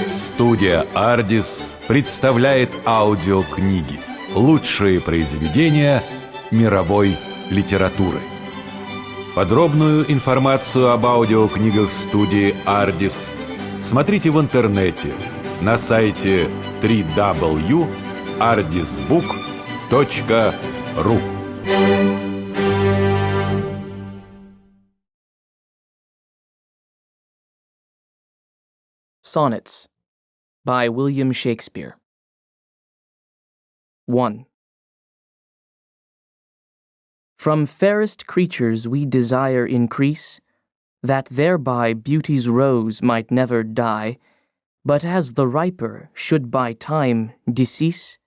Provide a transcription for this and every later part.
Студия «АРДИС» представляет аудиокниги. Лучшие произведения мировой литературы. Подробную информацию об аудиокнигах студии «АРДИС» смотрите в интернете на сайте www.ardisbook.ru. Sonnets by William Shakespeare. 1. From fairest creatures we desire increase, that thereby beauty's rose might never die, but as the riper should by time decease,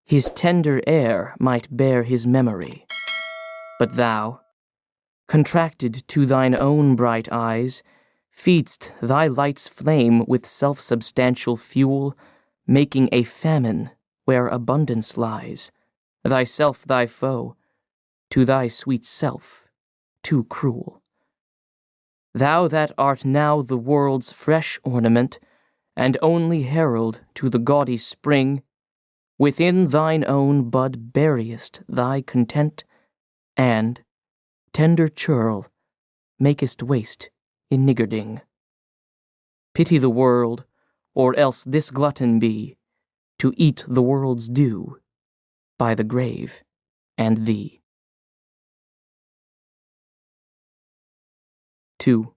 his tender air might bear his memory. But thou, contracted to thine own bright eyes, feed'st thy light's flame with self-substantial fuel, making a famine where abundance lies, thyself thy foe, to thy sweet self too cruel. Thou that art now the world's fresh ornament, and only herald to the gaudy spring, within thine own bud buryest thy content, and, tender churl, makest waste in niggarding. Pity the world, or else this glutton be, to eat the world's due, by the grave and thee. 2.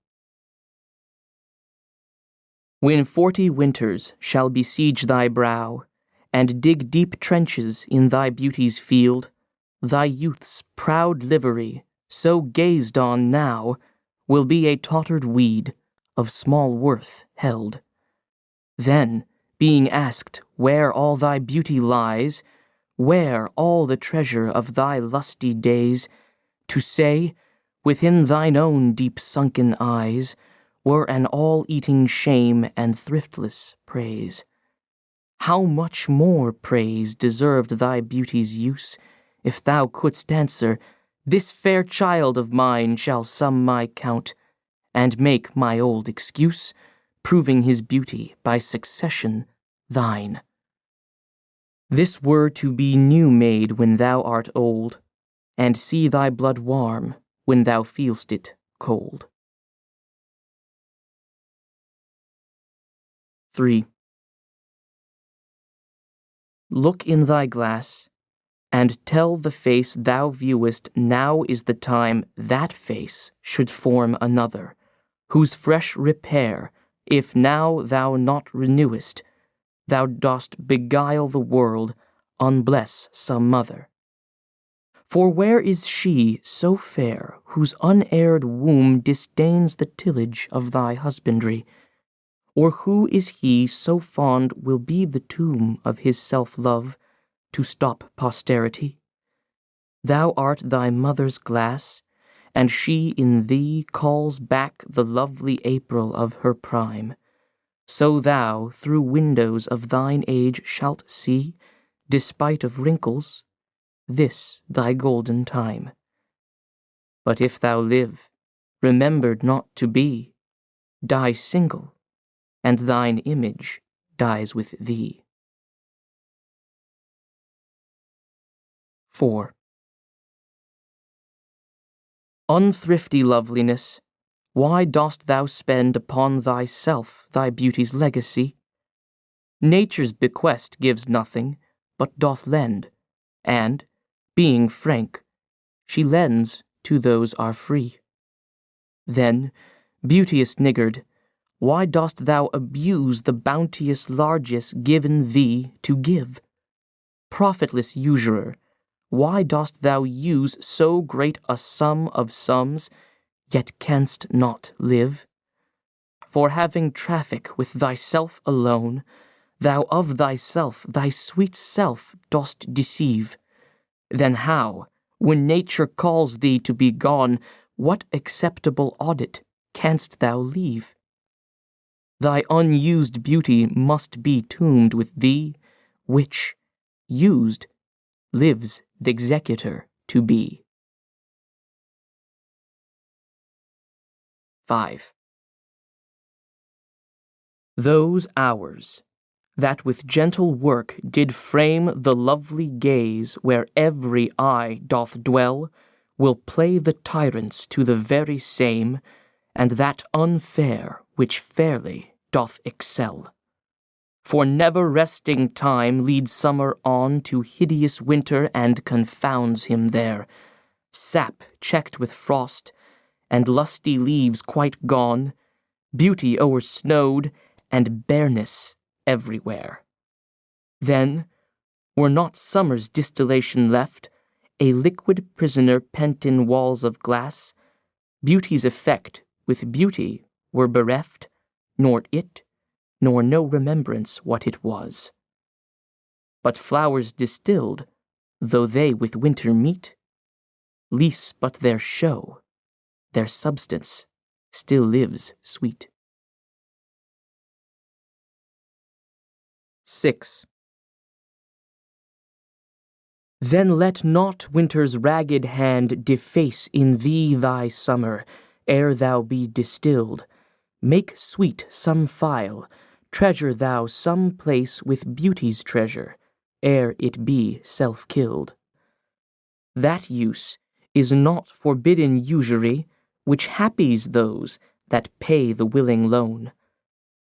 When 40 winters shall besiege thy brow, and dig deep trenches in thy beauty's field, thy youth's proud livery, so gazed on now, will be a tottered weed, of small worth held. Then, being asked where all thy beauty lies, where all the treasure of thy lusty days, to say, within thine own deep-sunken eyes, were an all-eating shame and thriftless praise. How much more praise deserved thy beauty's use, if thou couldst answer, this fair child of mine shall sum my count, and make my old excuse, proving his beauty by succession thine. This were to be new made when thou art old, and see thy blood warm when thou feel'st it cold. 3. Look in thy glass, and tell the face thou viewest now is the time that face should form another, whose fresh repair, if now thou not renewest, thou dost beguile the world, unbless some mother. For where is she so fair, whose unaired womb disdains the tillage of thy husbandry? Or who is he so fond will be the tomb of his self-love, to stop posterity? Thou art thy mother's glass, and she in thee calls back the lovely April of her prime. So thou through windows of thine age shalt see, despite of wrinkles, this thy golden time. But if thou live, remembered not to be, die single, and thine image dies with thee. 4. Unthrifty loveliness, why dost thou spend upon thyself thy beauty's legacy? Nature's bequest gives nothing, but doth lend, and, being frank, she lends to those are free. Then, beauteous niggard, why dost thou abuse the bounteous largess given thee to give? Profitless usurer, why dost thou use so great a sum of sums, yet canst not live? For having traffic with thyself alone, thou of thyself, thy sweet self, dost deceive. Then how, when nature calls thee to be gone, what acceptable audit canst thou leave? Thy unused beauty must be tombed with thee, which, used, lives the executor to be. 5. Those hours that with gentle work did frame the lovely gaze where every eye doth dwell, will play the tyrants to the very same, and that unfair which fairly doth excel. For never resting time leads summer on to hideous winter and confounds him there, sap checked with frost, and lusty leaves quite gone, beauty o'ersnowed, and bareness everywhere. Then, were not summer's distillation left, a liquid prisoner pent in walls of glass, beauty's effect with beauty were bereft, nor it, nor no remembrance what it was. But flowers distilled, though they with winter meet, lease but their show, their substance still lives sweet. 6. Then let not winter's ragged hand deface in thee thy summer, ere thou be distilled. Make sweet some phial, treasure thou some place with beauty's treasure, ere it be self-killed. That use is not forbidden usury, which happies those that pay the willing loan.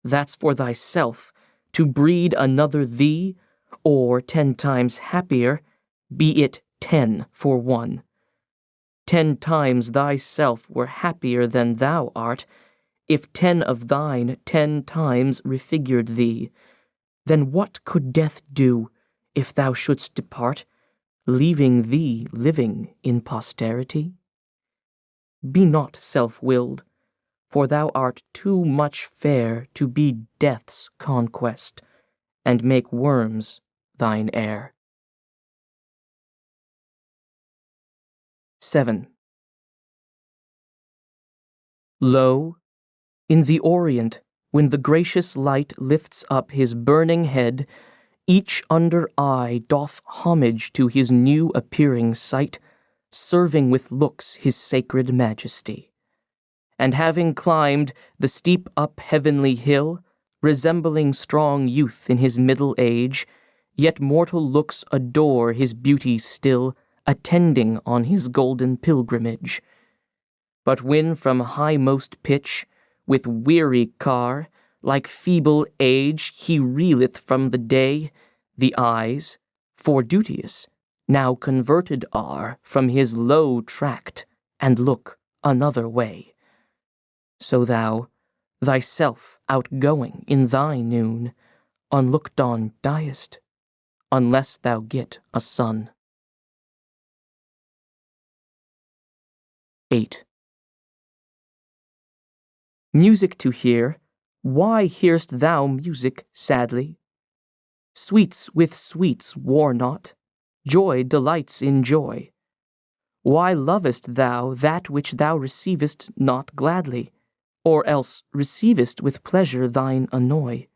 That's for thyself, to breed another thee, or 10 times happier, be it 10 for 1. 10 times thyself were happier than thou art, if 10 of thine 10 times refigured thee. Then what could death do, if thou shouldst depart, leaving thee living in posterity? Be not self-willed, for thou art too much fair to be death's conquest, and make worms thine heir. 7. Lo, in the Orient, when the gracious light lifts up his burning head, each under eye doth homage to his new appearing sight, serving with looks his sacred majesty. And having climbed the steep up heavenly hill, resembling strong youth in his middle age, yet mortal looks adore his beauty still, attending on his golden pilgrimage. But when from highmost pitch, with weary car, like feeble age he reeleth from the day, the eyes, for duteous, now converted are from his low tract, and look another way. So thou, thyself outgoing in thy noon, unlooked on diest, unless thou get a son. 8. Music to hear, why hear'st thou music sadly? Sweets with sweets war not, joy delights in joy. Why lovest thou that which thou receivest not gladly, or else receivest with pleasure thine annoy?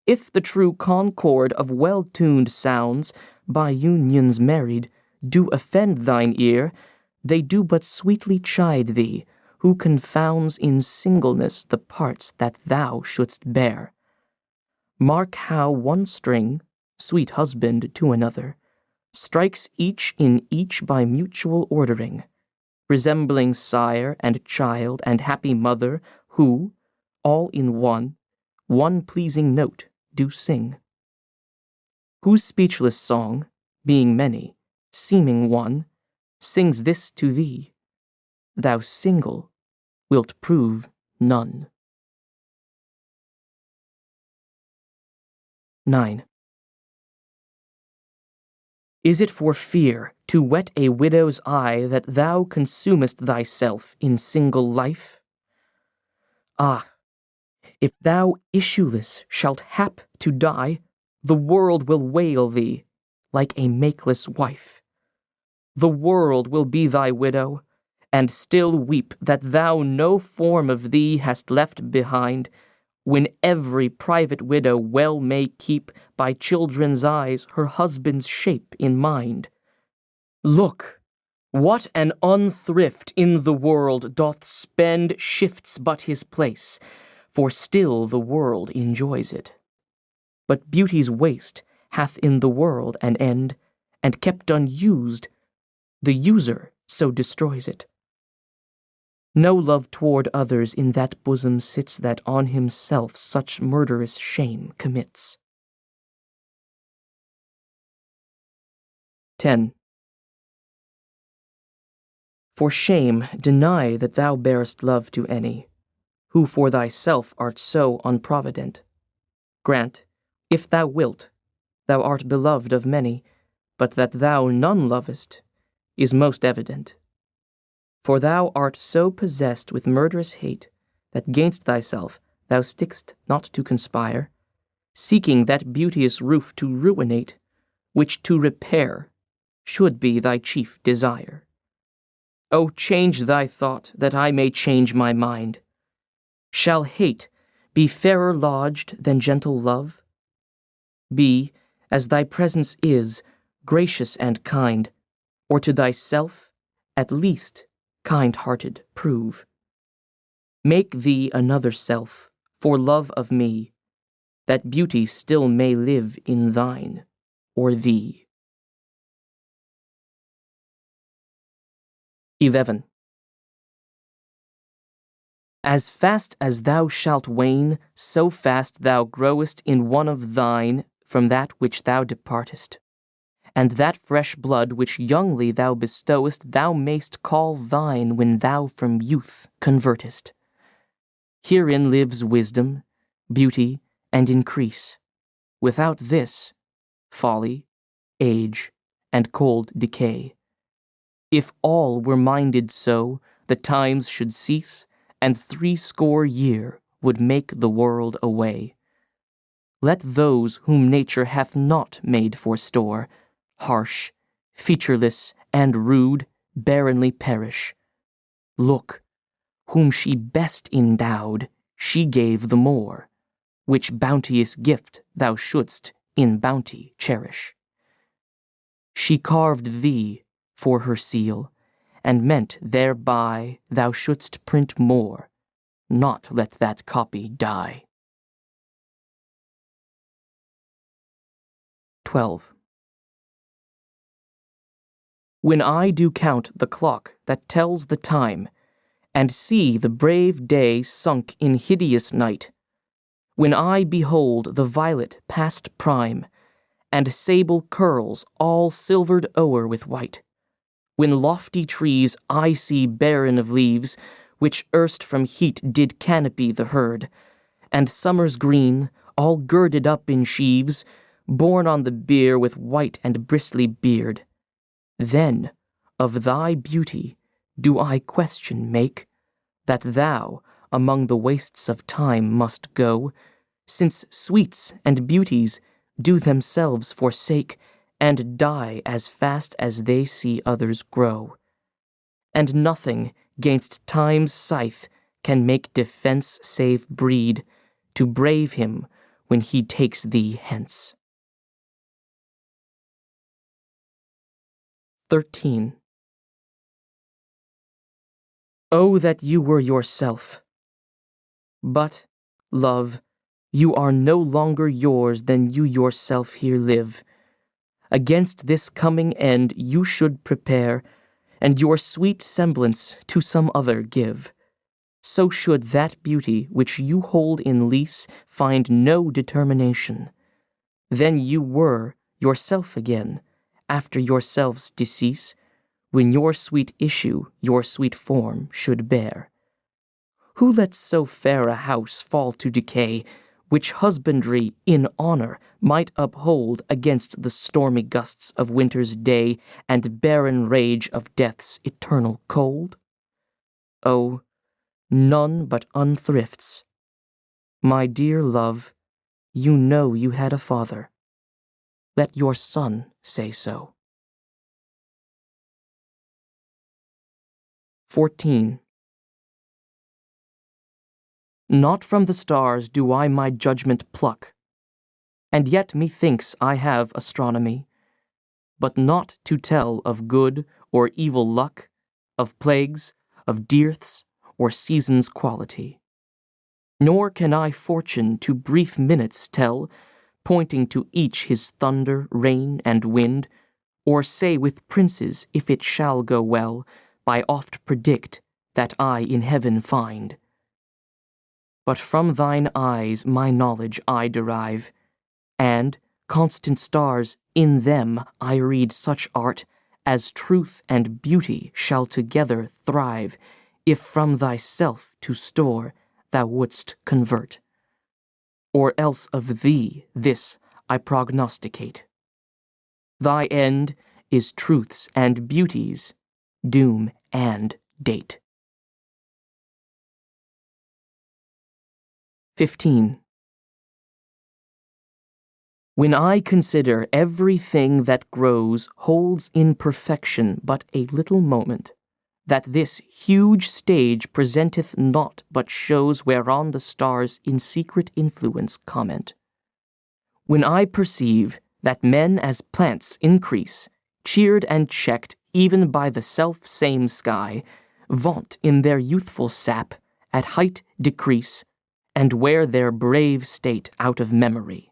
If the true concord of well-tuned sounds, by unions married, do offend thine ear, they do but sweetly chide thee, who confounds in singleness the parts that thou shouldst bear. Mark how one string, sweet husband to another, strikes each in each by mutual ordering, resembling sire and child and happy mother, who, all in one pleasing note do sing. Whose speechless song, being many, seeming one, sings this to thee, thou single wilt prove none. 9. Is it for fear to wet a widow's eye that thou consumest thyself in single life? Ah, if thou issueless shalt hap to die, the world will wail thee like a makeless wife. The world will be thy widow, and still weep that thou no form of thee hast left behind, when every private widow well may keep by children's eyes her husband's shape in mind. Look, What an unthrift in the world doth spend shifts but his place, for still the world enjoys it. But beauty's waste hath in the world an end, and kept unused, the user so destroys it. No love toward others in that bosom sits that on himself such murderous shame commits. 10. For shame deny that thou bearest love to any, who for thyself art so unprovident. Grant, if thou wilt, thou art beloved of many, but that thou none lovest is most evident. For thou art so possessed with murderous hate, that gainst thyself thou stick'st not to conspire, seeking that beauteous roof to ruinate, which to repair should be thy chief desire. O change thy thought, that I may change my mind. Shall hate be fairer lodged than gentle love? Be, as thy presence is, gracious and kind, or to thyself, at least, kind-hearted prove. Make thee another self, for love of me, that beauty still may live in thine, or thee. 11. As fast as thou shalt wane, so fast thou growest in one of thine from that which thou departest. And that fresh blood which youngly thou bestowest thou mayst call thine when thou from youth convertest. Herein lives wisdom, beauty, and increase. Without this, folly, age, and cold decay. If all were minded so, the times should cease, and 60 years would make the world away. Let those whom nature hath not made for store, harsh, featureless, and rude, barrenly perish. Look, whom she best endowed, she gave the more, which bounteous gift thou shouldst in bounty cherish. She carved thee for her seal, and meant thereby thou shouldst print more, not let that copy die. 12. When I do count the clock that tells the time, and see the brave day sunk in hideous night, when I behold the violet past prime, and sable curls all silvered o'er with white, when lofty trees I see barren of leaves, which erst from heat did canopy the herd, and summer's green, all girded up in sheaves, borne on the bier with white and bristly beard, then of thy beauty do I question make, that thou among the wastes of time must go, since sweets and beauties do themselves forsake, and die as fast as they see others grow. And nothing gainst time's scythe can make defense save breed, to brave him when he takes thee hence. 13. Oh, that you were yourself! But, love, you are no longer yours than you yourself here live. Against this coming end you should prepare, and your sweet semblance to some other give. So should that beauty which you hold in lease find no determination. Then you were yourself again, after yourself's decease, when your sweet issue your sweet form should bear. Who lets so fair a house fall to decay, which husbandry in honor might uphold against the stormy gusts of winter's day and barren rage of death's eternal cold? Oh, none but unthrifts. My dear love, you know you had a father. Let your son say so. 14. Not from the stars do I my judgment pluck, and yet methinks I have astronomy, but not to tell of good or evil luck, of plagues, of dearths, or seasons' quality. Nor can I fortune to brief minutes tell, pointing to each his thunder, rain, and wind, or say with princes if it shall go well, by oft predict that I in heaven find. But from thine eyes my knowledge I derive, and, constant stars, in them I read such art as truth and beauty shall together thrive, if from thyself to store thou wouldst convert. Or else of thee this I prognosticate: thy end is truth's and beauty's doom and date. 15. When I consider everything that grows holds in perfection but a little moment, that this huge stage presenteth naught but shows whereon the stars in secret influence comment. When I perceive that men as plants increase, cheered and checked even by the self-same sky, vaunt in their youthful sap, at height decrease, and wear their brave state out of memory.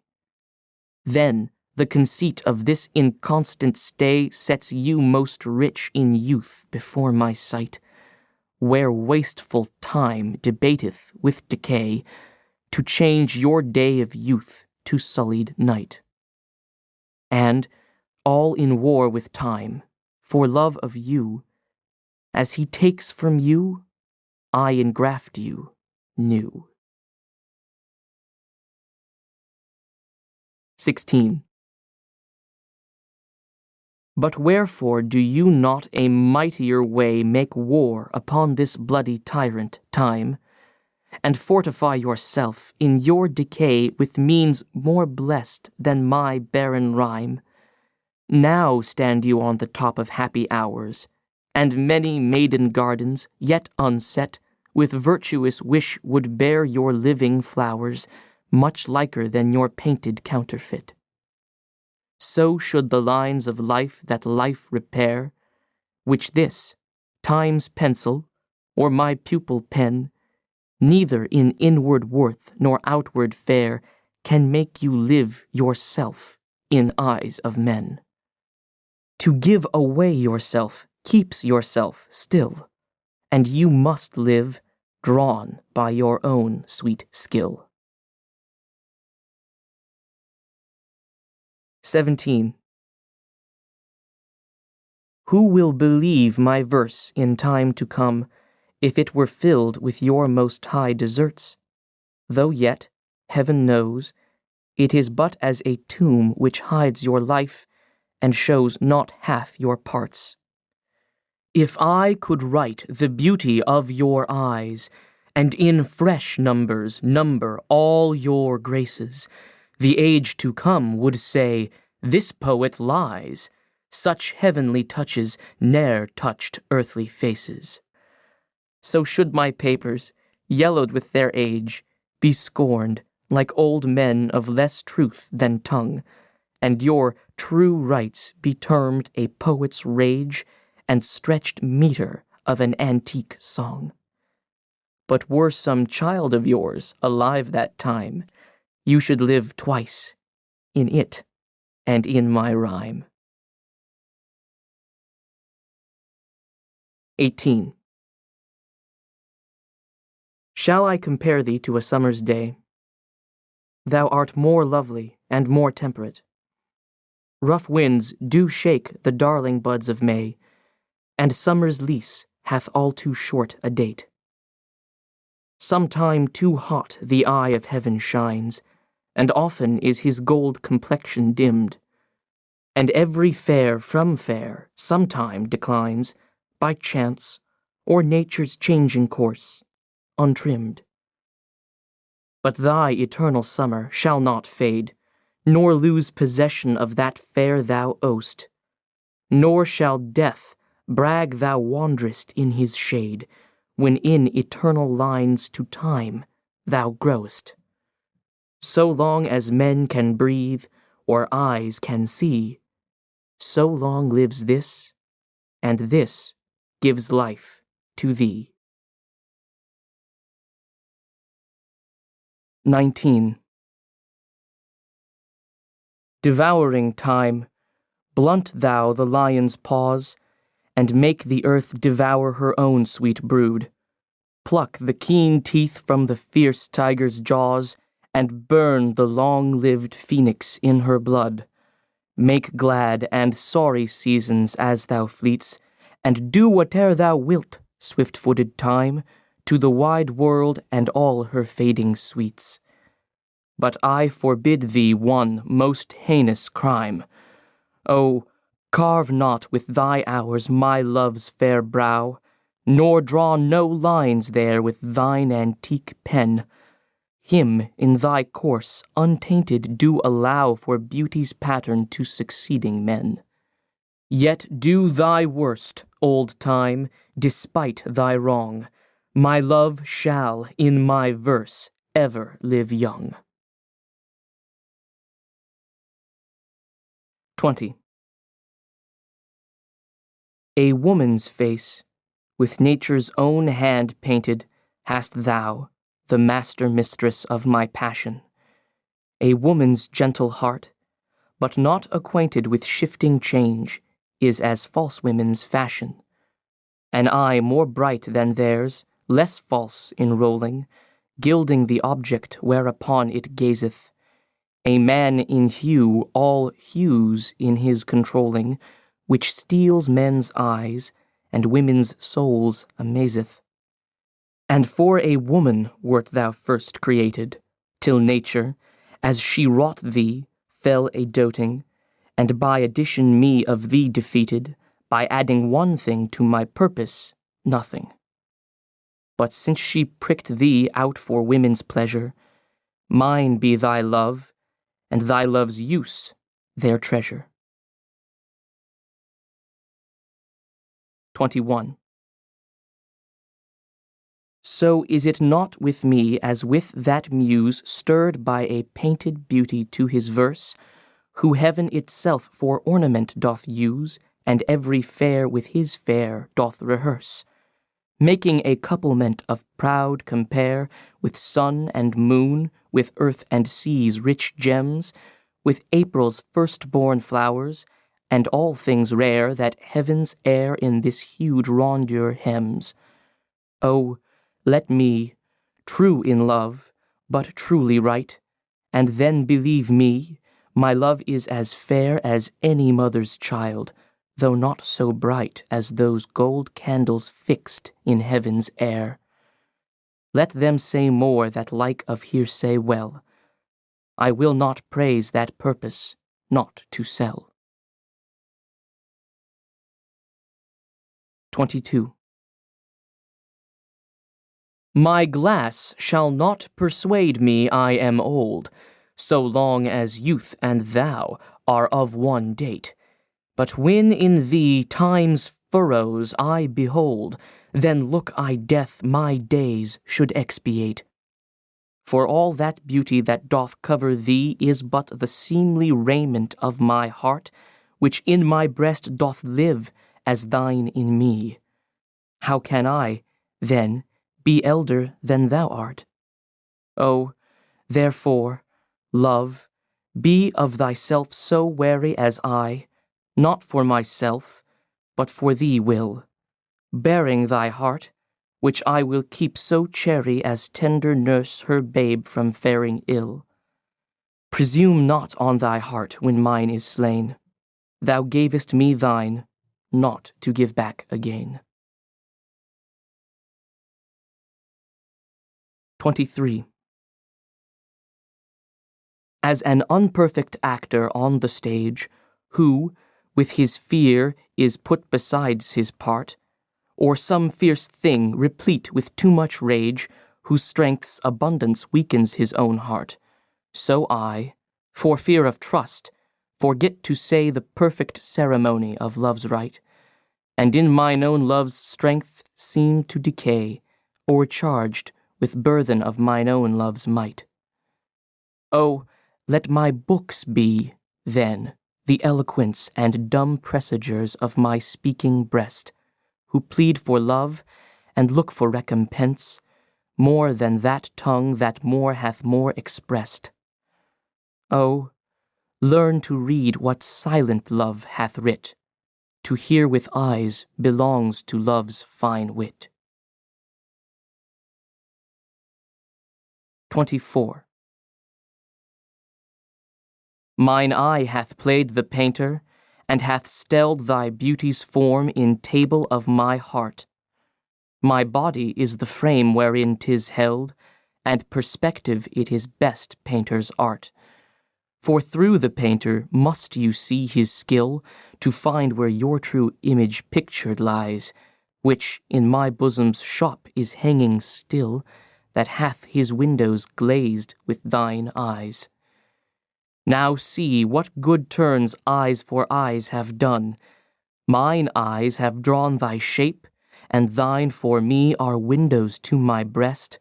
Then the conceit of this inconstant stay sets you most rich in youth before my sight, where wasteful time debateth with decay, to change your day of youth to sullied night. And, all in war with time, for love of you, as he takes from you, I engraft you new. 16. But wherefore do you not a mightier way make war upon this bloody tyrant, time, and fortify yourself in your decay with means more blessed than my barren rhyme? Now stand you on the top of happy hours, and many maiden gardens, yet unset, with virtuous wish would bear your living flowers, much liker than your painted counterfeit. So should the lines of life that life repair, which this, time's pencil, or my pupil pen, neither in inward worth nor outward fair, can make you live yourself in eyes of men. To give away yourself keeps yourself still, and you must live drawn by your own sweet skill. 17. Who will believe my verse in time to come, if it were filled with your most high deserts? Though yet, heaven knows, it is but as a tomb which hides your life and shows not half your parts. If I could write the beauty of your eyes, and in fresh numbers number all your graces, the age to come would say, this poet lies. Such heavenly touches ne'er touched earthly faces. So should my papers, yellowed with their age, be scorned like old men of less truth than tongue, and your true rights be termed a poet's rage and stretched metre of an antique song. But were some child of yours alive that time, you should live twice, in it and in my rhyme. 18. Shall I compare thee to a summer's day? Thou art more lovely and more temperate. Rough winds do shake the darling buds of May, and summer's lease hath all too short a date. Sometime too hot the eye of heaven shines, and often is his gold complexion dimmed, and every fair from fair sometime declines, by chance, or nature's changing course, untrimmed. But thy eternal summer shall not fade, nor lose possession of that fair thou owest, nor shall death brag thou wanderest in his shade, when in eternal lines to time thou growest. So long as men can breathe, or eyes can see, so long lives this, and this gives life to thee. 19. Devouring time, blunt thou the lion's paws, and make the earth devour her own sweet brood. Pluck the keen teeth from the fierce tiger's jaws, and burn the long-lived phoenix in her blood. Make glad and sorry seasons as thou fleets, and do whate'er thou wilt, swift-footed time, to the wide world and all her fading sweets. But I forbid thee one most heinous crime. O, carve not with thy hours my love's fair brow, nor draw no lines there with thine antique pen. Him in thy course untainted do allow for beauty's pattern to succeeding men. Yet do thy worst, old time, despite thy wrong. My love shall, in my verse, ever live young. 20. A woman's face, with nature's own hand painted, hast thou, the master-mistress of my passion. A woman's gentle heart, but not acquainted with shifting change, is as false women's fashion. An eye more bright than theirs, less false in rolling, gilding the object whereupon it gazeth. A man in hue all hues in his controlling, which steals men's eyes, and women's souls amazeth. And for a woman wert thou first created, till nature, as she wrought thee, fell a doting, and by addition me of thee defeated, by adding one thing to my purpose, nothing. But since she pricked thee out for women's pleasure, mine be thy love, and thy love's use their treasure. 21. So is it not with me as with that muse stirred by a painted beauty to his verse, who heaven itself for ornament doth use, and every fair with his fair doth rehearse, making a couplement of proud compare with sun and moon, with earth and sea's rich gems, with April's firstborn flowers, and all things rare that heaven's air in this huge rondure hems. Oh, let me, true in love, but truly right, and then believe me, my love is as fair as any mother's child, though not so bright as those gold candles fixed in heaven's air. Let them say more that like of hearsay well. I will not praise that purpose, not to sell. 22. My glass shall not persuade me I am old, so long as youth and thou are of one date. But when in thee time's furrows I behold, then look I death my days should expiate. For all that beauty that doth cover thee is but the seemly raiment of my heart, which in my breast doth live as thine in me. How can I, then, be elder than thou art? Oh, therefore, love, be of thyself so wary as I, not for myself, but for thee will, bearing thy heart, which I will keep so chary as tender nurse her babe from faring ill. Presume not on thy heart when mine is slain. Thou gavest me thine, not to give back again. 23. As an unperfect actor on the stage, who, with his fear, is put besides his part, or some fierce thing replete with too much rage, whose strength's abundance weakens his own heart, so I, for fear of trust, forget to say the perfect ceremony of love's rite, and in mine own love's strength seem to decay, o'ercharged with burthen of mine own love's might. Oh, let my books be, then, the eloquence and dumb presagers of my speaking breast, who plead for love and look for recompense, more than that tongue that more hath more expressed. Oh, learn to read what silent love hath writ. To hear with eyes belongs to love's fine wit. 24. Mine eye hath played the painter, and hath stelled thy beauty's form in table of my heart. My body is the frame wherein 'tis held, and perspective it is best painter's art. For through the painter must you see his skill, to find where your true image pictured lies, which in my bosom's shop is hanging still, that hath his windows glazed with thine eyes. Now see what good turns eyes for eyes have done. Mine eyes have drawn thy shape, and thine for me are windows to my breast,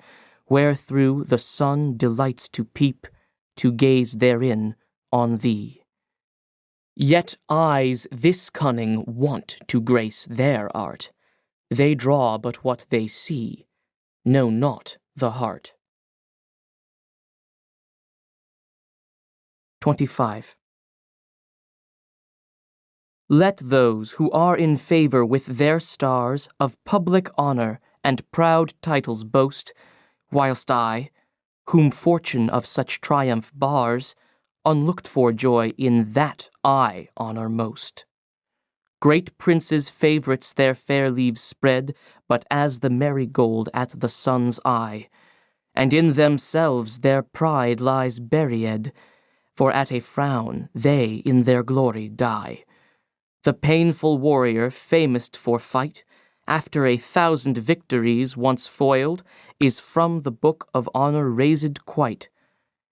wherethrough the sun delights to peep, to gaze therein on thee. Yet eyes this cunning want to grace their art. They draw but what they see, know not the heart. 25. Let those who are in favor with their stars of public honor and proud titles boast, whilst I, whom fortune of such triumph bars, unlooked for joy in that I honor most. Great princes' favorites their fair leaves spread, but as the marigold at the sun's eye, and in themselves their pride lies buried, for at a frown they in their glory die. The painful warrior, famous for fight, after 1,000 victories once foiled, is from the book of honor razed quite,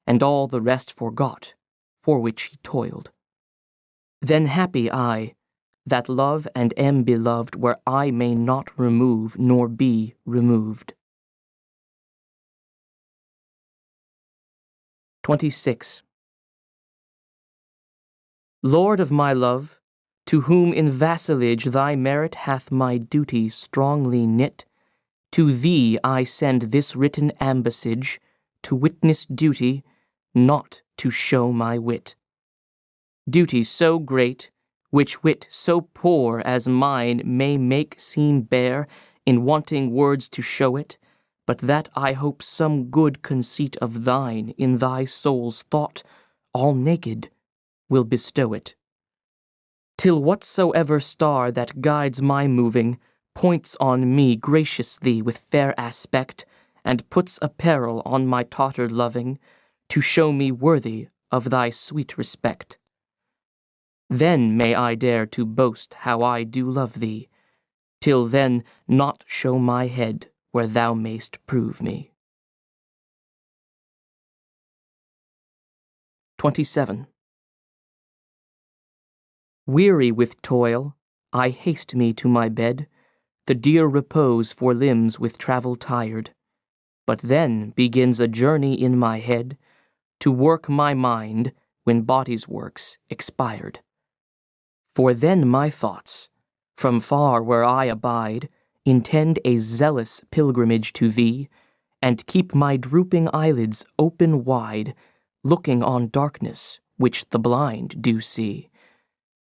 and all the rest forgot, for which he toiled. Then happy I, that love and am beloved where I may not remove nor be removed. 26. Lord of my love, to whom in vassalage thy merit hath my duty strongly knit, to thee I send this written ambassage, to witness duty, not to show my wit. Duty so great, which wit so poor as mine may make seem bare, in wanting words to show it, but that I hope some good conceit of thine in thy soul's thought, all naked, will bestow it. Till whatsoever star that guides my moving points on me graciously with fair aspect, and puts apparel on my tottered loving, to show me worthy of thy sweet respect. Then may I dare to boast how I do love thee, till then not show my head where thou mayst prove me. 27. Weary with toil, I haste me to my bed, the dear repose for limbs with travel tired. But then begins a journey in my head, to work my mind when body's works expired. For then my thoughts, from far where I abide, intend a zealous pilgrimage to thee, and keep my drooping eyelids open wide, looking on darkness which the blind do see.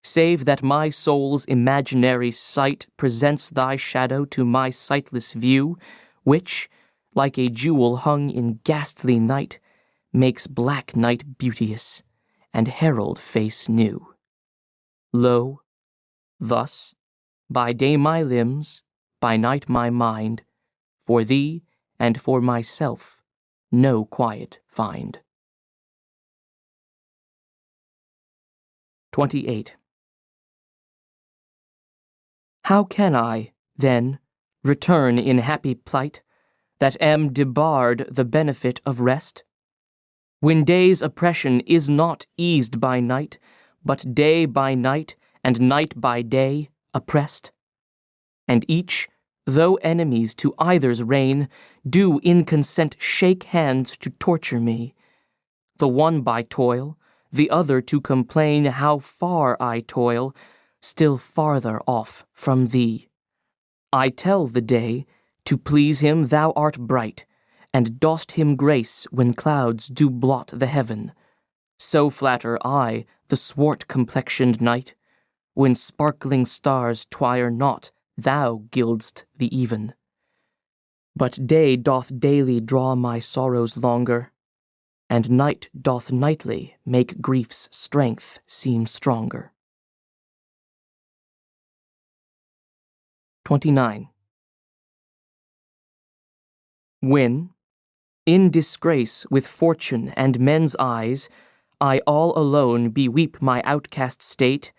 Save that my soul's imaginary sight presents thy shadow to my sightless view, which, like a jewel hung in ghastly night, makes black night beauteous, and herald face new. Lo, thus, by day my limbs, by night my mind, for thee and for myself no quiet find. 28. How can I, then, return in happy plight, that am debarred the benefit of rest? When day's oppression is not eased by night, but day by night and night by day oppressed? And each, though enemies to either's reign, do in consent shake hands to torture me, the one by toil, the other to complain how far I toil, still farther off from thee. I tell the day, to please him thou art bright, and dost him grace when clouds do blot the heaven. So flatter I the swart-complexioned night, when sparkling stars twire not, thou gild'st the even. But day doth daily draw my sorrows longer, and night doth nightly make grief's strength seem stronger. 29. When, in disgrace with fortune and men's eyes, I all alone beweep my outcast state,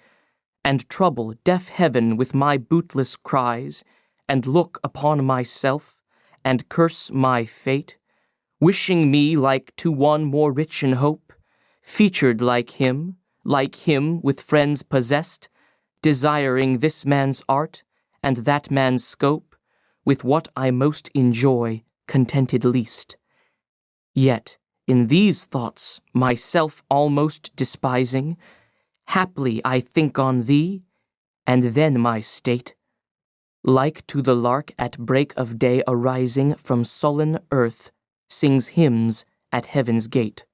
and trouble deaf heaven with my bootless cries, and look upon myself, and curse my fate, wishing me like to one more rich in hope, featured like him with friends possessed, desiring this man's art, and that man's scope, with what I most enjoy, contented least. Yet, in these thoughts, myself almost despising, haply I think on thee, and then my state, like to the lark at break of day arising from sullen earth, sings hymns at heaven's gate.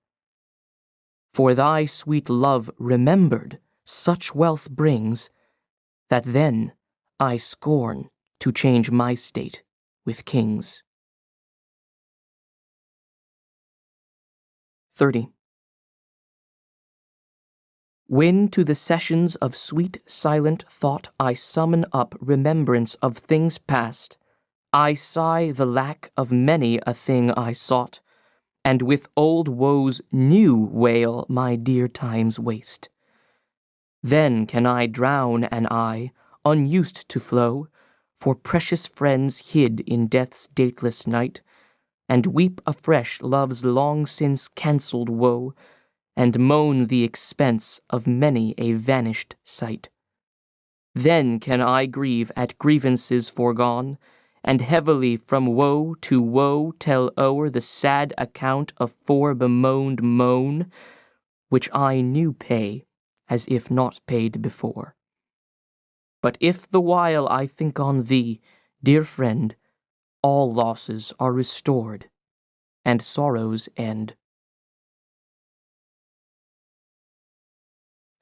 For thy sweet love remembered such wealth brings, that then I scorn to change my state with kings. 30. When to the sessions of sweet silent thought I summon up remembrance of things past, I sigh the lack of many a thing I sought, and with old woes new wail my dear time's waste. Then can I drown an eye, unused to flow, for precious friends hid in death's dateless night, and weep afresh love's long since cancelled woe, and moan the expense of many a vanished sight. Then can I grieve at grievances foregone, and heavily from woe to woe tell o'er the sad account of fore-bemoaned moan, which I new pay, as if not paid before. But if the while I think on thee, dear friend, all losses are restored, and sorrows end.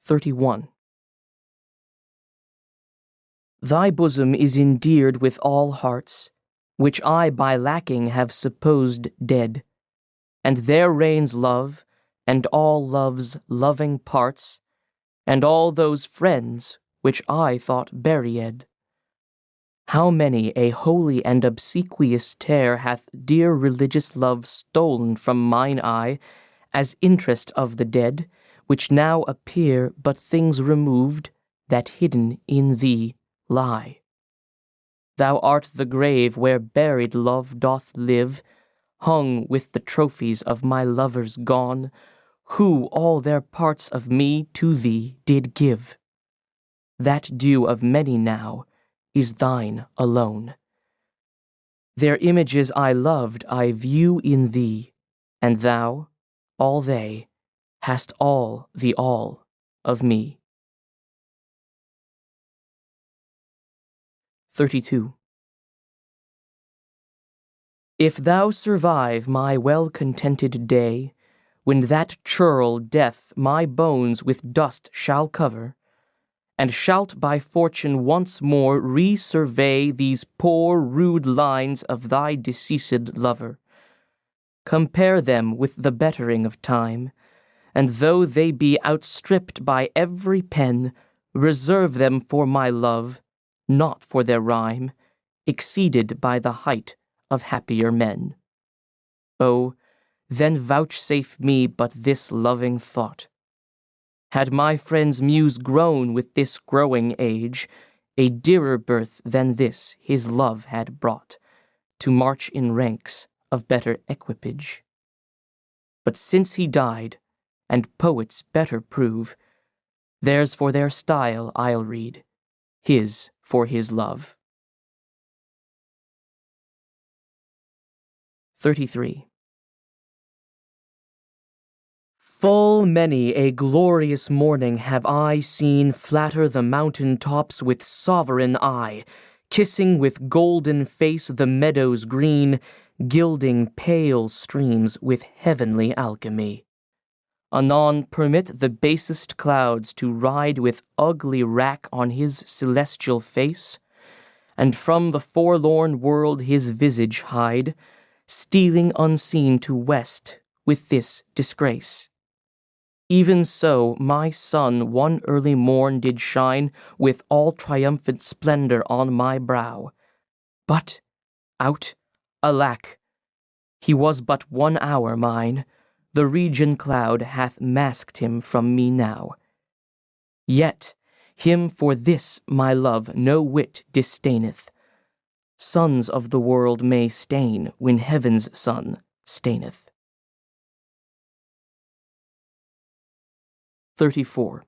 31. Thy bosom is endeared with all hearts, which I by lacking have supposed dead, and there reigns love, and all love's loving parts, and all those friends which I thought buried. How many a holy and obsequious tear hath dear religious love stolen from mine eye, as interest of the dead, which now appear but things removed, that hidden in thee lie. Thou art the grave where buried love doth live, hung with the trophies of my lovers gone, who all their parts of me to thee did give. That due of many now is thine alone. Their images I loved I view in thee, and thou, all they, hast all the all of me. 32. If thou survive my well-contented day, when that churl death my bones with dust shall cover, and shalt by fortune once more re-survey these poor rude lines of thy deceased lover, compare them with the bettering of time, and though they be outstripped by every pen, reserve them for my love, not for their rhyme, exceeded by the height of happier men. Oh, then vouchsafe me but this loving thought. Had my friend's muse grown with this growing age, a dearer birth than this his love had brought, to march in ranks of better equipage. But since he died, and poets better prove, theirs for their style I'll read, his for his love. 33. Full many a glorious morning have I seen flatter the mountain tops with sovereign eye, kissing with golden face the meadows green, gilding pale streams with heavenly alchemy. Anon permit the basest clouds to ride with ugly wrack on his celestial face, and from the forlorn world his visage hide, stealing unseen to west with this disgrace. Even so my sun one early morn did shine with all triumphant splendor on my brow. But, out, alack, he was but 1 hour mine, the region cloud hath masked him from me now. Yet him for this my love no whit disdaineth. Sons of the world may stain when heaven's sun staineth. 34.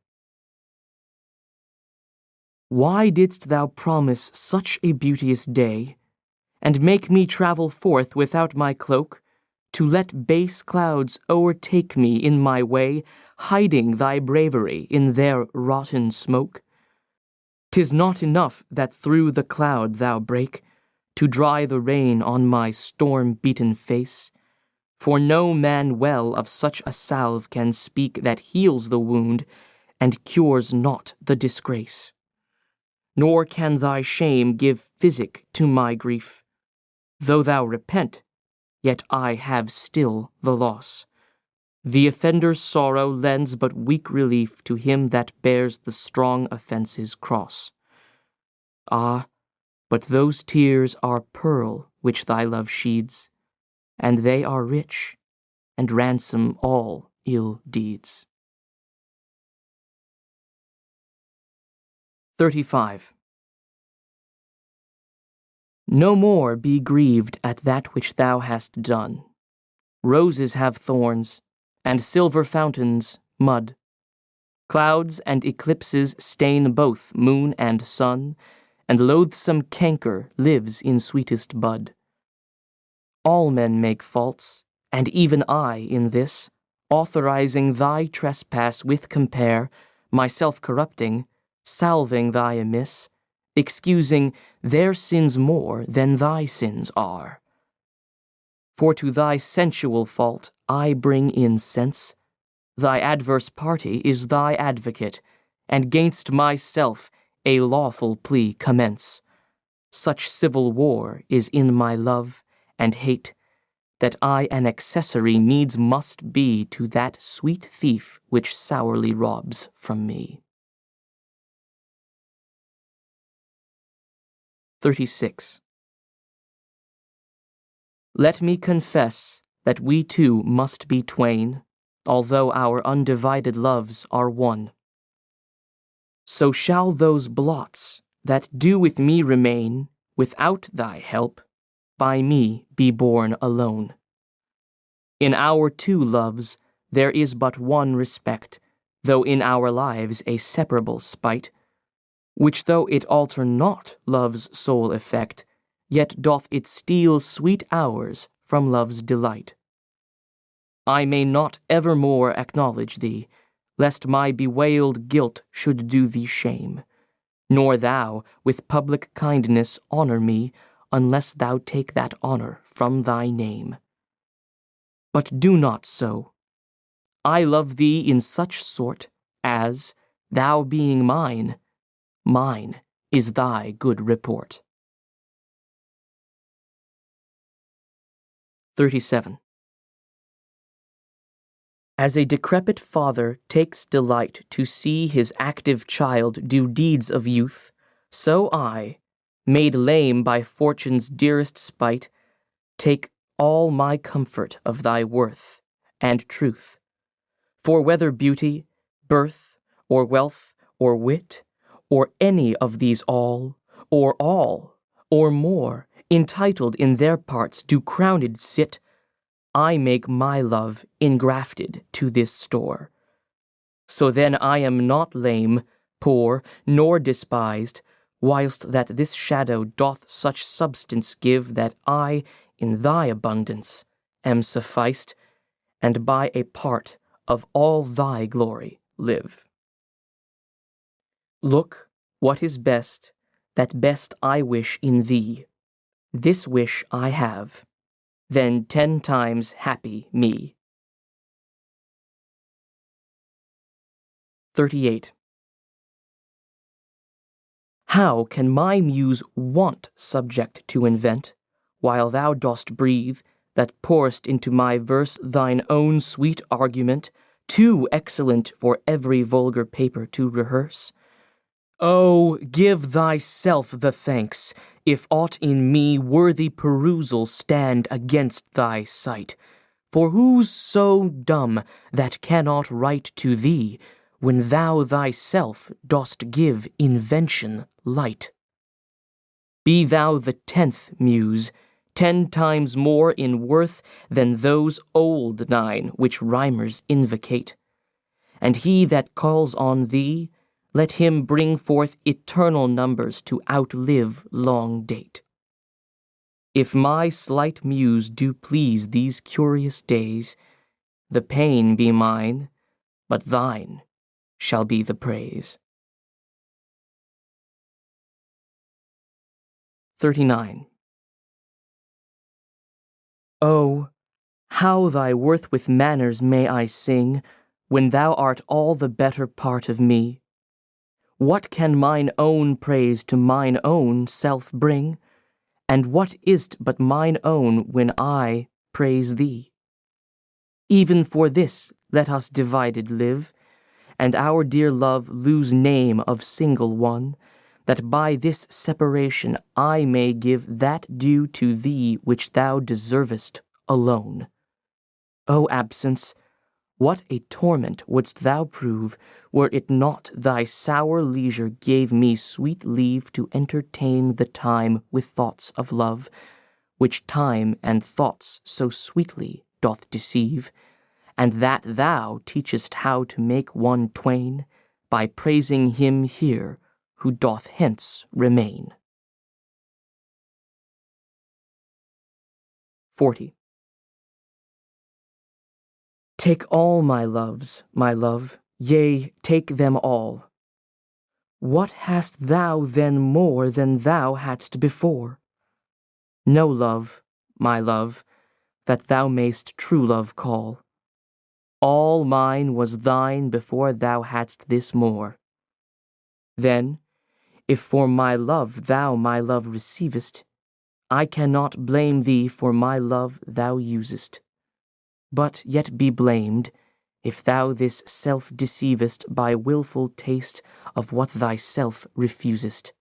Why didst thou promise such a beauteous day, and make me travel forth without my cloak, to let base clouds o'ertake me in my way, hiding thy bravery in their rotten smoke? 'Tis not enough that through the cloud thou break, to dry the rain on my storm-beaten face, for no man well of such a salve can speak that heals the wound and cures not the disgrace. Nor can thy shame give physic to my grief. Though thou repent, yet I have still the loss. The offender's sorrow lends but weak relief to him that bears the strong offence's cross. Ah, but those tears are pearl which thy love sheeds, and they are rich, and ransom all ill deeds. 35. No more be grieved at that which thou hast done. Roses have thorns, and silver fountains mud. Clouds and eclipses stain both moon and sun, and loathsome canker lives in sweetest bud. All men make faults, and even I in this, authorizing thy trespass with compare, myself corrupting, salving thy amiss, excusing their sins more than thy sins are. For to thy sensual fault I bring in sense, thy adverse party is thy advocate, and 'gainst myself a lawful plea commence. Such civil war is in my love and hate, that I an accessory needs must be to that sweet thief which sourly robs from me. 36. Let me confess that we two must be twain, although our undivided loves are one. So shall those blots that do with me remain, without thy help, by me be borne alone. In our two loves there is but one respect, though in our lives a separable spite, which though it alter not love's sole effect, yet doth it steal sweet hours from love's delight. I may not evermore acknowledge thee, lest my bewailed guilt should do thee shame, nor thou with public kindness honor me, unless thou take that honor from thy name. But do not so. I love thee in such sort as, thou being mine, mine is thy good report. 37. As a decrepit father takes delight to see his active child do deeds of youth, so I, made lame by fortune's dearest spite, take all my comfort of thy worth and truth. For whether beauty, birth, or wealth, or wit, or any of these all, or more, entitled in their parts do crowned sit, I make my love engrafted to this store. So then I am not lame, poor, nor despised, whilst that this shadow doth such substance give that I, in thy abundance, am sufficed, and by a part of all thy glory live. Look what is best, that best I wish in thee. This wish I have, then 10 times happy me. 38. How can my muse want subject to invent, while thou dost breathe, that pour'st into my verse thine own sweet argument, too excellent for every vulgar paper to rehearse? Oh, give thyself the thanks, if aught in me worthy perusal stand against thy sight. For who's so dumb that cannot write to thee, when thou thyself dost give invention light? Be thou the 10th muse, 10 times more in worth than those old 9 which rhymers invocate. And he that calls on thee, let him bring forth eternal numbers to outlive long date. If my slight muse do please these curious days, the pain be mine, but thine shall be the praise. 39. Oh, how thy worth with manners may I sing, when thou art all the better part of me? What can mine own praise to mine own self bring? And what is't but mine own when I praise thee? Even for this let us divided live, and our dear love lose name of single one, that by this separation I may give that due to thee which thou deservest alone. O absence, what a torment wouldst thou prove, were it not thy sour leisure gave me sweet leave to entertain the time with thoughts of love, which time and thoughts so sweetly doth deceive, and that thou teachest how to make one twain, by praising him here who doth hence remain. 40. Take all my loves, my love, yea, take them all. What hast thou then more than thou hadst before? No love, my love, that thou mayst true love call. All mine was thine before thou hadst this more. Then, if for my love thou my love receivest, I cannot blame thee for my love thou usest. But yet be blamed, if thou this self deceivest by wilful taste of what thyself refusest.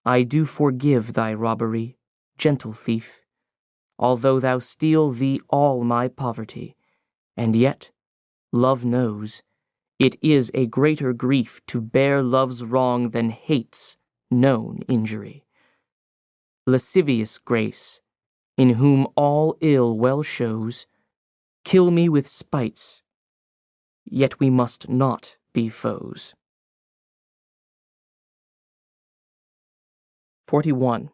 I do forgive thy robbery, gentle thief, although thou steal thee all my poverty, and yet, love knows, it is a greater grief to bear love's wrong than hate's known injury. Lascivious grace, in whom all ill well shows, kill me with spites, yet we must not be foes. 41.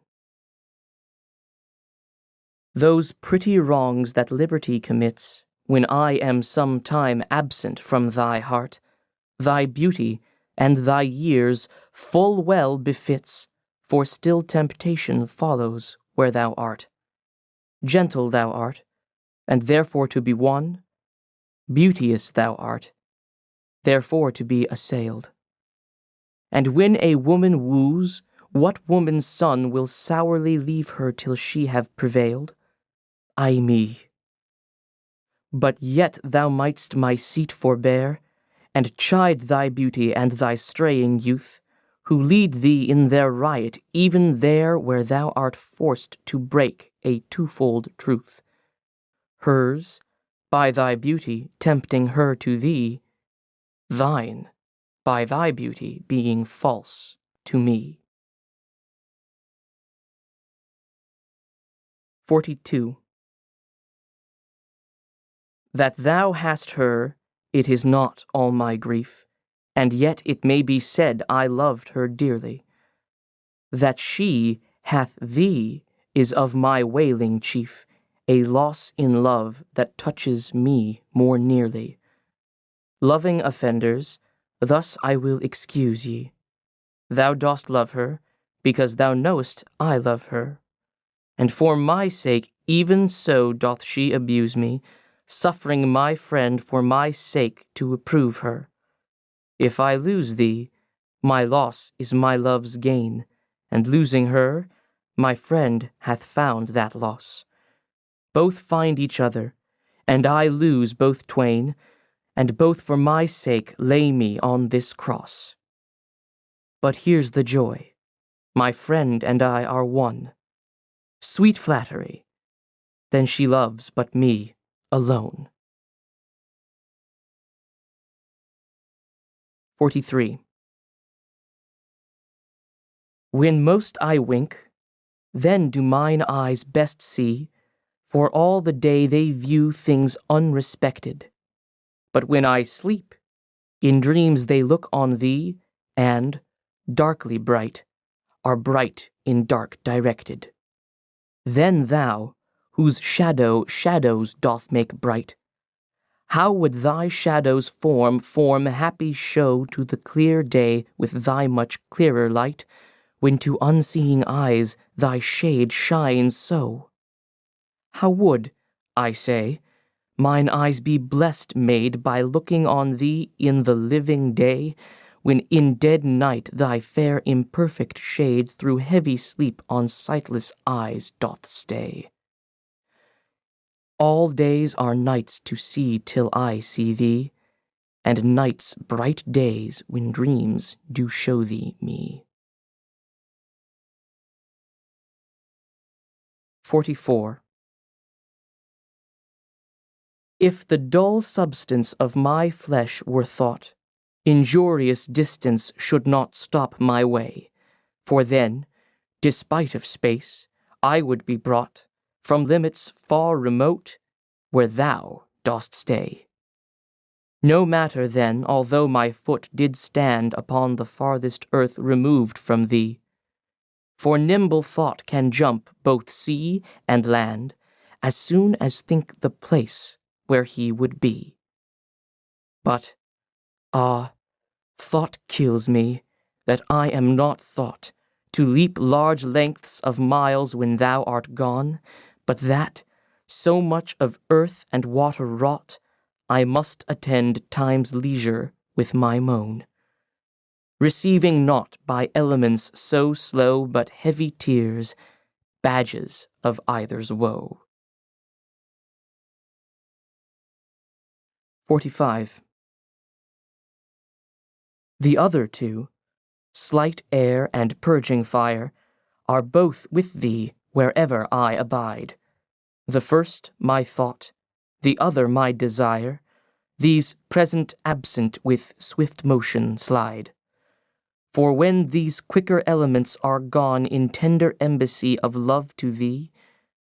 Those pretty wrongs that liberty commits, when I am some time absent from thy heart, thy beauty and thy years full well befits, for still temptation follows where thou art. Gentle thou art, and therefore to be won. Beauteous thou art, therefore to be assailed. And when a woman woos, what woman's son will sourly leave her till she have prevailed? Ay me! But yet thou mightst my seat forbear, and chide thy beauty and thy straying youth, who lead thee in their riot even there where thou art forced to break a twofold truth. Hers, by thy beauty tempting her to thee, thine, by thy beauty being false to me. 42. That thou hast her, it is not all my grief, and yet it may be said I loved her dearly. That she hath thee is of my wailing chief, a loss in love that touches me more nearly. Loving offenders, thus I will excuse ye. Thou dost love her, because thou knowest I love her. And for my sake even so doth she abuse me, suffering my friend for my sake to approve her. If I lose thee, my loss is my love's gain, and losing her, my friend hath found that loss. Both find each other, and I lose both twain, and both for my sake lay me on this cross. But here's the joy, my friend and I are one. Sweet flattery, then she loves but me alone. 43. When most I wink, then do mine eyes best see, for all the day they view things unrespected. But when I sleep, in dreams they look on thee, and, darkly bright, are bright in dark directed. Then thou, whose shadow shadows doth make bright, how would thy shadow's form happy show to the clear day with thy much clearer light, when to unseeing eyes thy shade shines so? How would, I say, mine eyes be blessed made by looking on thee in the living day, when in dead night thy fair imperfect shade through heavy sleep on sightless eyes doth stay. All days are nights to see till I see thee, and nights bright days when dreams do show thee me. 44. If the dull substance of my flesh were thought, injurious distance should not stop my way, for then, despite of space, I would be brought from limits far remote, where thou dost stay. No matter then, although my foot did stand upon the farthest earth removed from thee, for nimble thought can jump both sea and land, as soon as think the place where he would be. But, thought kills me, that I am not thought, to leap large lengths of miles when thou art gone, but that, so much of earth and water wrought, I must attend time's leisure with my moan, receiving not by elements so slow but heavy tears, badges of either's woe. 45. The other two, slight air and purging fire, are both with thee wherever I abide. The first my thought, the other my desire, these present absent with swift motion slide. For when these quicker elements are gone in tender embassy of love to thee,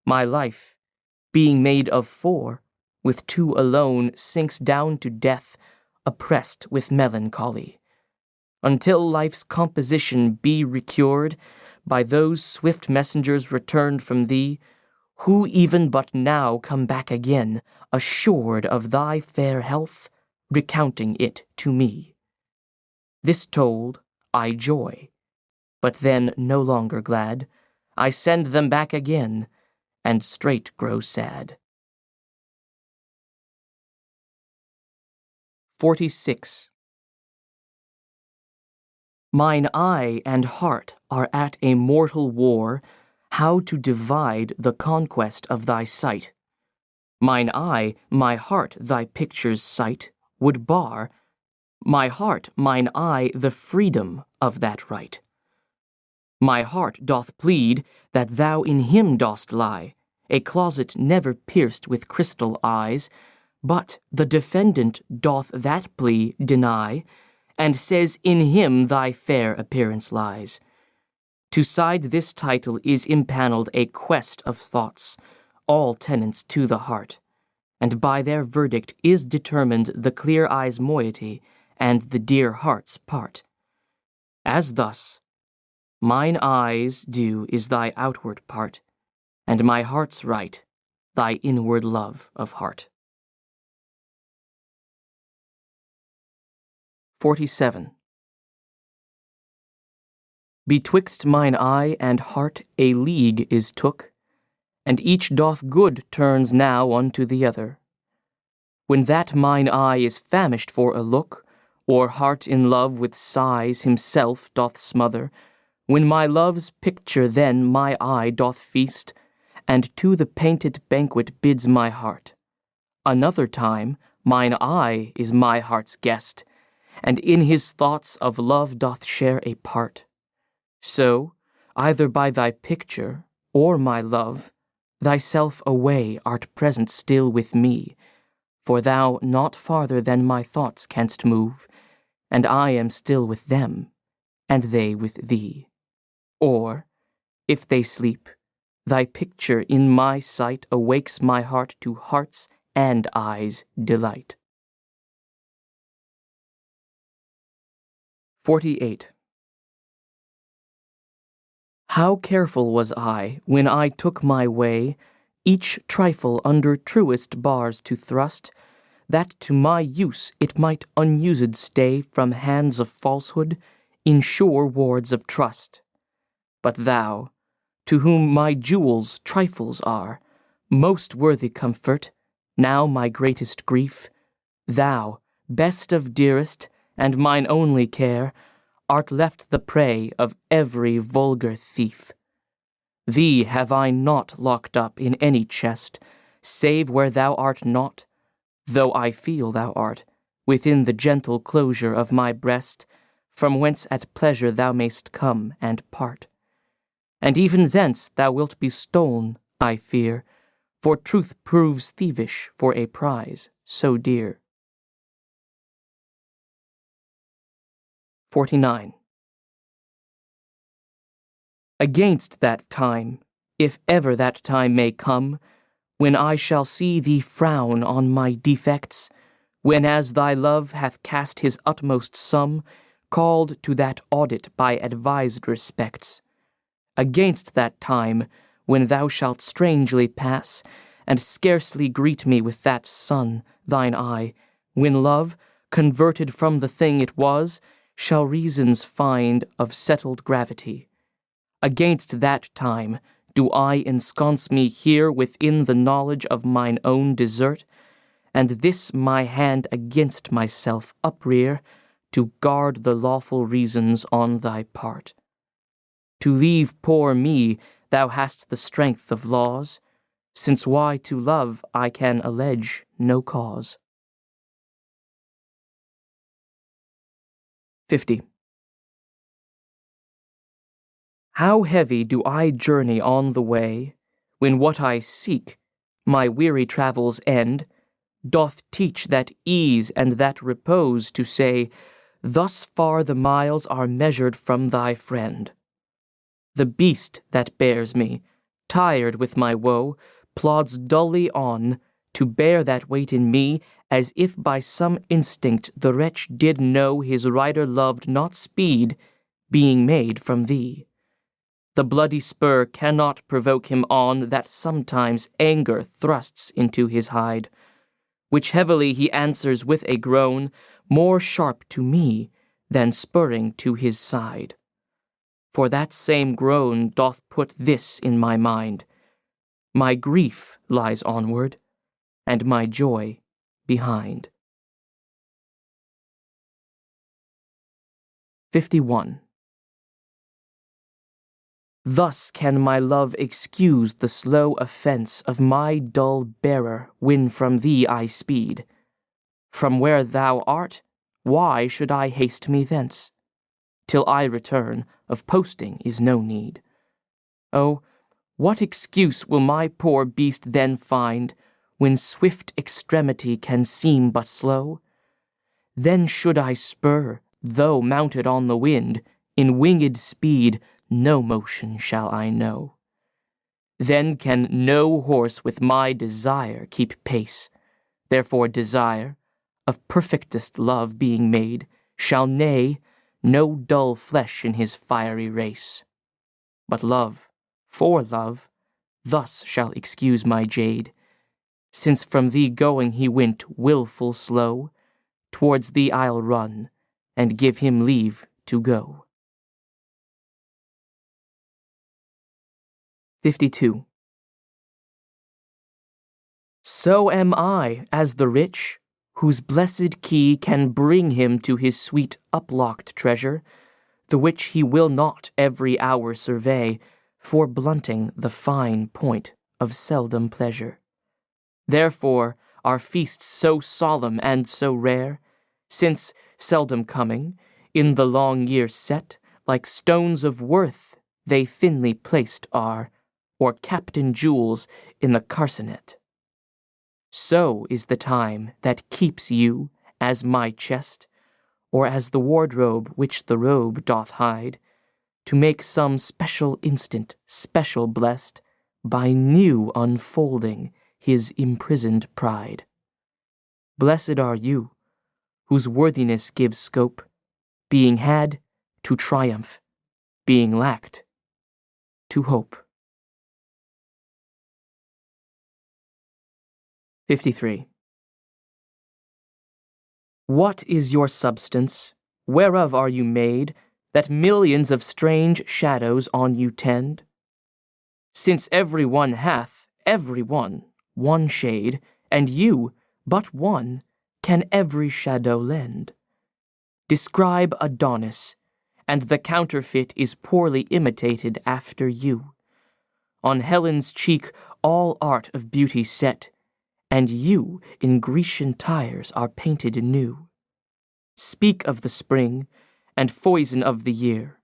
my life, being made of four, with two alone sinks down to death, oppressed with melancholy, until life's composition be recured by those swift messengers returned from thee, who even but now come back again, assured of thy fair health, recounting it to me. This told, I joy, but then no longer glad, I send them back again, and straight grow sad. 46. Mine eye and heart are at a mortal war, how to divide the conquest of thy sight. Mine eye, my heart thy picture's sight would bar, my heart, mine eye, the freedom of that right. My heart doth plead that thou in him dost lie, a closet never pierced with crystal eyes, but the defendant doth that plea deny, and says in him thy fair appearance lies. To side this title is impaneled a quest of thoughts, all tenants to the heart, and by their verdict is determined the clear eye's moiety and the dear heart's part. As thus, mine eye's due is thy outward part, and my heart's right, thy inward love of heart. 47. Betwixt mine eye and heart a league is took, and each doth good turns now unto the other. When that mine eye is famished for a look, or heart in love with sighs himself doth smother, when my love's picture then my eye doth feast, and to the painted banquet bids my heart. Another time mine eye is my heart's guest, and in his thoughts of love doth share a part. So, either by thy picture, or my love, thyself away art present still with me, for thou not farther than my thoughts canst move, and I am still with them, and they with thee. Or, if they sleep, thy picture in my sight awakes my heart to heart's and eyes' delight. 48. How careful was I, when I took my way, each trifle under truest bars to thrust, that to my use it might unused stay from hands of falsehood, in sure wards of trust. But thou, to whom my jewels trifles are, most worthy comfort, now my greatest grief, thou, best of dearest, and mine only care, art left the prey of every vulgar thief. Thee have I not locked up in any chest, save where thou art not, though I feel thou art, within the gentle closure of my breast, from whence at pleasure thou mayst come and part. And even thence thou wilt be stolen, I fear, for truth proves thievish for a prize so dear. 49. Against that time, if ever that time may come, when I shall see thee frown on my defects, when as thy love hath cast his utmost sum, called to that audit by advised respects, against that time, when thou shalt strangely pass, and scarcely greet me with that sun, thine eye, when love, converted from the thing it was, shall reasons find of settled gravity. Against that time do I ensconce me here within the knowledge of mine own desert, and this my hand against myself uprear, to guard the lawful reasons on thy part. To leave poor me thou hast the strength of laws, since why to love I can allege no cause. 50. How heavy do I journey on the way, when what I seek, my weary travels' end, doth teach that ease and that repose to say, thus far the miles are measured from thy friend. The beast that bears me, tired with my woe, plods dully on, to bear that weight in me, as if by some instinct the wretch did know his rider loved not speed, being made from thee. The bloody spur cannot provoke him on that sometimes anger thrusts into his hide, which heavily he answers with a groan, more sharp to me than spurring to his side. For that same groan doth put this in my mind, my grief lies onward, and my joy behind. 51. Thus can my love excuse the slow offense of my dull bearer when from thee I speed. From where thou art, why should I haste me thence? Till I return, of posting is no need. Oh, what excuse will my poor beast then find, when swift extremity can seem but slow? Then should I spur, though mounted on the wind, in winged speed, no motion shall I know. Then can no horse with my desire keep pace. Therefore desire, of perfectest love being made, shall neigh, no dull flesh in his fiery race. But love, for love, thus shall excuse my jade, since from thee going he went wilful slow, towards thee I'll run, and give him leave to go. 52. So am I as the rich, whose blessed key can bring him to his sweet uplocked treasure, the which he will not every hour survey, for blunting the fine point of seldom pleasure. Therefore are feasts so solemn and so rare, since, seldom coming, in the long year set, like stones of worth they thinly placed are, or captain jewels in the carcanet. So is the time that keeps you, as my chest, or as the wardrobe which the robe doth hide, to make some special instant special blessed by new unfolding his imprisoned pride. Blessed are you, whose worthiness gives scope, being had, to triumph, being lacked, to hope. 53. What is your substance? Whereof are you made, that millions of strange shadows on you tend? Since every one hath, every one shade, and you, but one, can every shadow lend. Describe Adonis, and the counterfeit is poorly imitated after you. On Helen's cheek all art of beauty set, and you in Grecian tires are painted new. Speak of the spring, and foison of the year.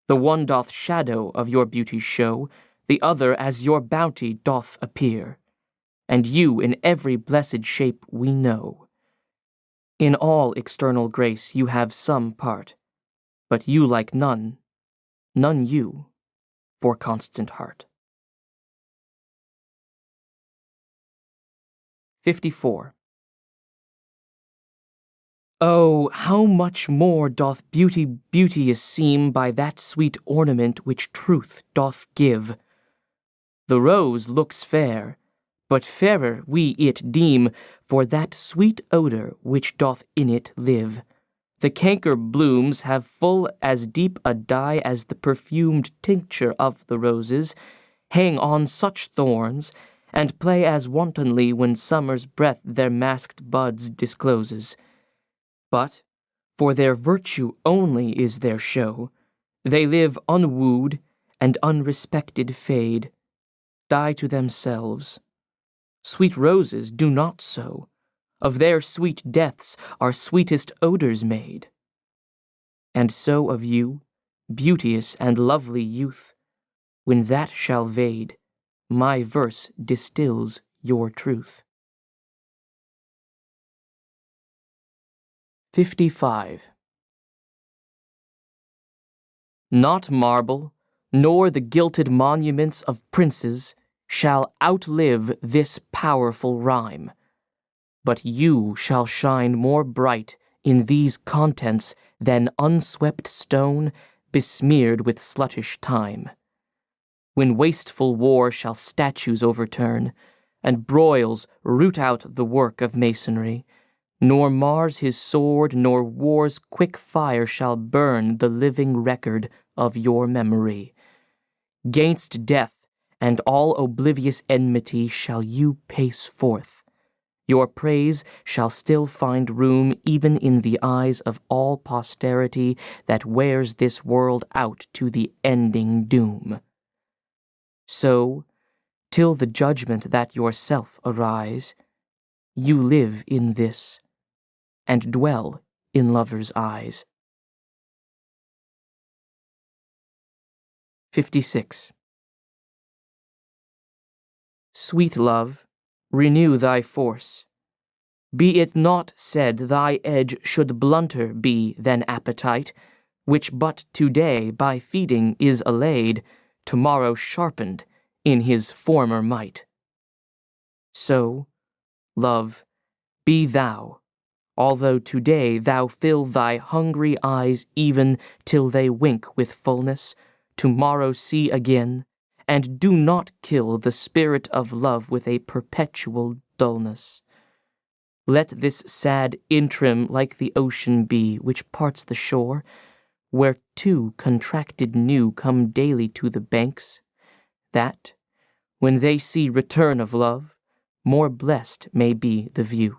The one doth shadow of your beauty show, the other as your bounty doth appear. And you in every blessed shape we know. In all external grace you have some part, but you like none, none you, for constant heart. 54. Oh, how much more doth beauty beauteous seem by that sweet ornament which truth doth give. The rose looks fair, but fairer we it deem for that sweet odor which doth in it live. The canker blooms have full as deep a dye as the perfumed tincture of the roses, hang on such thorns, and play as wantonly when summer's breath their masked buds discloses. But, for their virtue only is their show, they live unwooed and unrespected fade, die to themselves. Sweet roses do not so, of their sweet deaths are sweetest odors made. And so of you, beauteous and lovely youth, when that shall vade, my verse distills your truth. 55. Not marble, nor the gilded monuments of princes shall outlive this powerful rhyme, but you shall shine more bright in these contents than unswept stone besmeared with sluttish time. When wasteful war shall statues overturn, and broils root out the work of masonry, nor Mars his sword, nor war's quick fire shall burn the living record of your memory. 'Gainst death and all oblivious enmity shall you pace forth. Your praise shall still find room even in the eyes of all posterity that wears this world out to the ending doom. So, till the judgment that yourself arise, you live in this, and dwell in lovers' eyes. 56. Sweet love, renew thy force. Be it not said thy edge should blunter be than appetite, which but today by feeding is allayed, tomorrow sharpened in his former might. So, love, be thou, although today thou fill thy hungry eyes even till they wink with fullness, tomorrow see again, and do not kill the spirit of love with a perpetual dullness. Let this sad interim like the ocean be, which parts the shore, where two contracted new come daily to the banks, that, when they see return of love, more blessed may be the view.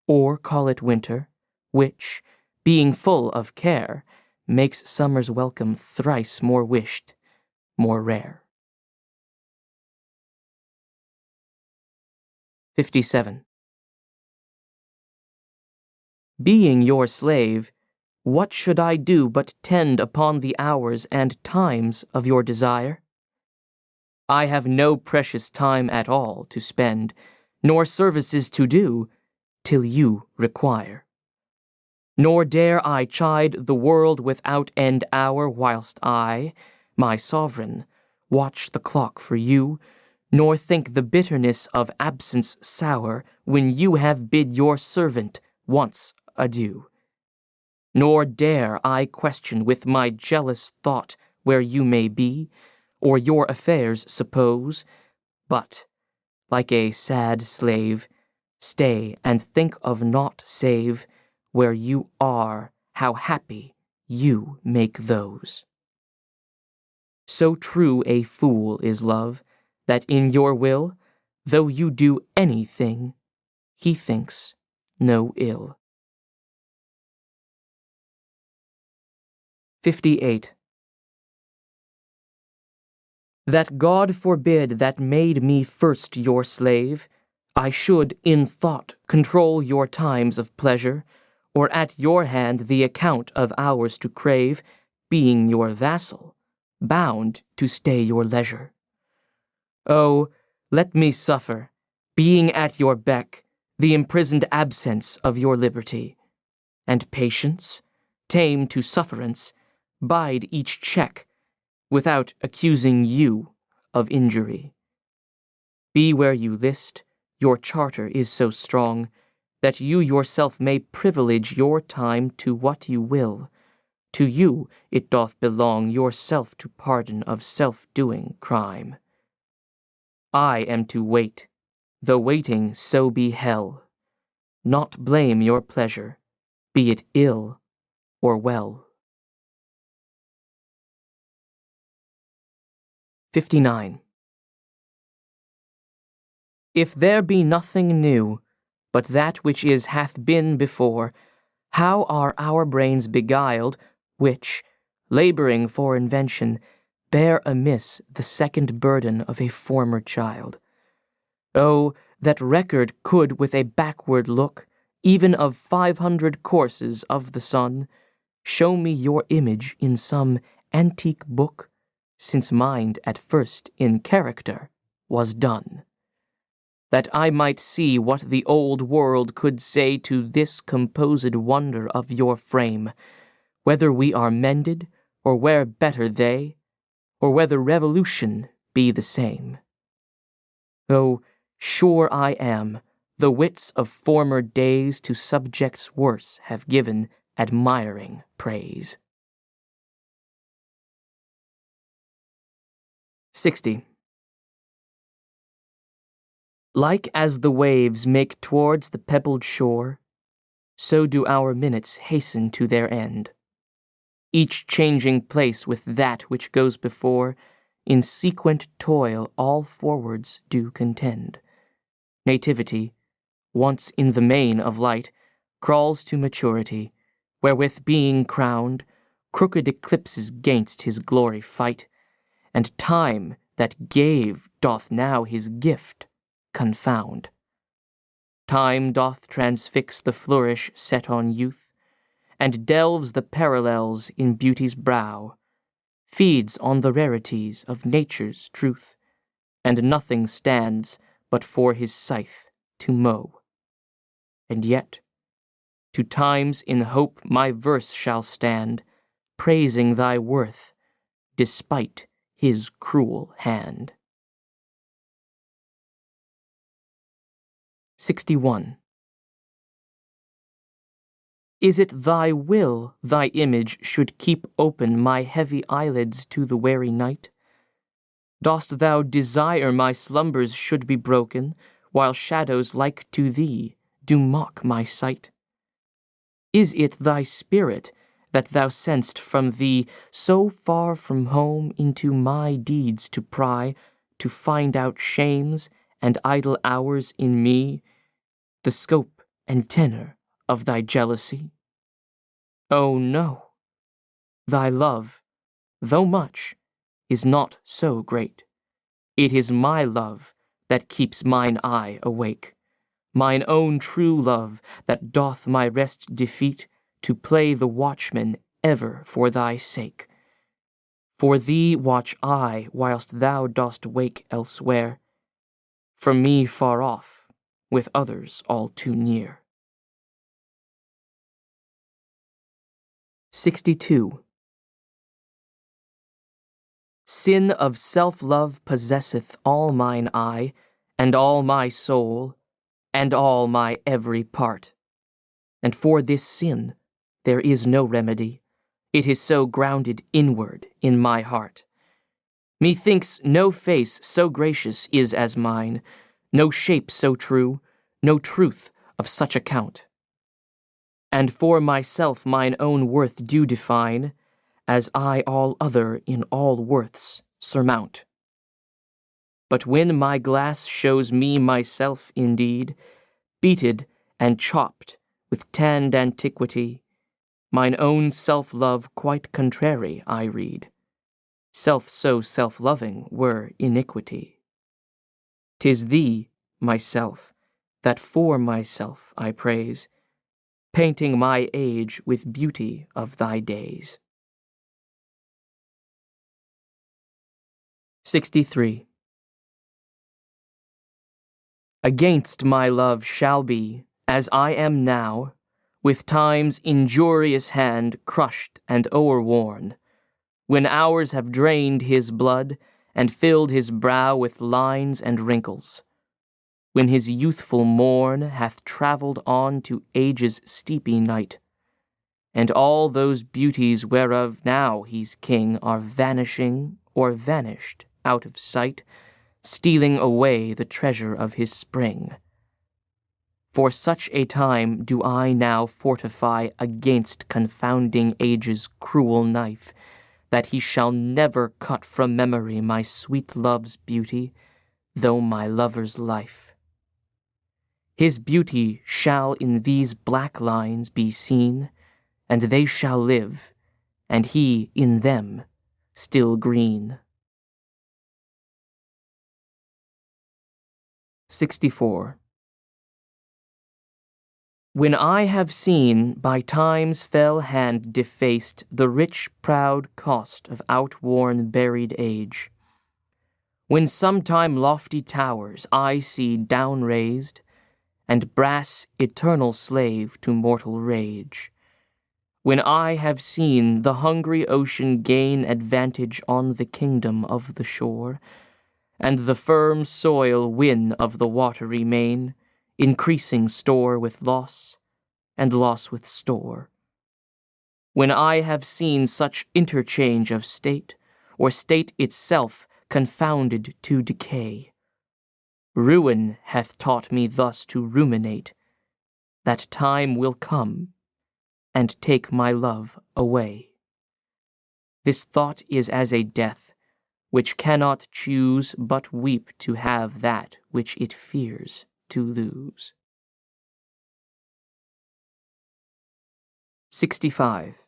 Or call it winter, which, being full of care, makes summer's welcome thrice more wished, more rare. 57. Being your slave, what should I do but tend upon the hours and times of your desire? I have no precious time at all to spend, nor services to do, till you require. Nor dare I chide the world without end hour, whilst I, my sovereign, watch the clock for you, nor think the bitterness of absence sour, when you have bid your servant once adieu. Nor dare I question with my jealous thought where you may be, or your affairs suppose, but, like a sad slave, stay and think of naught save, where you are, how happy you make those. So true a fool is love, that in your will, though you do anything, he thinks no ill. 58. That God forbid that made me first your slave, I should in thought control your times of pleasure, or at your hand the account of hours to crave, being your vassal, bound to stay your leisure. Oh, let me suffer, being at your beck, the imprisoned absence of your liberty, and patience, tame to sufferance, bide each check, without accusing you of injury. Be where you list, your charter is so strong, that you yourself may privilege your time to what you will. To you it doth belong yourself to pardon of self-doing crime. I am to wait, though waiting so be hell, not blame your pleasure, be it ill or well. 59. If there be nothing new, but that which is hath been before, how are our brains beguiled, which, laboring for invention, bear amiss the second burden of a former child? Oh, that record could with a backward look, even of 500 courses of the sun, show me your image in some antique book, since mind at first in character was done, that I might see what the old world could say to this composed wonder of your frame, whether we are mended, or where better they, or whether revolution be the same. Oh, sure I am, the wits of former days to subjects worse have given admiring praise. 60. Like as the waves make towards the pebbled shore, so do our minutes hasten to their end. Each changing place with that which goes before, in sequent toil all forwards do contend. Nativity, once in the main of light, crawls to maturity, wherewith being crowned, crooked eclipses gainst his glory fight, and time that gave doth now his gift confound. Time doth transfix the flourish set on youth, and delves the parallels in beauty's brow, feeds on the rarities of nature's truth, and nothing stands but for his scythe to mow. And yet, to times in hope my verse shall stand, praising thy worth, despite his cruel hand. 61. Is it thy will thy image should keep open my heavy eyelids to the wary night? Dost thou desire my slumbers should be broken, while shadows like to thee do mock my sight? Is it thy spirit that thou sent'st from thee so far from home into my deeds to pry, to find out shames and idle hours in me, the scope and tenor of thy jealousy? Oh no, thy love, though much, is not so great. It is my love that keeps mine eye awake, mine own true love that doth my rest defeat, to play the watchman ever for thy sake. For thee watch I whilst thou dost wake elsewhere, from me far off, with others all too near. 62. Sin of self-love possesseth all mine eye, and all my soul, and all my every part. And for this sin there is no remedy, it is so grounded inward in my heart. Methinks no face so gracious is as mine, no shape so true, no truth of such account. And for myself mine own worth do define, as I all other in all worths surmount. But when my glass shows me myself indeed, beated and chopped with tanned antiquity, mine own self-love quite contrary I read. Self so self-loving were iniquity. 'Tis thee, myself, that for myself I praise, painting my age with beauty of thy days. 63. Against my love shall be, as I am now, with time's injurious hand crushed and o'erworn, when hours have drained his blood and filled his brow with lines and wrinkles, when his youthful morn hath travelled on to age's steepy night, and all those beauties whereof now he's king are vanishing or vanished out of sight, stealing away the treasure of his spring. For such a time do I now fortify against confounding age's cruel knife, that he shall never cut from memory my sweet love's beauty, though my lover's life. His beauty shall in these black lines be seen, and they shall live, and he in them still green. 64. When I have seen, by time's fell hand defaced, the rich proud cost of outworn buried age, when sometime lofty towers I see down raised, and brass eternal slave to mortal rage, when I have seen the hungry ocean gain advantage on the kingdom of the shore, and the firm soil win of the watery main, increasing store with loss, and loss with store. When I have seen such interchange of state, or state itself confounded to decay, ruin hath taught me thus to ruminate, that time will come, and take my love away. This thought is as a death, which cannot choose but weep to have that which it fears to lose. 65.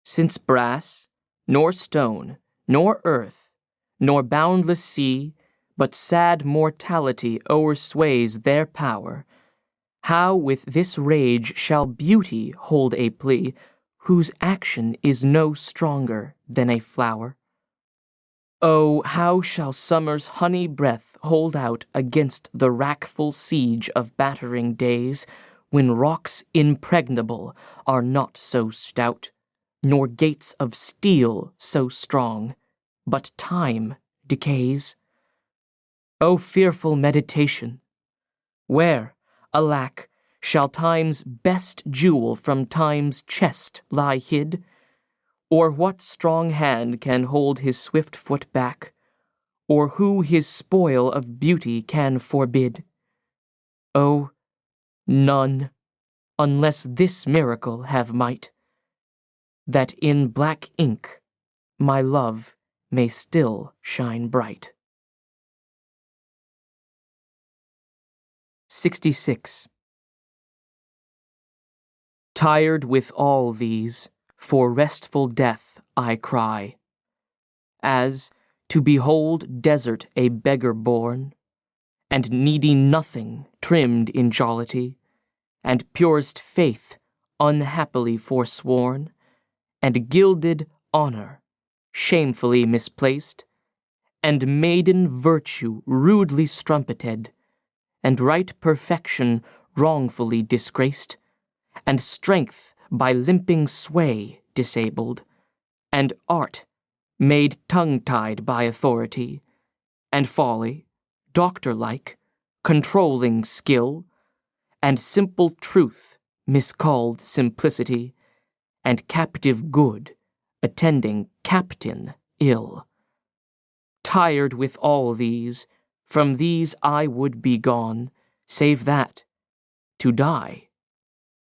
Since brass, nor stone, nor earth, nor boundless sea, but sad mortality o'ersways their power, how with this rage shall beauty hold a plea, whose action is no stronger than a flower? Oh, how shall summer's honey breath hold out against the wrackful siege of battering days, when rocks impregnable are not so stout, nor gates of steel so strong, but time decays? O fearful meditation! Where, alack, shall time's best jewel from time's chest lie hid? Or what strong hand can hold his swift foot back? Or who his spoil of beauty can forbid? Oh, none, unless this miracle have might, that in black ink my love may still shine bright. 66. Tired with all these, for restful death I cry, as, to behold desert a beggar born, and needy nothing trimmed in jollity, and purest faith unhappily forsworn, and gilded honor shamefully misplaced, and maiden virtue rudely strumpeted, and right perfection wrongfully disgraced, and strength by limping sway disabled, and art made tongue-tied by authority, and folly, doctor-like, controlling skill, and simple truth miscalled simplicity, and captive good attending captain ill. Tired with all these, from these I would be gone, save that, to die,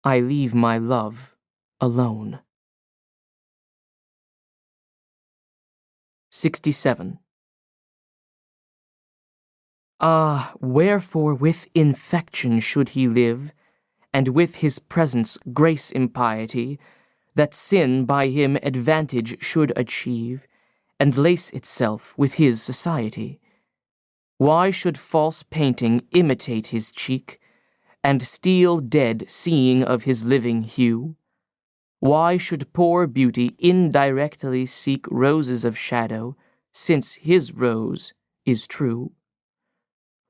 I leave my love alone. 67. Ah, wherefore with infection should he live, and with his presence grace impiety, that sin by him advantage should achieve, and lace itself with his society? Why should false painting imitate his cheek, and steal dead seeing of his living hue? Why should poor beauty indirectly seek roses of shadow, since his rose is true?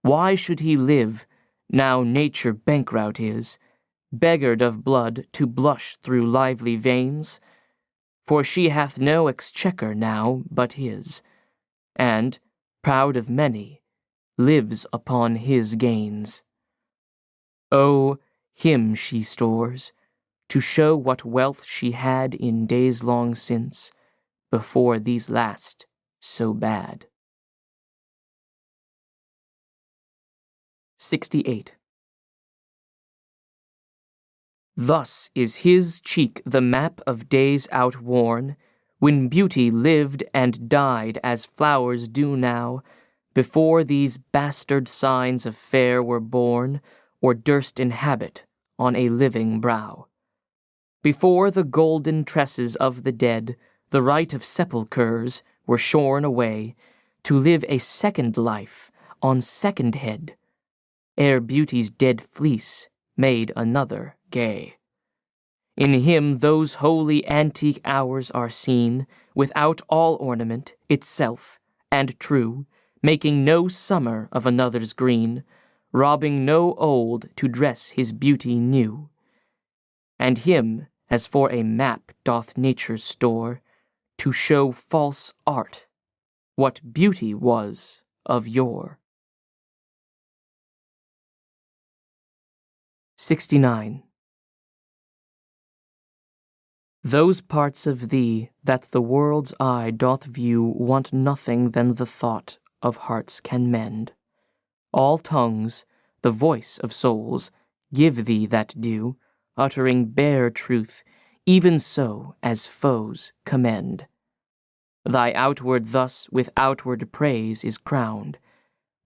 Why should he live, now nature bankrout is, beggared of blood to blush through lively veins? For she hath no exchequer now but his, and, proud of many, lives upon his gains. Oh, him she stores, to show what wealth she had in days long since, before these last so bad. 68. Thus is his cheek the map of days outworn, when beauty lived and died as flowers do now, before these bastard signs of fair were born, or durst inhabit on a living brow. Before the golden tresses of the dead, the right of sepulchres were shorn away, to live a second life on second head, ere beauty's dead fleece made another gay. In him those holy antique hours are seen, without all ornament, itself, and true, making no summer of another's green, robbing no old to dress his beauty new. And him, as for a map doth nature store, to show false art what beauty was of yore. 69. Those parts of thee that the world's eye doth view want nothing than the thought of hearts can mend. All tongues, the voice of souls, give thee that due, uttering bare truth, even so as foes commend. Thy outward thus with outward praise is crowned,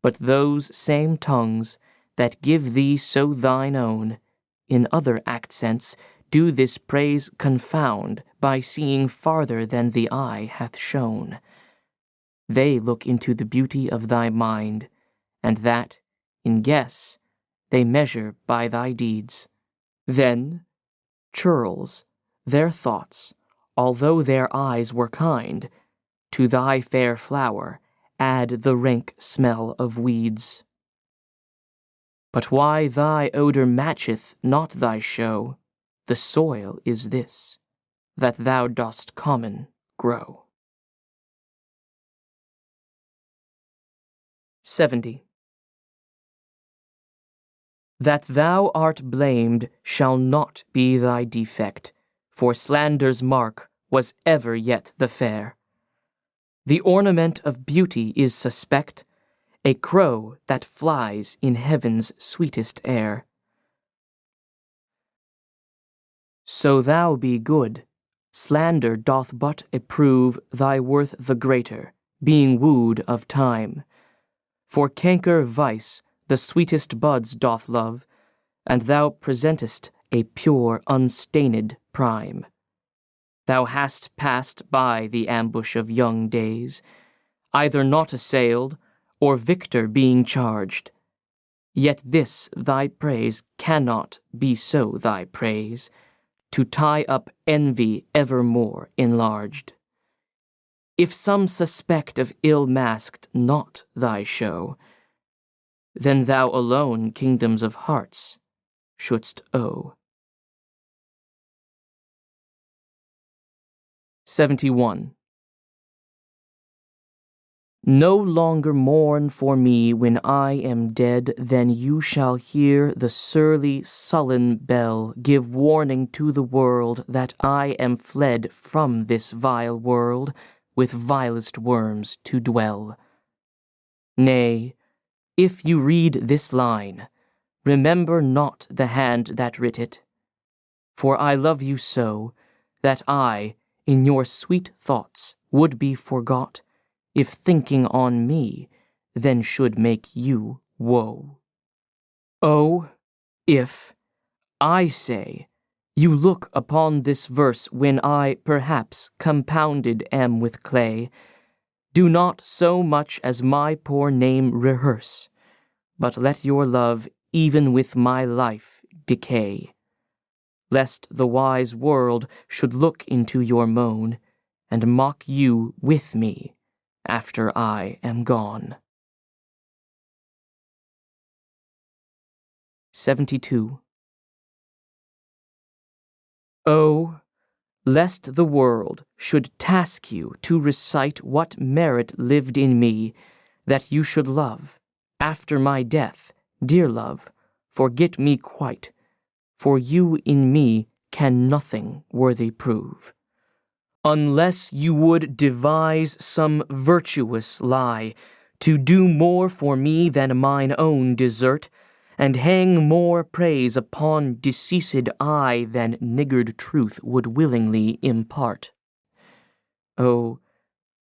but those same tongues that give thee so thine own, in other accents do this praise confound by seeing farther than the eye hath shown. They look into the beauty of thy mind, and that, in guess, they measure by thy deeds. Then, churls, their thoughts, although their eyes were kind, to thy fair flower add the rank smell of weeds. But why thy odor matcheth not thy show, the soil is this, that thou dost common grow. 70. That thou art blamed shall not be thy defect, for slander's mark was ever yet the fair. The ornament of beauty is suspect, a crow that flies in heaven's sweetest air. So thou be good. Slander doth but approve thy worth the greater, being wooed of time. For canker vice the sweetest buds doth love, and thou presentest a pure, unstained prime. Thou hast passed by the ambush of young days, either not assailed, or victor being charged. Yet this thy praise cannot be so thy praise, to tie up envy evermore enlarged. If some suspect of ill masked not thy show, then thou alone kingdoms of hearts shouldst owe. 71. No longer mourn for me when I am dead, then you shall hear the surly, sullen bell give warning to the world that I am fled from this vile world, with vilest worms to dwell. Nay, if you read this line, remember not the hand that writ it, for I love you so, that I, in your sweet thoughts, would be forgot, if thinking on me, then should make you woe. Oh, if, I say, you look upon this verse when I, perhaps, compounded am with clay, do not so much as my poor name rehearse, but let your love even with my life decay, lest the wise world should look into your moan, and mock you with me, after I am gone. 72. Oh, lest the world should task you to recite what merit lived in me, that you should love, after my death, dear love, forget me quite, for you in me can nothing worthy prove. Unless you would devise some virtuous lie, to do more for me than mine own desert, and hang more praise upon deceased I than niggard truth would willingly impart. Oh,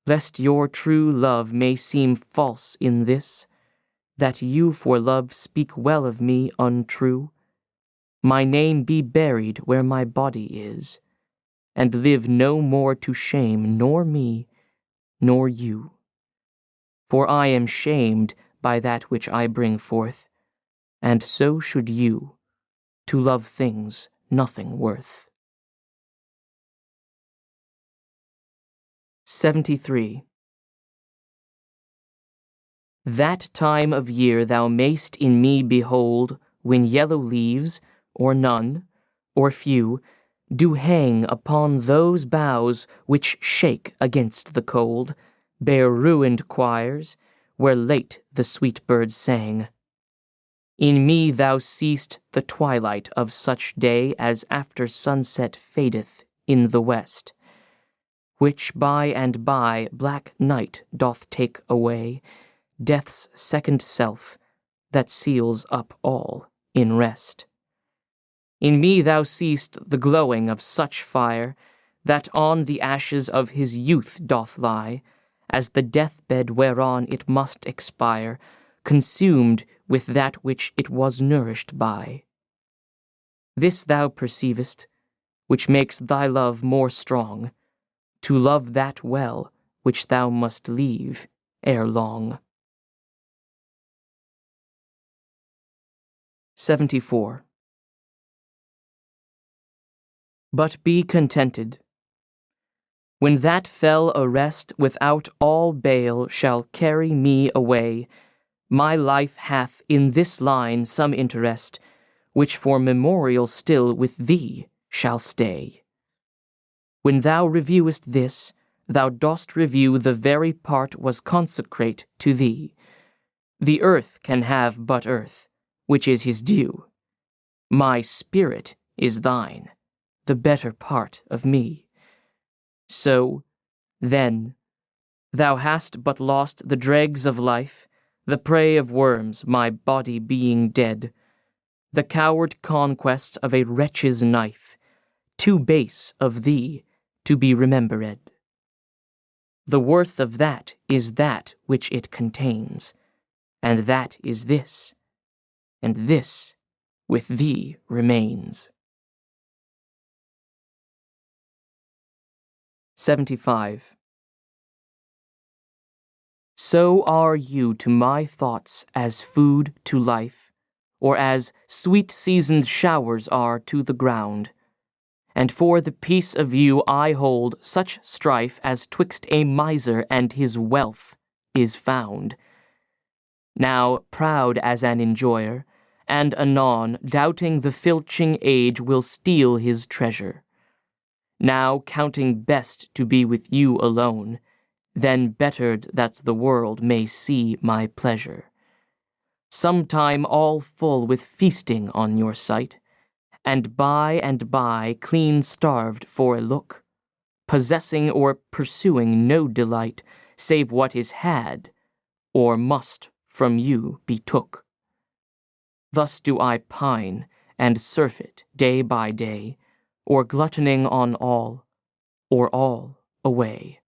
lest your true love may seem false in this, that you for love speak well of me untrue, my name be buried where my body is, and live no more to shame nor me, nor you. For I am shamed by that which I bring forth, and so should you, to love things nothing worth. 73. That time of year thou mayst in me behold, when yellow leaves, or none, or few, do hang upon those boughs which shake against the cold, bear ruined choirs, where late the sweet birds sang. In me thou seest the twilight of such day as after sunset fadeth in the west, which by and by black night doth take away, death's second self, that seals up all in rest. In me thou seest the glowing of such fire, that on the ashes of his youth doth lie, as the deathbed whereon it must expire, consumed with that which it was nourished by. This thou perceivest, which makes thy love more strong, to love that well which thou must leave ere long. 74. But be contented. When that fell arrest without all bail shall carry me away, my life hath in this line some interest, which for memorial still with thee shall stay. When thou reviewest this, thou dost review the very part was consecrate to thee. The earth can have but earth, which is his due. My spirit is thine, the better part of me. So, then, thou hast but lost the dregs of life, the prey of worms, my body being dead, the coward conquest of a wretch's knife, too base of thee to be remembered. The worth of that is that which it contains, and that is this, and this with thee remains. 75. So are you to my thoughts as food to life, or as sweet-seasoned showers are to the ground. And for the peace of you I hold such strife as twixt a miser and his wealth is found. Now proud as an enjoyer, and anon doubting the filching age will steal his treasure. Now counting best to be with you alone, then bettered that the world may see my pleasure. Sometime all full with feasting on your sight, and by clean starved for a look, possessing or pursuing no delight, save what is had, or must from you be took. Thus do I pine, and surfeit day by day, or gluttoning on all, or all away.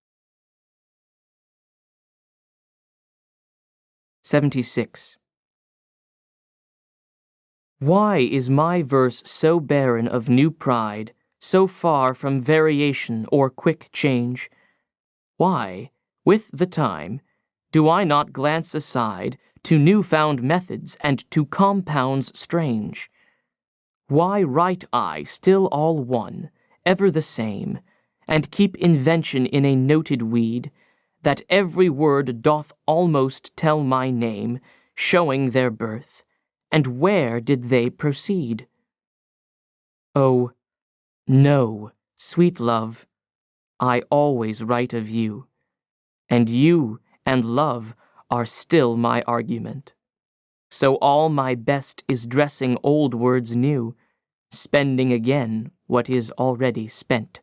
76. Why is my verse so barren of new pride, so far from variation or quick change? Why, with the time, do I not glance aside to new-found methods and to compounds strange? Why write I still all one, ever the same, and keep invention in a noted weed, that every word doth almost tell my name, showing their birth, and where did they proceed? Oh, no, sweet love, I always write of you, and you and love are still my argument. So all my best is dressing old words new, spending again what is already spent.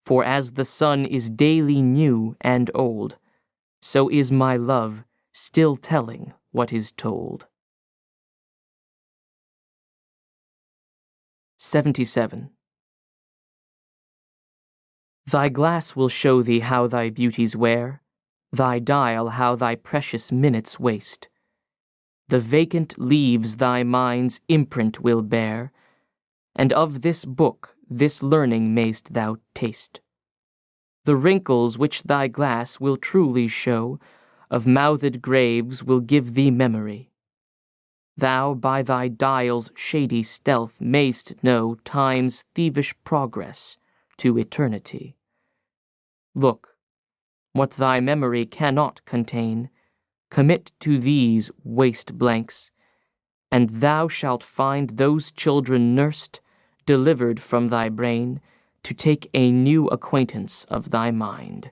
For as the sun is daily new and old, so is my love still telling what is told. 77. Thy glass will show thee how thy beauties wear, thy dial how thy precious minutes waste. The vacant leaves thy mind's imprint will bear, and of this book this learning mayst thou taste. The wrinkles which thy glass will truly show of mouthed graves will give thee memory. Thou by thy dial's shady stealth mayst know time's thievish progress to eternity. Look, what thy memory cannot contain, commit to these waste blanks, and thou shalt find those children nursed, delivered from thy brain, to take a new acquaintance of thy mind.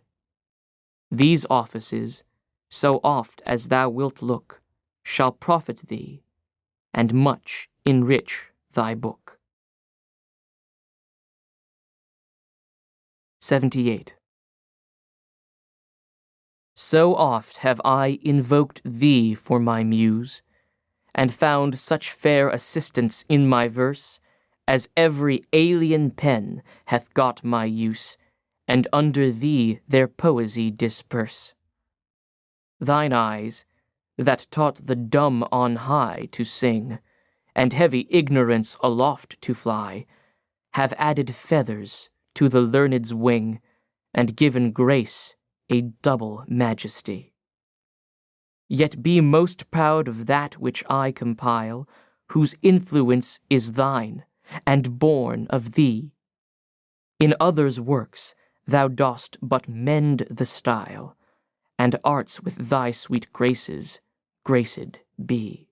These offices, so oft as thou wilt look, shall profit thee, and much enrich thy book. 78. So oft have I invoked thee for my muse, and found such fair assistance in my verse, as every alien pen hath got my use, and under thee their poesy disperse. Thine eyes, that taught the dumb on high to sing, and heavy ignorance aloft to fly, have added feathers to the learned's wing, and given grace a double majesty. Yet be most proud of that which I compile, whose influence is thine, and born of thee. In others' works thou dost but mend the style, and arts with thy sweet graces graced be.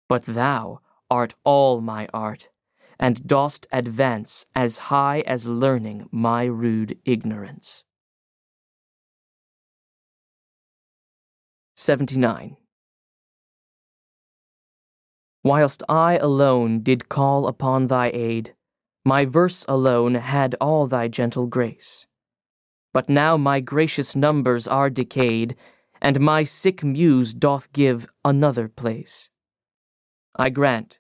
But thou art all my art, and dost advance as high as learning my rude ignorance. 79. Whilst I alone did call upon thy aid, my verse alone had all thy gentle grace. But now my gracious numbers are decayed, and my sick muse doth give another place. I grant,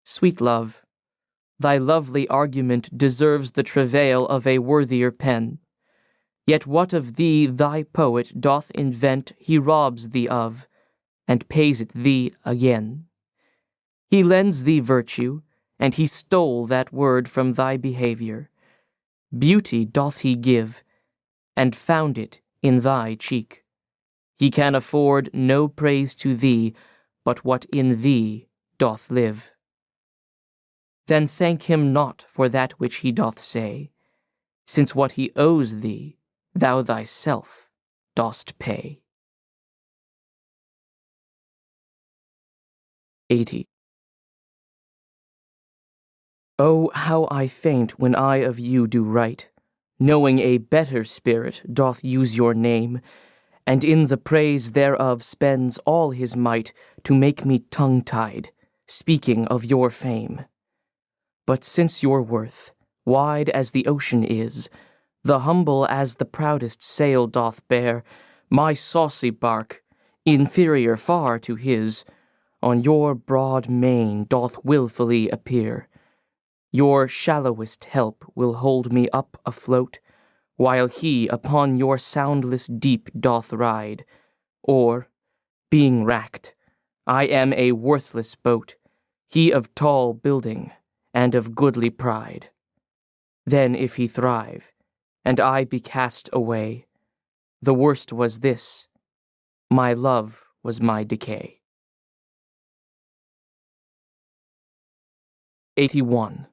sweet love, thy lovely argument deserves the travail of a worthier pen. Yet what of thee thy poet doth invent he robs thee of, and pays it thee again. He lends thee virtue, and he stole that word from thy behavior. Beauty doth he give, and found it in thy cheek. He can afford no praise to thee but what in thee doth live. Then thank him not for that which he doth say, since what he owes thee thou thyself dost pay. 80. Oh, how I faint when I of you do write, knowing a better spirit doth use your name, and in the praise thereof spends all his might to make me tongue-tied, speaking of your fame. But since your worth, wide as the ocean is, the humble as the proudest sail doth bear, my saucy bark, inferior far to his, on your broad main doth wilfully appear. Your shallowest help will hold me up afloat, while he upon your soundless deep doth ride. Or, being wracked, I am a worthless boat, he of tall building and of goodly pride. Then if he thrive, and I be cast away, the worst was this, my love was my decay. 81.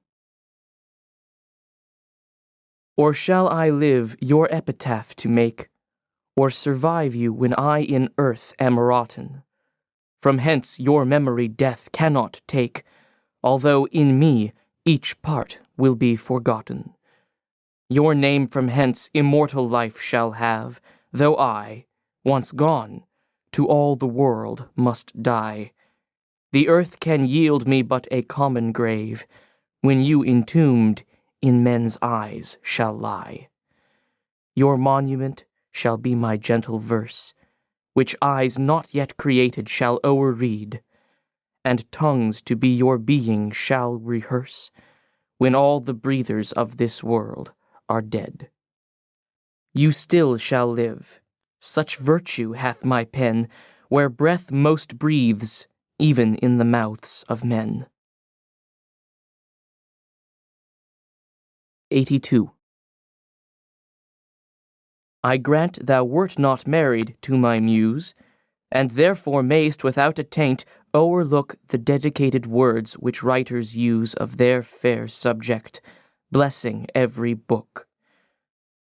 Or shall I live your epitaph to make, or survive you when I in earth am rotten? From hence your memory death cannot take, although in me each part will be forgotten. Your name from hence immortal life shall have, though I, once gone, to all the world must die. The earth can yield me but a common grave, when you entombed in men's eyes shall lie. Your monument shall be my gentle verse, which eyes not yet created shall o'erread, and tongues to be your being shall rehearse, when all the breathers of this world are dead. You still shall live, such virtue hath my pen, where breath most breathes, even in the mouths of men. 82. I grant thou wert not married to my muse, and therefore mayst without a taint o'erlook the dedicated words which writers use of their fair subject, blessing every book.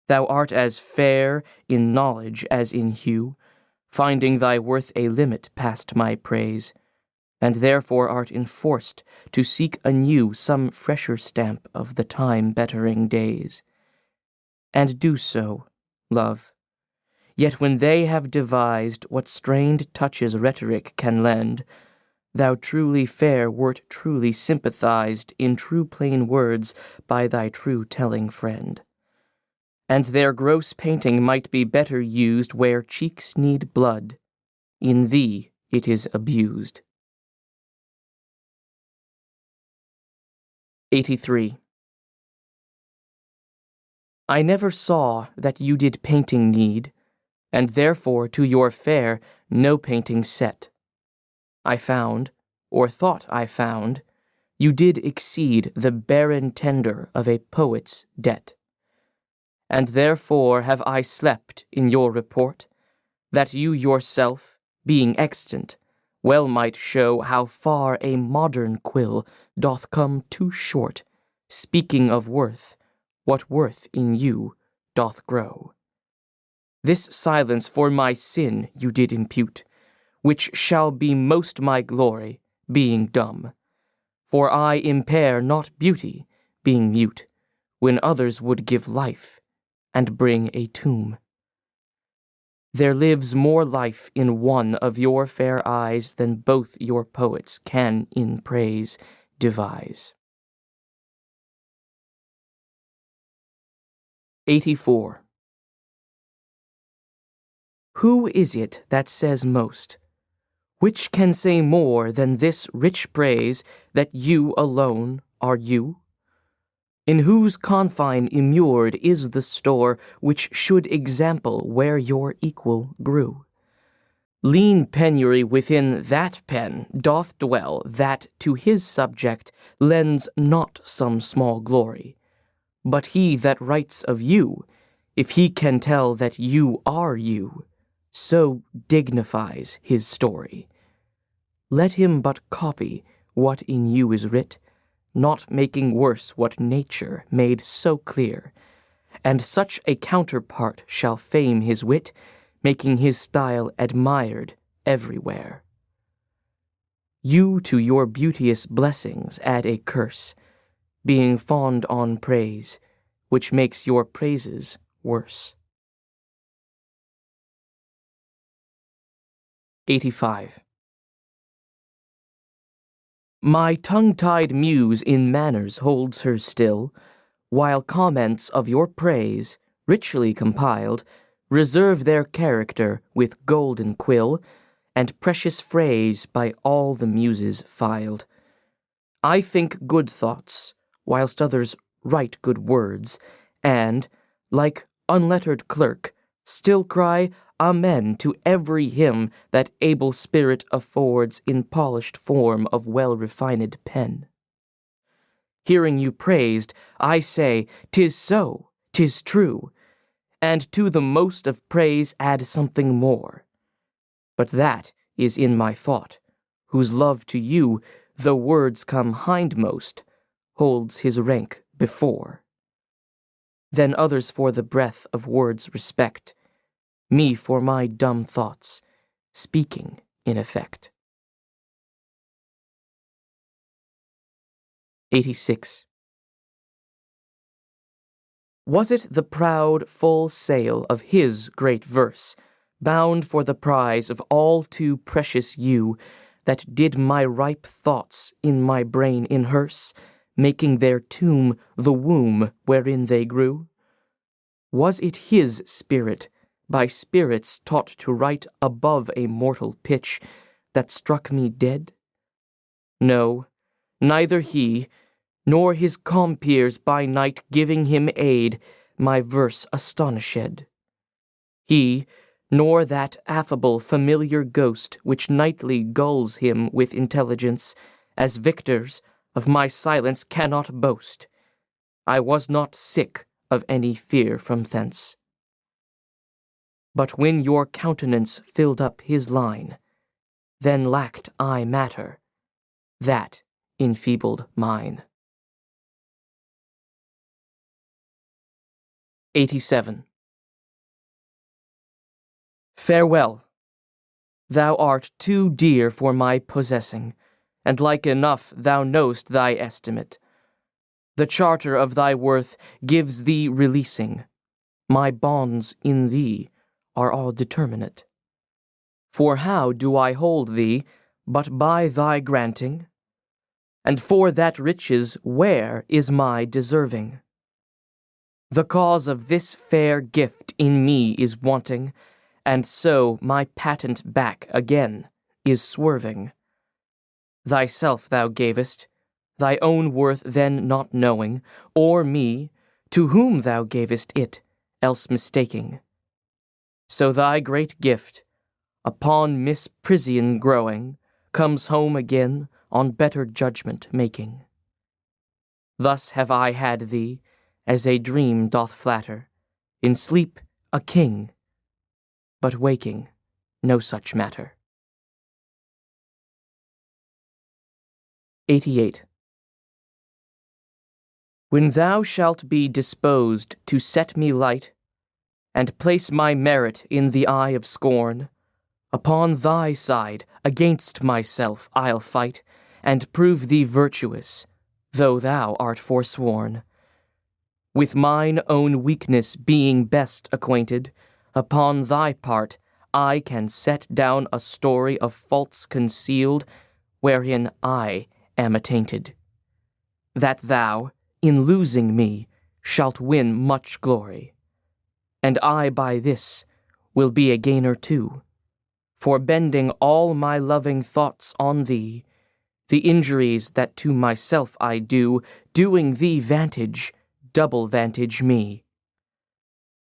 Thou art as fair in knowledge as in hue, finding thy worth a limit past my praise, and therefore art enforced to seek anew some fresher stamp of the time-bettering days. And do so, love. Yet when they have devised what strained touches rhetoric can lend, thou truly fair wert truly sympathized in true plain words by thy true telling friend. And their gross painting might be better used where cheeks need blood. In thee it is abused. 83. I never saw that you did painting need, and therefore to your fair no painting set. I found, or thought I found, you did exceed the barren tender of a poet's debt. And therefore have I slept in your report, that you yourself, being extant, well might show how far a modern quill doth come too short, speaking of worth, what worth in you doth grow. This silence for my sin you did impute, which shall be most my glory, being dumb. For I impair not beauty, being mute, when others would give life, and bring a tomb. There lives more life in one of your fair eyes than both your poets can in praise devise. 84. Who is it that says most? Which can say more than this rich praise that you alone are you? In whose confine immured is the store which should example where your equal grew? Lean penury within that pen doth dwell that to his subject lends not some small glory. But he that writes of you, if he can tell that you are you, so dignifies his story. Let him but copy what in you is writ, not making worse what nature made so clear, and such a counterpart shall fame his wit, making his style admired everywhere. You to your beauteous blessings add a curse, being fond on praise, which makes your praises worse. 85. My tongue-tied muse in manners holds her still, while comments of your praise, richly compiled, reserve their character with golden quill, and precious phrase by all the muses filed. I think good thoughts, whilst others write good words, and, like unlettered clerk, still cry Amen to every hymn that able spirit affords in polished form of well-refined pen. Hearing you praised, I say, 'tis so, 'tis true, and to the most of praise add something more. But that is in my thought, whose love to you, though words come hindmost, holds his rank before. Then others for the breath of words respect, me for my dumb thoughts, speaking in effect. 86. Was it the proud full sail of his great verse, bound for the prize of all too precious you, that did my ripe thoughts in my brain inhearse, making their tomb the womb wherein they grew? Was it his spirit, by spirits taught to write above a mortal pitch, that struck me dead? No, neither he, nor his compeers by night giving him aid, my verse astonished. He, nor that affable familiar ghost which nightly gulls him with intelligence, as victors, of my silence cannot boast. I was not sick of any fear from thence. But when your countenance filled up his line, then lacked I matter, that enfeebled mine. 87. Farewell. Thou art too dear for my possessing, and like enough thou know'st thy estimate. The charter of thy worth gives thee releasing. My bonds in thee are all determinate. For how do I hold thee, but by thy granting? And for that riches where is my deserving? The cause of this fair gift in me is wanting, and so my patent back again is swerving. Thyself thou gavest, thy own worth then not knowing, or me, to whom thou gavest it, else mistaking. So thy great gift, upon misprision growing, comes home again on better judgment making. Thus have I had thee, as a dream doth flatter, in sleep a king, but waking no such matter. 88. When thou shalt be disposed to set me light, and place my merit in the eye of scorn, upon thy side against myself I'll fight, and prove thee virtuous, though thou art forsworn. With mine own weakness being best acquainted, upon thy part I can set down a story of faults concealed, wherein I am attainted. That thou, in losing me, shalt win much glory. And I by this, will be a gainer too. For bending all my loving thoughts on thee, the injuries that to myself I do, doing thee vantage, double vantage me.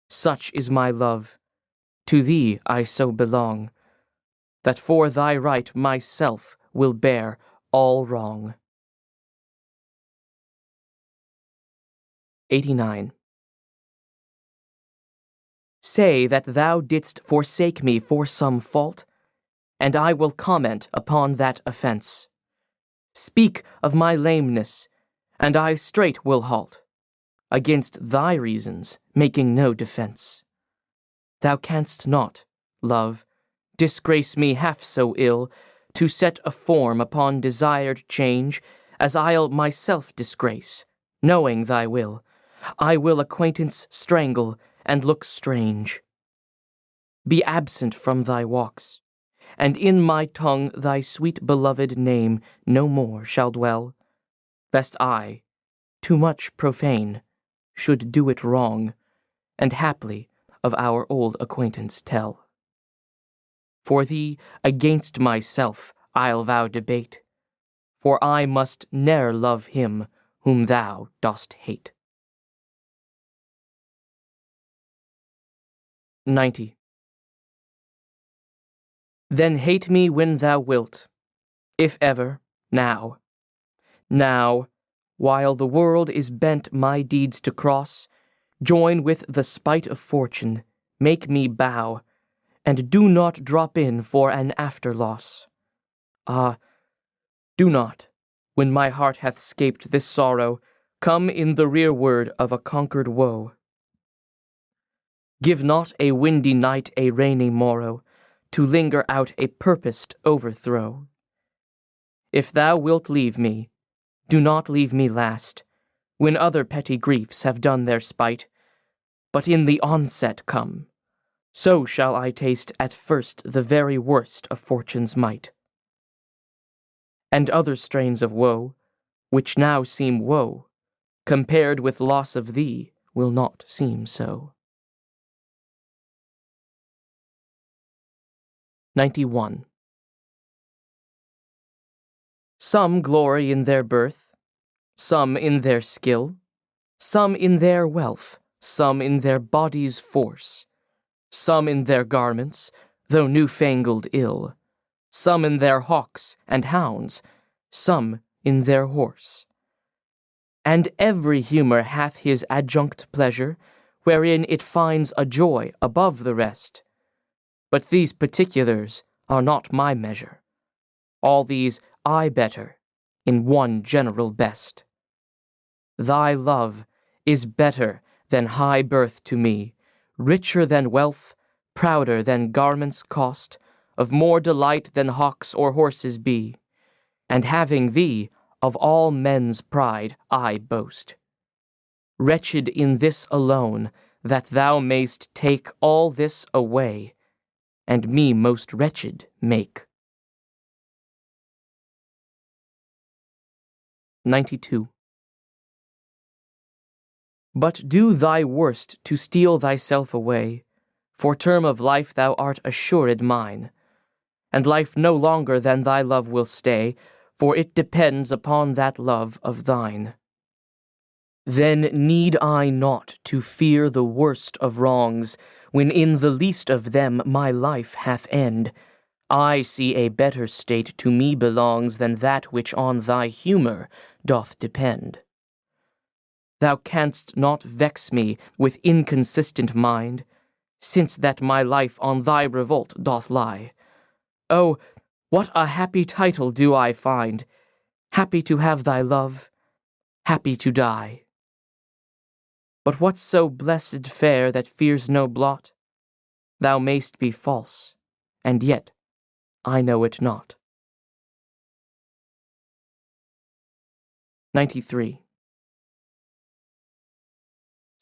Such is my love, to thee I so belong, that for thy right myself will bear all wrong. 89. Say that thou didst forsake me for some fault, and I will comment upon that offence. Speak of my lameness, and I straight will halt, against thy reasons, making no defence. Thou canst not, love, disgrace me half so ill, to set a form upon desired change, as I'll myself disgrace, knowing thy will. I will acquaintance strangle, and look strange. Be absent from thy walks, and in my tongue thy sweet beloved name no more shall dwell, lest I, too much profane, should do it wrong, and haply of our old acquaintance tell. For thee against myself I'll vow debate, for I must ne'er love him whom thou dost hate. 90. Then hate me when thou wilt, if ever, now. Now, while the world is bent my deeds to cross, join with the spite of fortune, make me bow, and do not drop in for an after loss. Ah, do not, when my heart hath scaped this sorrow, come in the rearward of a conquered woe. Give not a windy night a rainy morrow, to linger out a purposed overthrow. If thou wilt leave me, do not leave me last, when other petty griefs have done their spite, but in the onset come, so shall I taste at first the very worst of fortune's might. And other strains of woe, which now seem woe, compared with loss of thee, will not seem so. 91. Some glory in their birth, some in their skill, some in their wealth, some in their body's force, some in their garments, though new-fangled ill, some in their hawks and hounds, some in their horse. And every humour hath his adjunct pleasure, wherein it finds a joy above the rest. But these particulars are not my measure. All these I better, in one general best. Thy love is better than high birth to me, richer than wealth, prouder than garments cost, of more delight than hawks or horses be. And having thee, of all men's pride I boast. Wretched in this alone, that thou mayst take all this away, and me most wretched make. 92. But do thy worst to steal thyself away, for term of life thou art assured mine, and life no longer than thy love will stay, for it depends upon that love of thine. Then need I not to fear the worst of wrongs, when in the least of them my life hath end. I see a better state to me belongs than that which on thy humour doth depend. Thou canst not vex me with inconsistent mind, since that my life on thy revolt doth lie. Oh, what a happy title do I find, happy to have thy love, happy to die. But what's so blessed fair that fears no blot? Thou mayst be false, and yet I know it not. 93.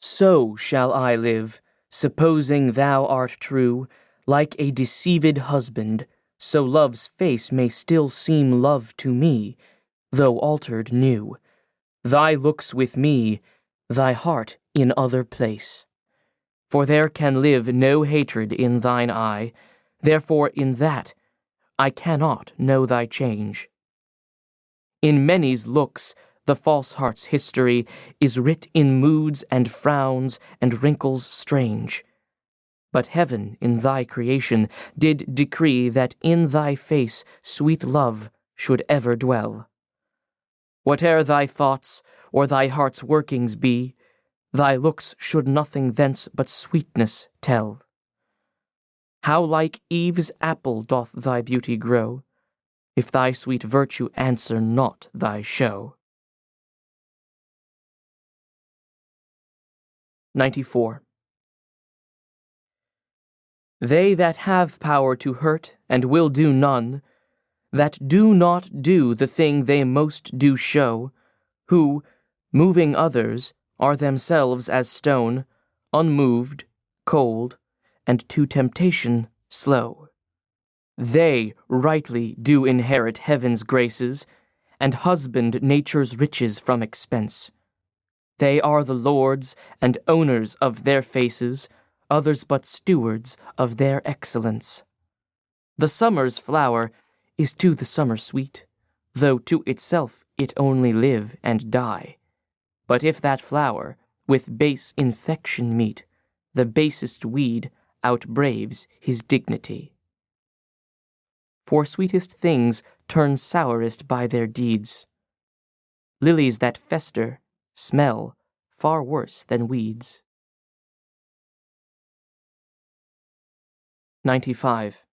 So shall I live, supposing thou art true, like a deceived husband, so love's face may still seem love to me, though altered new. Thy looks with me, thy heart in other place. For there can live no hatred in thine eye, therefore in that I cannot know thy change. In many's looks the false heart's history is writ in moods and frowns and wrinkles strange. But heaven in thy creation did decree that in thy face sweet love should ever dwell. Whate'er thy thoughts or thy heart's workings be, thy looks should nothing thence but sweetness tell. How like Eve's apple doth thy beauty grow, if thy sweet virtue answer not thy show. 94. They that have power to hurt and will do none, that do not do the thing they most do show, who, moving others, are themselves as stone, unmoved, cold, and to temptation slow. They rightly do inherit heaven's graces, and husband nature's riches from expense. They are the lords and owners of their faces, others but stewards of their excellence. The summer's flower is to the summer sweet, though to itself it only live and die. But if that flower with base infection meet, the basest weed outbraves his dignity. For sweetest things turn sourest by their deeds. Lilies that fester smell far worse than weeds. 95.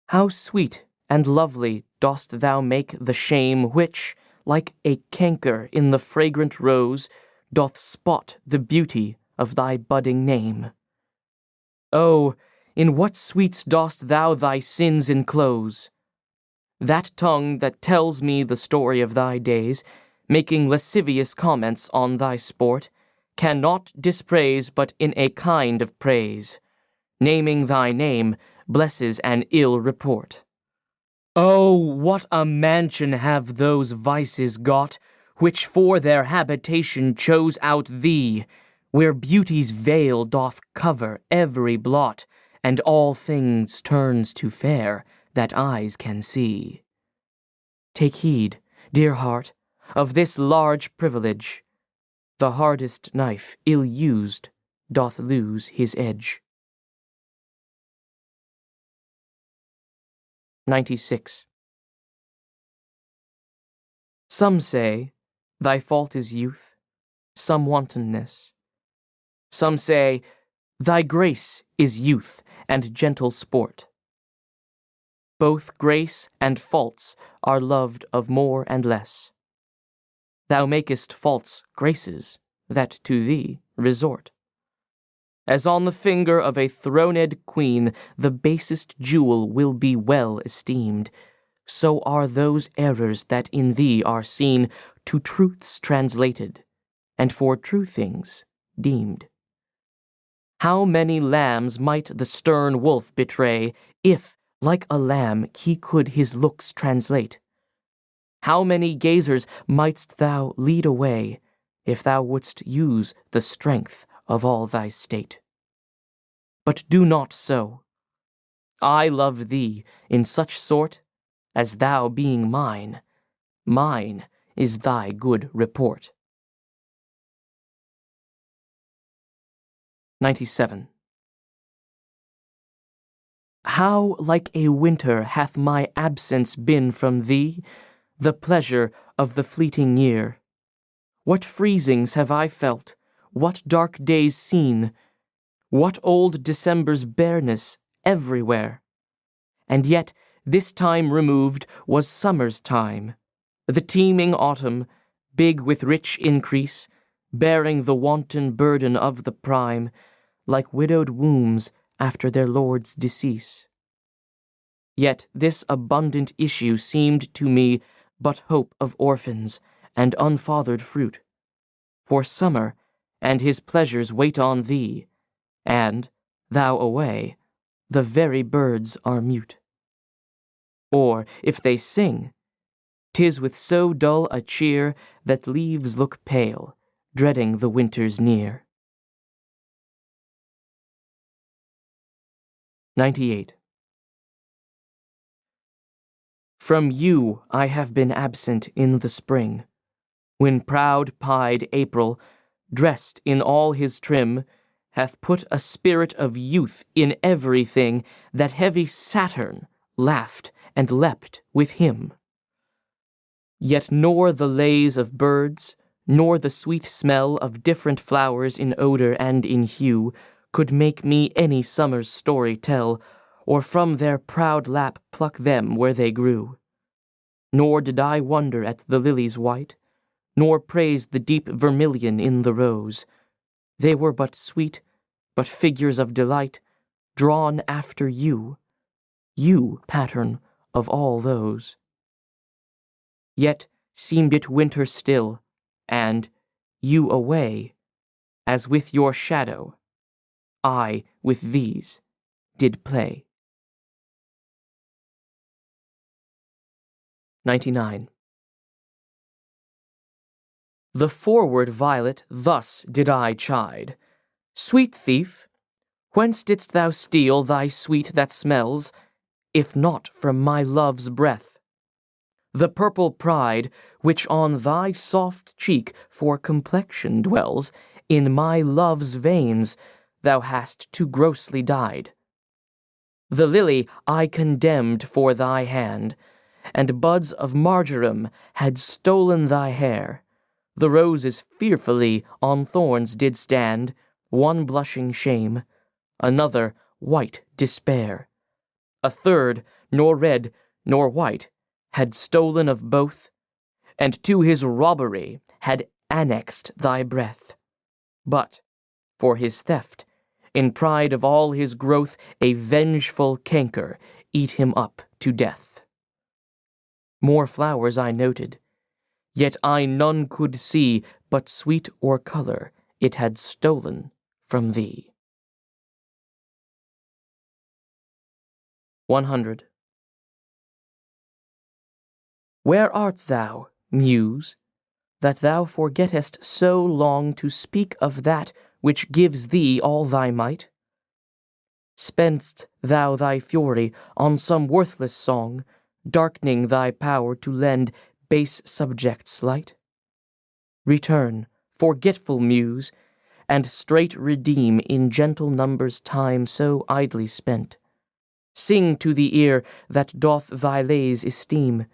How sweet and lovely dost thou make the shame which, like a canker in the fragrant rose, doth spot the beauty of thy budding name. Oh, in what sweets dost thou thy sins enclose? That tongue that tells me the story of thy days, making lascivious comments on thy sport, cannot dispraise but in a kind of praise. Naming thy name blesses an ill report. Oh, what a mansion have those vices got, which for their habitation chose out thee, where beauty's veil doth cover every blot, and all things turns to fair that eyes can see. Take heed, dear heart, of this large privilege. The hardest knife ill-used doth lose his edge. 96. Some say, thy fault is youth, some wantonness. Some say, thy grace is youth and gentle sport. Both grace and faults are loved of more and less. Thou makest false graces that to thee resort. As on the finger of a throned queen the basest jewel will be well esteemed, so are those errors that in thee are seen to truths translated, and for true things deemed. How many lambs might the stern wolf betray, if, like a lamb, he could his looks translate? How many gazers mightst thou lead away, if thou wouldst use the strength of all thy state? But do not so. I love thee in such sort, as thou being mine, mine is thy good report. 97. How like a winter hath my absence been from thee, the pleasure of the fleeting year! What freezings have I felt, what dark days seen, what old December's bareness everywhere! And yet this time removed was summer's time, the teeming autumn, big with rich increase, bearing the wanton burden of the prime, like widowed wombs after their lord's decease. Yet this abundant issue seemed to me but hope of orphans and unfathered fruit. For summer and his pleasures wait on thee, and, thou away, the very birds are mute. Or, if they sing, 'tis with so dull a cheer that leaves look pale, dreading the winter's near. 98. From you I have been absent in the spring, when proud-pied April, dressed in all his trim, hath put a spirit of youth in everything, that heavy Saturn laughed and leapt with him. Yet nor the lays of birds, nor the sweet smell of different flowers in odor and in hue, could make me any summer's story tell, or from their proud lap pluck them where they grew. Nor did I wonder at the lilies white, nor praise the deep vermilion in the rose. They were but sweet, but figures of delight, drawn after you, you pattern of all those. Yet seemed it winter still, and, you away, as with your shadow, I with these did play. 99. The forward violet thus did I chide. Sweet thief, whence didst thou steal thy sweet that smells, if not from my love's breath? The purple pride, which on thy soft cheek for complexion dwells, in my love's veins thou hast too grossly dyed. The lily I condemned for thy hand, and buds of marjoram had stolen thy hair. The roses fearfully on thorns did stand, one blushing shame, another white despair. A third, nor red nor white, had stolen of both, and to his robbery had annexed thy breath. But, for his theft, in pride of all his growth, a vengeful canker eat him up to death. More flowers I noted, yet I none could see but sweet or color it had stolen from thee. 100. Where art thou, Muse, that thou forgettest so long to speak of that which gives thee all thy might? Spend'st thou thy fury on some worthless song, darkening thy power to lend base subjects light? Return, forgetful Muse, and straight redeem in gentle numbers time so idly spent. Sing to the ear that doth thy lays esteem,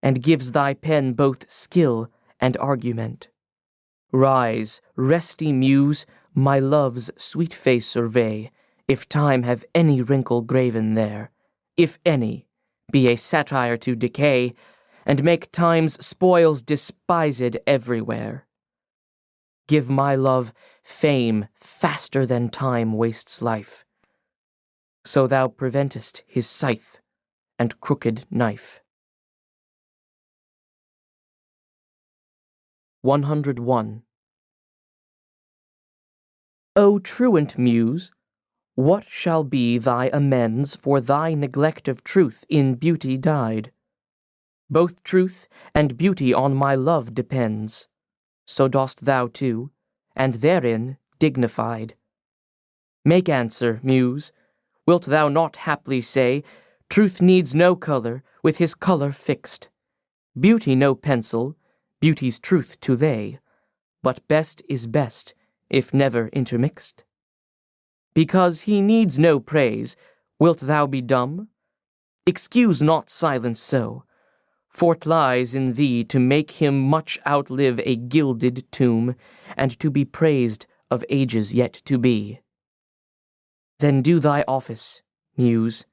and gives thy pen both skill and argument. Rise, resty Muse, my love's sweet face survey, if time have any wrinkle graven there, if any, be a satire to decay, and make time's spoils despised everywhere. Give my love fame faster than time wastes life, so thou preventest his scythe and crooked knife. 101. O truant Muse, what shall be thy amends for thy neglect of truth in beauty dyed? Both truth and beauty on my love depends, so dost thou too, and therein dignified. Make answer, Muse, wilt thou not haply say, truth needs no colour, with his colour fixed, beauty no pencil, beauty's truth to lay, but best is best, if never intermixed? Because he needs no praise, wilt thou be dumb? Excuse not silence so, for't lies in thee to make him much outlive a gilded tomb, and to be praised of ages yet to be. Then do thy office, Muse.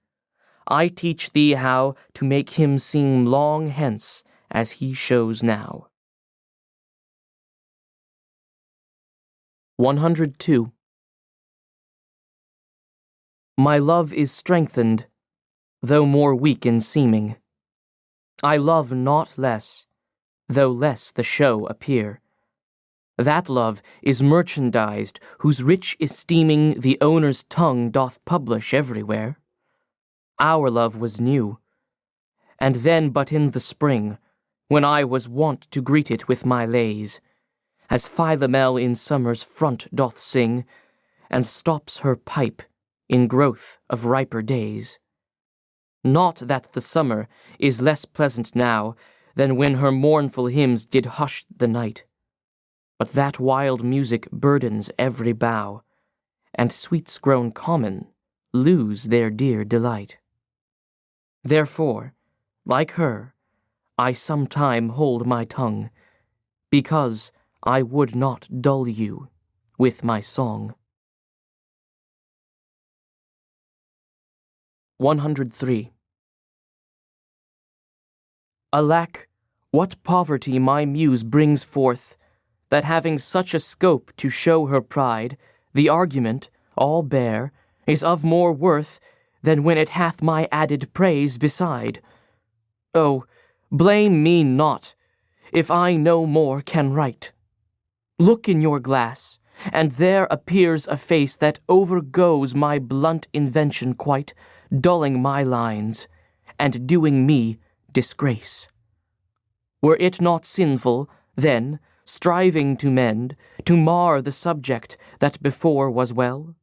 I teach thee how to make him seem long hence as he shows now. 102. My love is strengthened, though more weak in seeming. I love not less, though less the show appear. That love is merchandised, whose rich esteeming the owner's tongue doth publish everywhere. Our love was new, and then but in the spring, when I was wont to greet it with my lays, as Philomel in summer's front doth sing, and stops her pipe in growth of riper days. Not that the summer is less pleasant now than when her mournful hymns did hush the night, but that wild music burdens every bough, and sweets grown common lose their dear delight. Therefore, like her, I sometime hold my tongue, because I would not dull you with my song. 103. Alack, what poverty my muse brings forth, that having such a scope to show her pride, the argument, all bare, is of more worth than when it hath my added praise beside. Oh, blame me not, if I no more can write. Look in your glass, and there appears a face that overgoes my blunt invention quite, dulling my lines, and doing me disgrace. Were it not sinful, then, striving to mend, to mar the subject that before was well?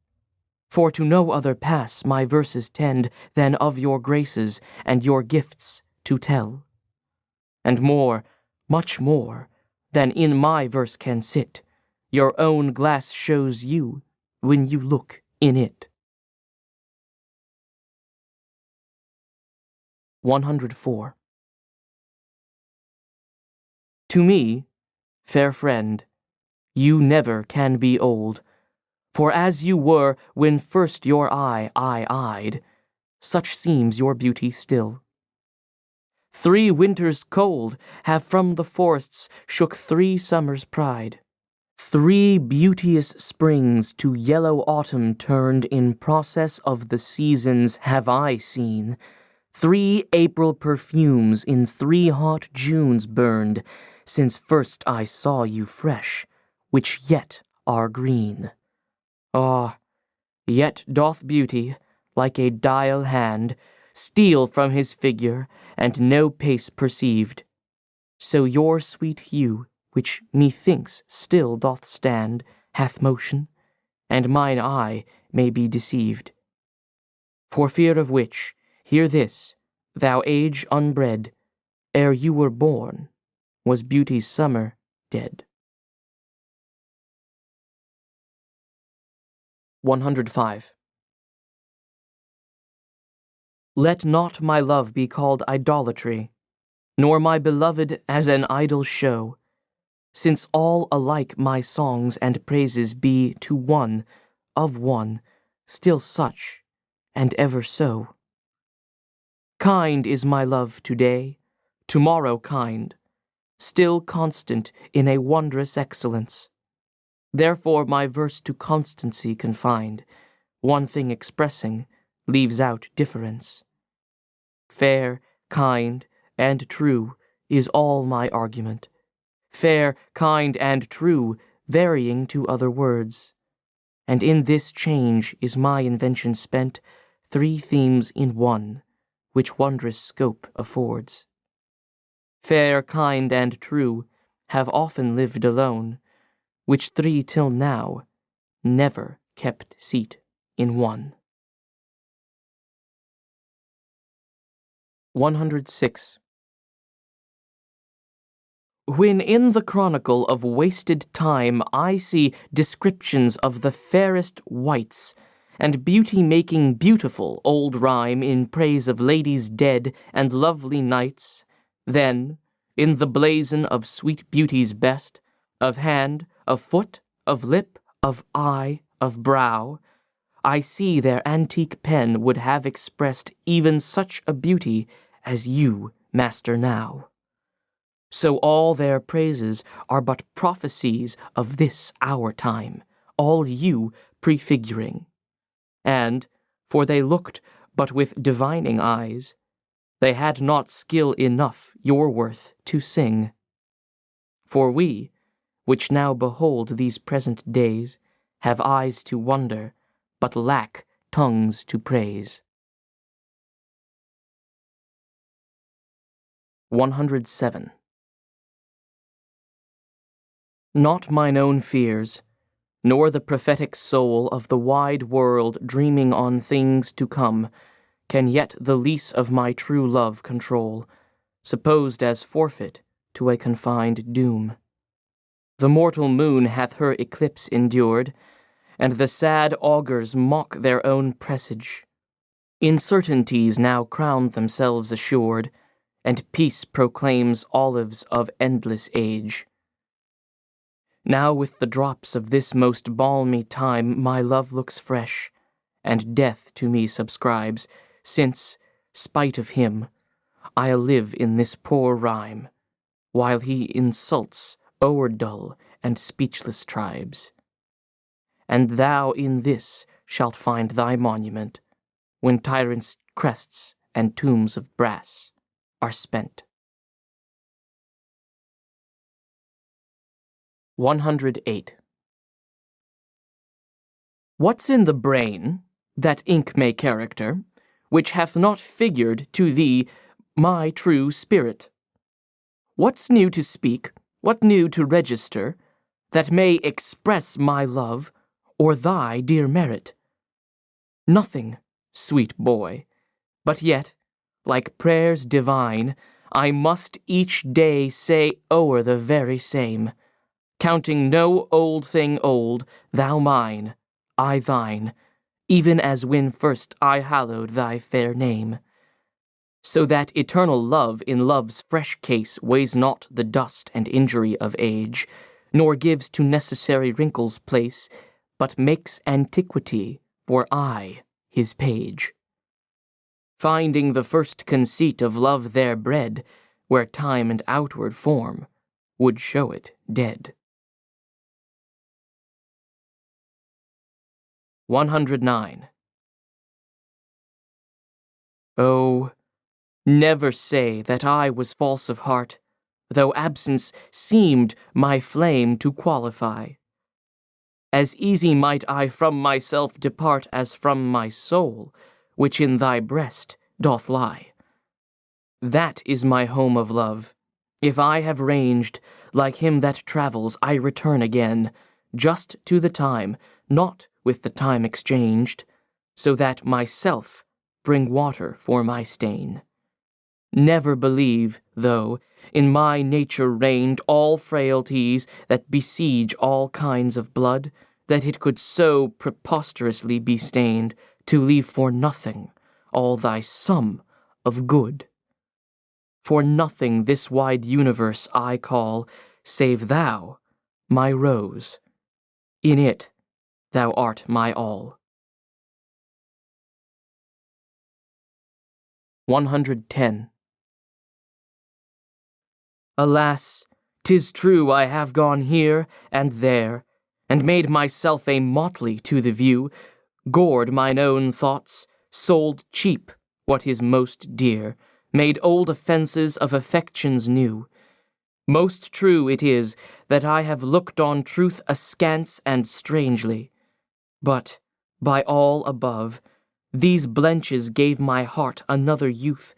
For to no other pass my verses tend than of your graces and your gifts to tell. And more, much more, than in my verse can sit, your own glass shows you when you look in it. 104. To me, fair friend, you never can be old, for as you were when first your eye I eyed, such seems your beauty still. 3 winters cold have from the forests shook 3 summers' pride. 3 beauteous springs to yellow autumn turned in process of the seasons have I seen. 3 April perfumes in 3 hot Junes burned, since first I saw you fresh, which yet are green. Ah, yet doth beauty, like a dial hand, steal from his figure, and no pace perceived. So your sweet hue, which methinks still doth stand, hath motion, and mine eye may be deceived. For fear of which, hear this, thou age unbred, ere you were born, was beauty's summer dead. 105. Let not my love be called idolatry, nor my beloved as an idol show, since all alike my songs and praises be to one, of one, still such, and ever so. Kind is my love today, tomorrow kind, still constant in a wondrous excellence. Therefore my verse to constancy confined, one thing expressing, leaves out difference. Fair, kind, and true is all my argument. Fair, kind, and true, varying to other words. And in this change is my invention spent, 3 themes in one, which wondrous scope affords. Fair, kind, and true have often lived alone, which 3 till now never kept seat in one. 106. When in the chronicle of wasted time I see descriptions of the fairest wights, and beauty making beautiful old rhyme in praise of ladies dead and lovely knights, then, in the blazon of sweet beauty's best, of hand, of foot, of lip, of eye, of brow, I see their antique pen would have expressed even such a beauty as you master now. So all their praises are but prophecies of this our time, all you prefiguring. And, for they looked but with divining eyes, they had not skill enough your worth to sing. For we, which now behold these present days, have eyes to wonder, but lack tongues to praise. 107. Not mine own fears, nor the prophetic soul of the wide world dreaming on things to come, can yet the lease of my true love control, supposed as forfeit to a confined doom. The mortal moon hath her eclipse endured, and the sad augurs mock their own presage. Incertainties now crown themselves assured, and peace proclaims olives of endless age. Now with the drops of this most balmy time my love looks fresh, and death to me subscribes, since, spite of him, I'll live in this poor rhyme, while he insults o'er dull and speechless tribes. And thou in this shalt find thy monument, when tyrants' crests and tombs of brass are spent. 108. What's in the brain, that ink may character, which hath not figured to thee my true spirit? What's new to speak, what new to register, that may express my love, or thy dear merit? Nothing, sweet boy, but yet, like prayers divine, I must each day say o'er the very same, counting no old thing old, thou mine, I thine, even as when first I hallowed thy fair name. So that eternal love in love's fresh case weighs not the dust and injury of age, nor gives to necessary wrinkles place, but makes antiquity for aye his page. Finding the first conceit of love there bred, where time and outward form would show it dead. 109. Oh, never say that I was false of heart, though absence seemed my flame to qualify. As easy might I from myself depart as from my soul, which in thy breast doth lie. That is my home of love. If I have ranged, like him that travels, I return again, just to the time, not with the time exchanged, so that myself bring water for my stain. Never believe, though, in my nature reigned all frailties that besiege all kinds of blood, that it could so preposterously be stained, to leave for nothing all thy sum of good. For nothing this wide universe I call, save thou, my rose. In it thou art my all. 110. Alas, 'tis true I have gone here and there, and made myself a motley to the view, gored mine own thoughts, sold cheap what is most dear, made old offences of affections new. Most true it is that I have looked on truth askance and strangely. But, by all above, these blenches gave my heart another youth,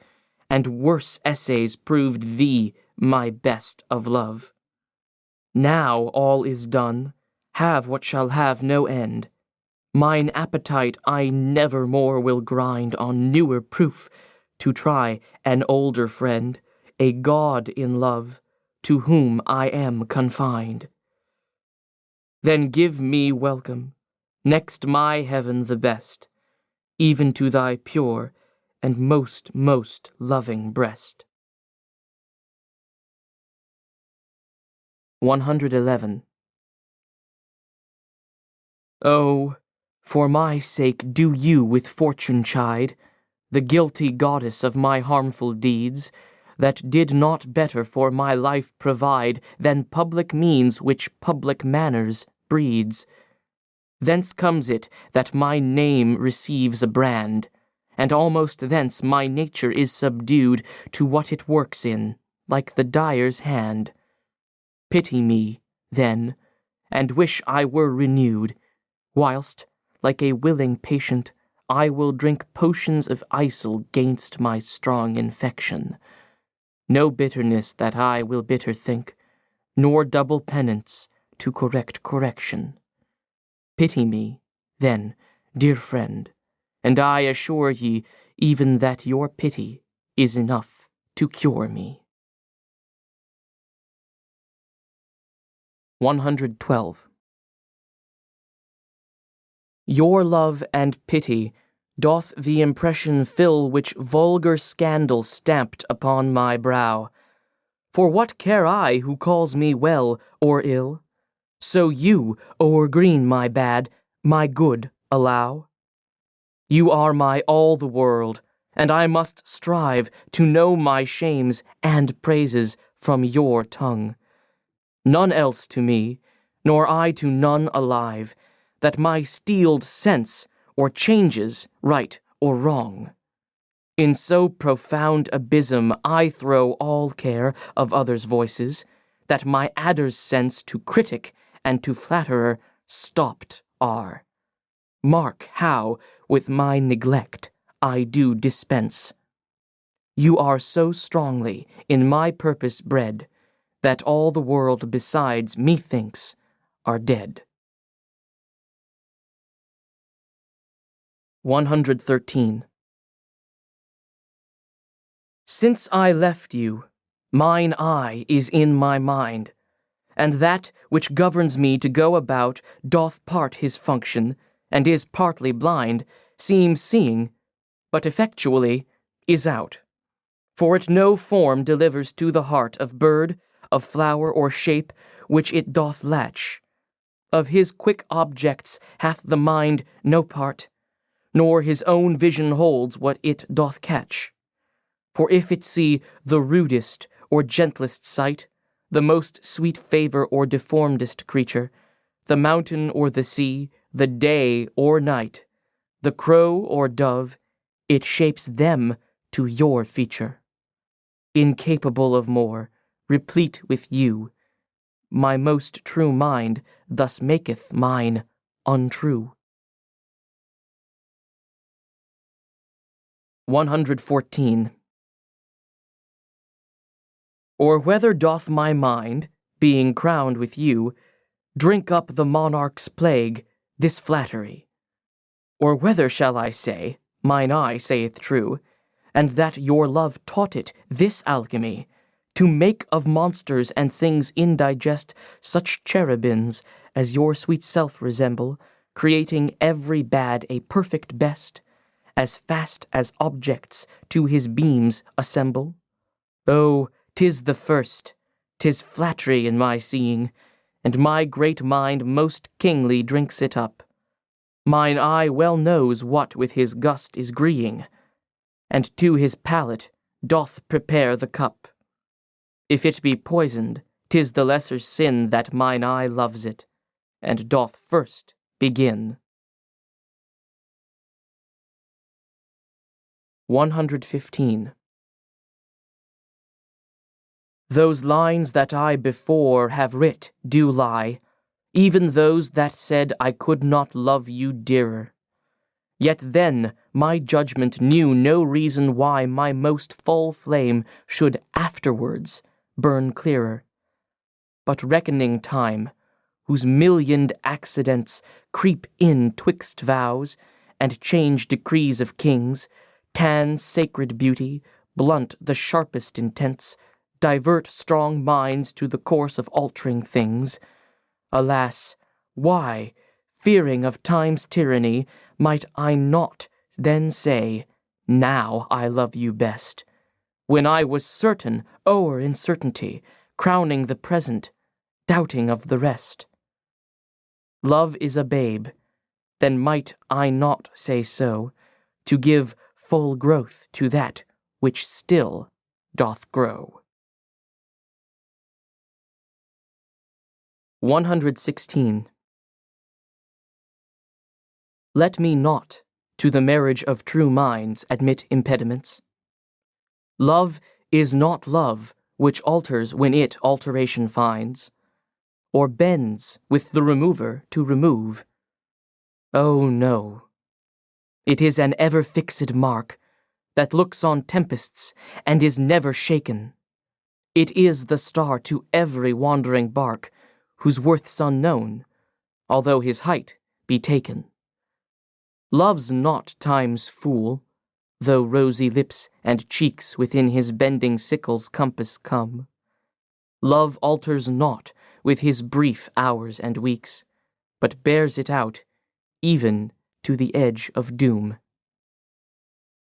and worse essays proved thee my best of love. Now all is done, have what shall have no end. Mine appetite I never more will grind on newer proof, to try an older friend, a god in love, to whom I am confined. Then give me welcome, next my heaven the best, even to thy pure and most loving breast. 111. Oh, for my sake do you with fortune chide, the guilty goddess of my harmful deeds, that did not better for my life provide than public means which public manners breeds. Thence comes it that my name receives a brand, and almost thence my nature is subdued to what it works in, like the dyer's hand. Pity me, then, and wish I were renewed, whilst, like a willing patient, I will drink potions of isle gainst my strong infection. No bitterness that I will bitter think, nor double penance to correct correction. Pity me, then, dear friend, and I assure ye even that your pity is enough to cure me. 112. Your love and pity doth the impression fill which vulgar scandal stamped upon my brow. For what care I who calls me well or ill? So you, o'er green my bad, my good allow. You are my all the world, and I must strive to know my shames and praises from your tongue. None else to me, nor I to none alive, that my steeled sense or changes right or wrong. In so profound abysm I throw all care of others' voices, that my adder's sense to critic and to flatterer stopped are. Mark how, with my neglect, I do dispense. You are so strongly in my purpose bred, that all the world besides methinks are dead. 113. Since I left you, mine eye is in my mind, and that which governs me to go about doth part his function, and is partly blind, seems seeing, but effectually is out. For it no form delivers to the heart of bird, of flower or shape, which it doth latch. Of his quick objects hath the mind no part, nor his own vision holds what it doth catch. For if it see the rudest or gentlest sight, the most sweet favour or deformedest creature, the mountain or the sea, the day or night, the crow or dove, it shapes them to your feature. Incapable of more, replete with you, my most true mind thus maketh mine untrue. 114. Or whether doth my mind, being crowned with you, drink up the monarch's plague, this flattery? Or whether shall I say, mine eye saith true, and that your love taught it this alchemy, to make of monsters and things indigest such cherubins as your sweet self resemble, creating every bad a perfect best, as fast as objects to his beams assemble? Oh, 'tis the first, 'tis flattery in my seeing, and my great mind most kingly drinks it up. Mine eye well knows what with his gust is greeing, and to his palate doth prepare the cup. If it be poisoned, 'tis the lesser sin that mine eye loves it, and doth first begin. 115. Those lines that I before have writ do lie, even those that said I could not love you dearer. Yet then my judgment knew no reason why my most full flame should afterwards burn clearer. But reckoning time, whose millioned accidents creep in twixt vows, and change decrees of kings, tan sacred beauty, blunt the sharpest intents, divert strong minds to the course of altering things. Alas, why, fearing of time's tyranny, might I not then say, now I love you best, when I was certain o'er uncertainty, crowning the present, doubting of the rest? Love is a babe, then might I not say so, to give full growth to that which still doth grow. 116. Let me not to the marriage of true minds admit impediments. Love is not love which alters when it alteration finds, or bends with the remover to remove. Oh no, it is an ever fixed mark that looks on tempests and is never shaken. It is the star to every wandering bark, whose worth's unknown, although his height be taken. Love's not time's fool, though rosy lips and cheeks within his bending sickle's compass come. Love alters not with his brief hours and weeks, but bears it out, even to the edge of doom.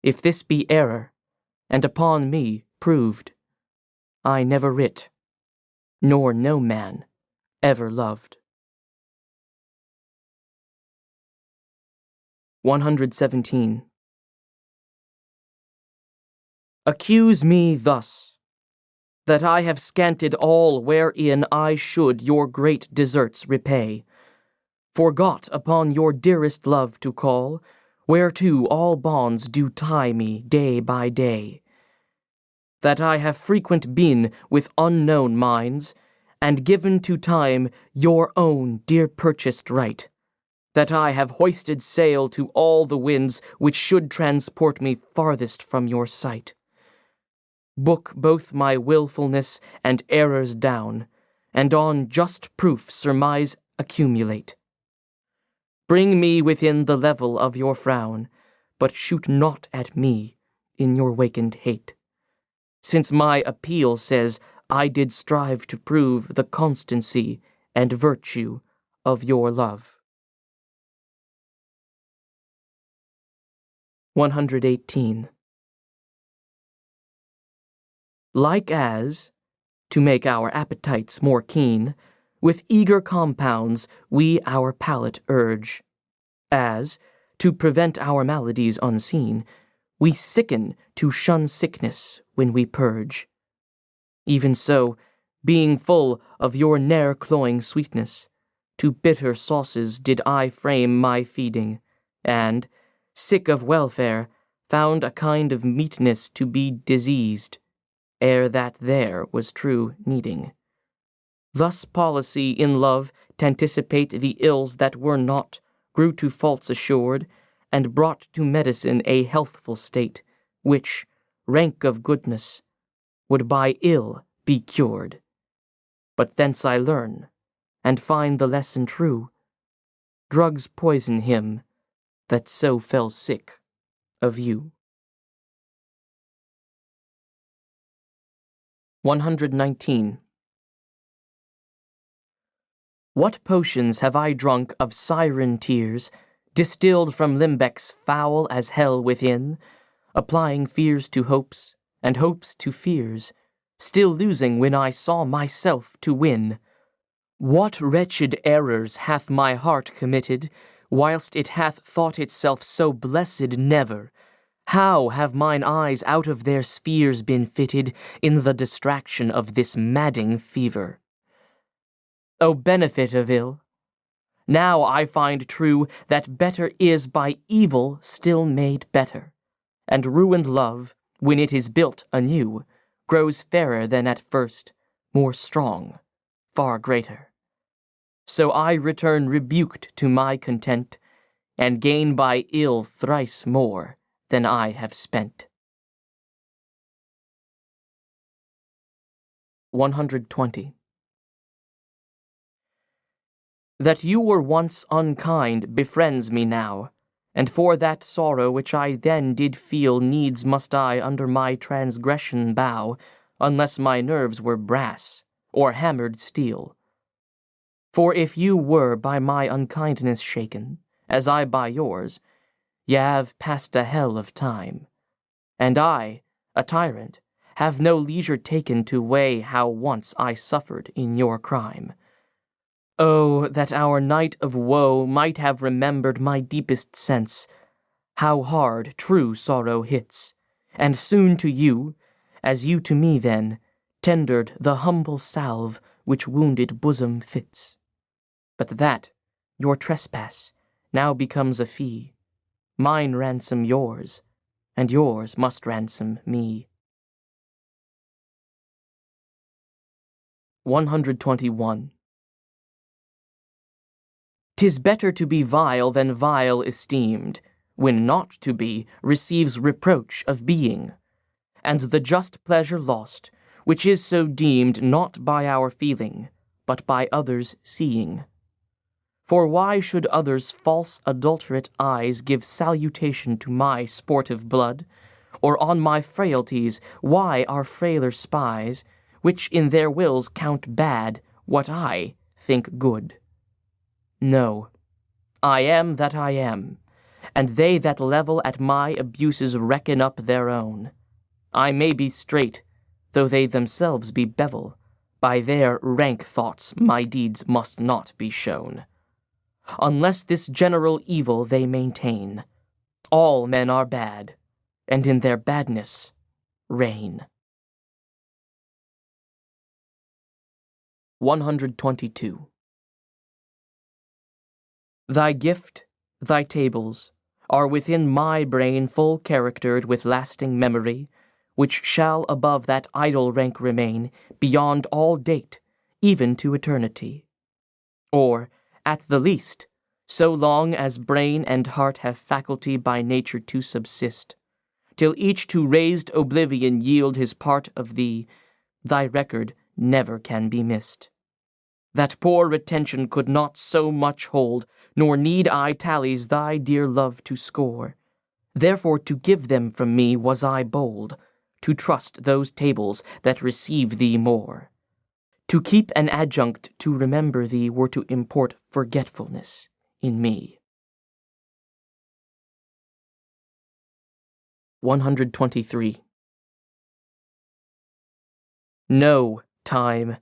If this be error, and upon me proved, I never writ, nor no man ever loved. 117. Accuse me thus, that I have scanted all wherein I should your great deserts repay, forgot upon your dearest love to call, whereto all bonds do tie me day by day, that I have frequent been with unknown minds, and given to time your own dear purchased right, that I have hoisted sail to all the winds which should transport me farthest from your sight. Book both my wilfulness and errors down, and on just proof surmise accumulate. Bring me within the level of your frown, but shoot not at me in your wakened hate, since my appeal says I did strive to prove the constancy and virtue of your love. 118. Like as, to make our appetites more keen, with eager compounds we our palate urge, as, to prevent our maladies unseen, we sicken to shun sickness when we purge. Even so, being full of your ne'er-cloying sweetness, to bitter sauces did I frame my feeding, and, sick of welfare, found a kind of meatness to be diseased, ere that there was true needing. Thus policy in love t'anticipate the ills that were not, grew to faults assured, and brought to medicine a healthful state, which, rank of goodness, would by ill be cured. But thence I learn, and find the lesson true, drugs poison him that so fell sick of you. 119. What potions have I drunk of siren tears, distilled from limbecks foul as hell within, applying fears to hopes, and hopes to fears, still losing when I saw myself to win. What wretched errors hath my heart committed, whilst it hath thought itself so blessed never? How have mine eyes out of their spheres been fitted in the distraction of this madding fever? O benefit of ill! Now I find true that better is by evil still made better, and ruined love, when it is built anew, grows fairer than at first, more strong, far greater. So I return rebuked to my content, and gain by ill thrice more than I have spent. 120. That you were once unkind befriends me now, and for that sorrow which I then did feel needs must I under my transgression bow, unless my nerves were brass, or hammered steel. For if you were by my unkindness shaken, as I by yours, ye have passed a hell of time, and I, a tyrant, have no leisure taken to weigh how once I suffered in your crime. Oh, that our night of woe might have remembered my deepest sense, how hard true sorrow hits, and soon to you, as you to me then, tendered the humble salve which wounded bosom fits. But that, your trespass, now becomes a fee. Mine ransom yours, and yours must ransom me. 121. 'Tis better to be vile than vile esteemed, when not to be receives reproach of being, and the just pleasure lost, which is so deemed not by our feeling, but by others' seeing. For why should others' false adulterate eyes give salutation to my sportive blood? Or on my frailties why are frailer spies, which in their wills count bad what I think good? No, I am that I am, and they that level at my abuses reckon up their own. I may be straight, though they themselves be bevel. By their rank thoughts my deeds must not be shown. Unless this general evil they maintain, all men are bad, and in their badness reign. 122. Thy gift, thy tables, are within my brain full charactered with lasting memory, which shall above that idle rank remain, beyond all date, even to eternity. Or, at the least, so long as brain and heart have faculty by nature to subsist, till each to raised oblivion yield his part of thee, thy record never can be missed. That poor retention could not so much hold, nor need I tallies thy dear love to score. Therefore to give them from me was I bold, to trust those tables that receive thee more. To keep an adjunct to remember thee were to import forgetfulness in me. 123. No, time,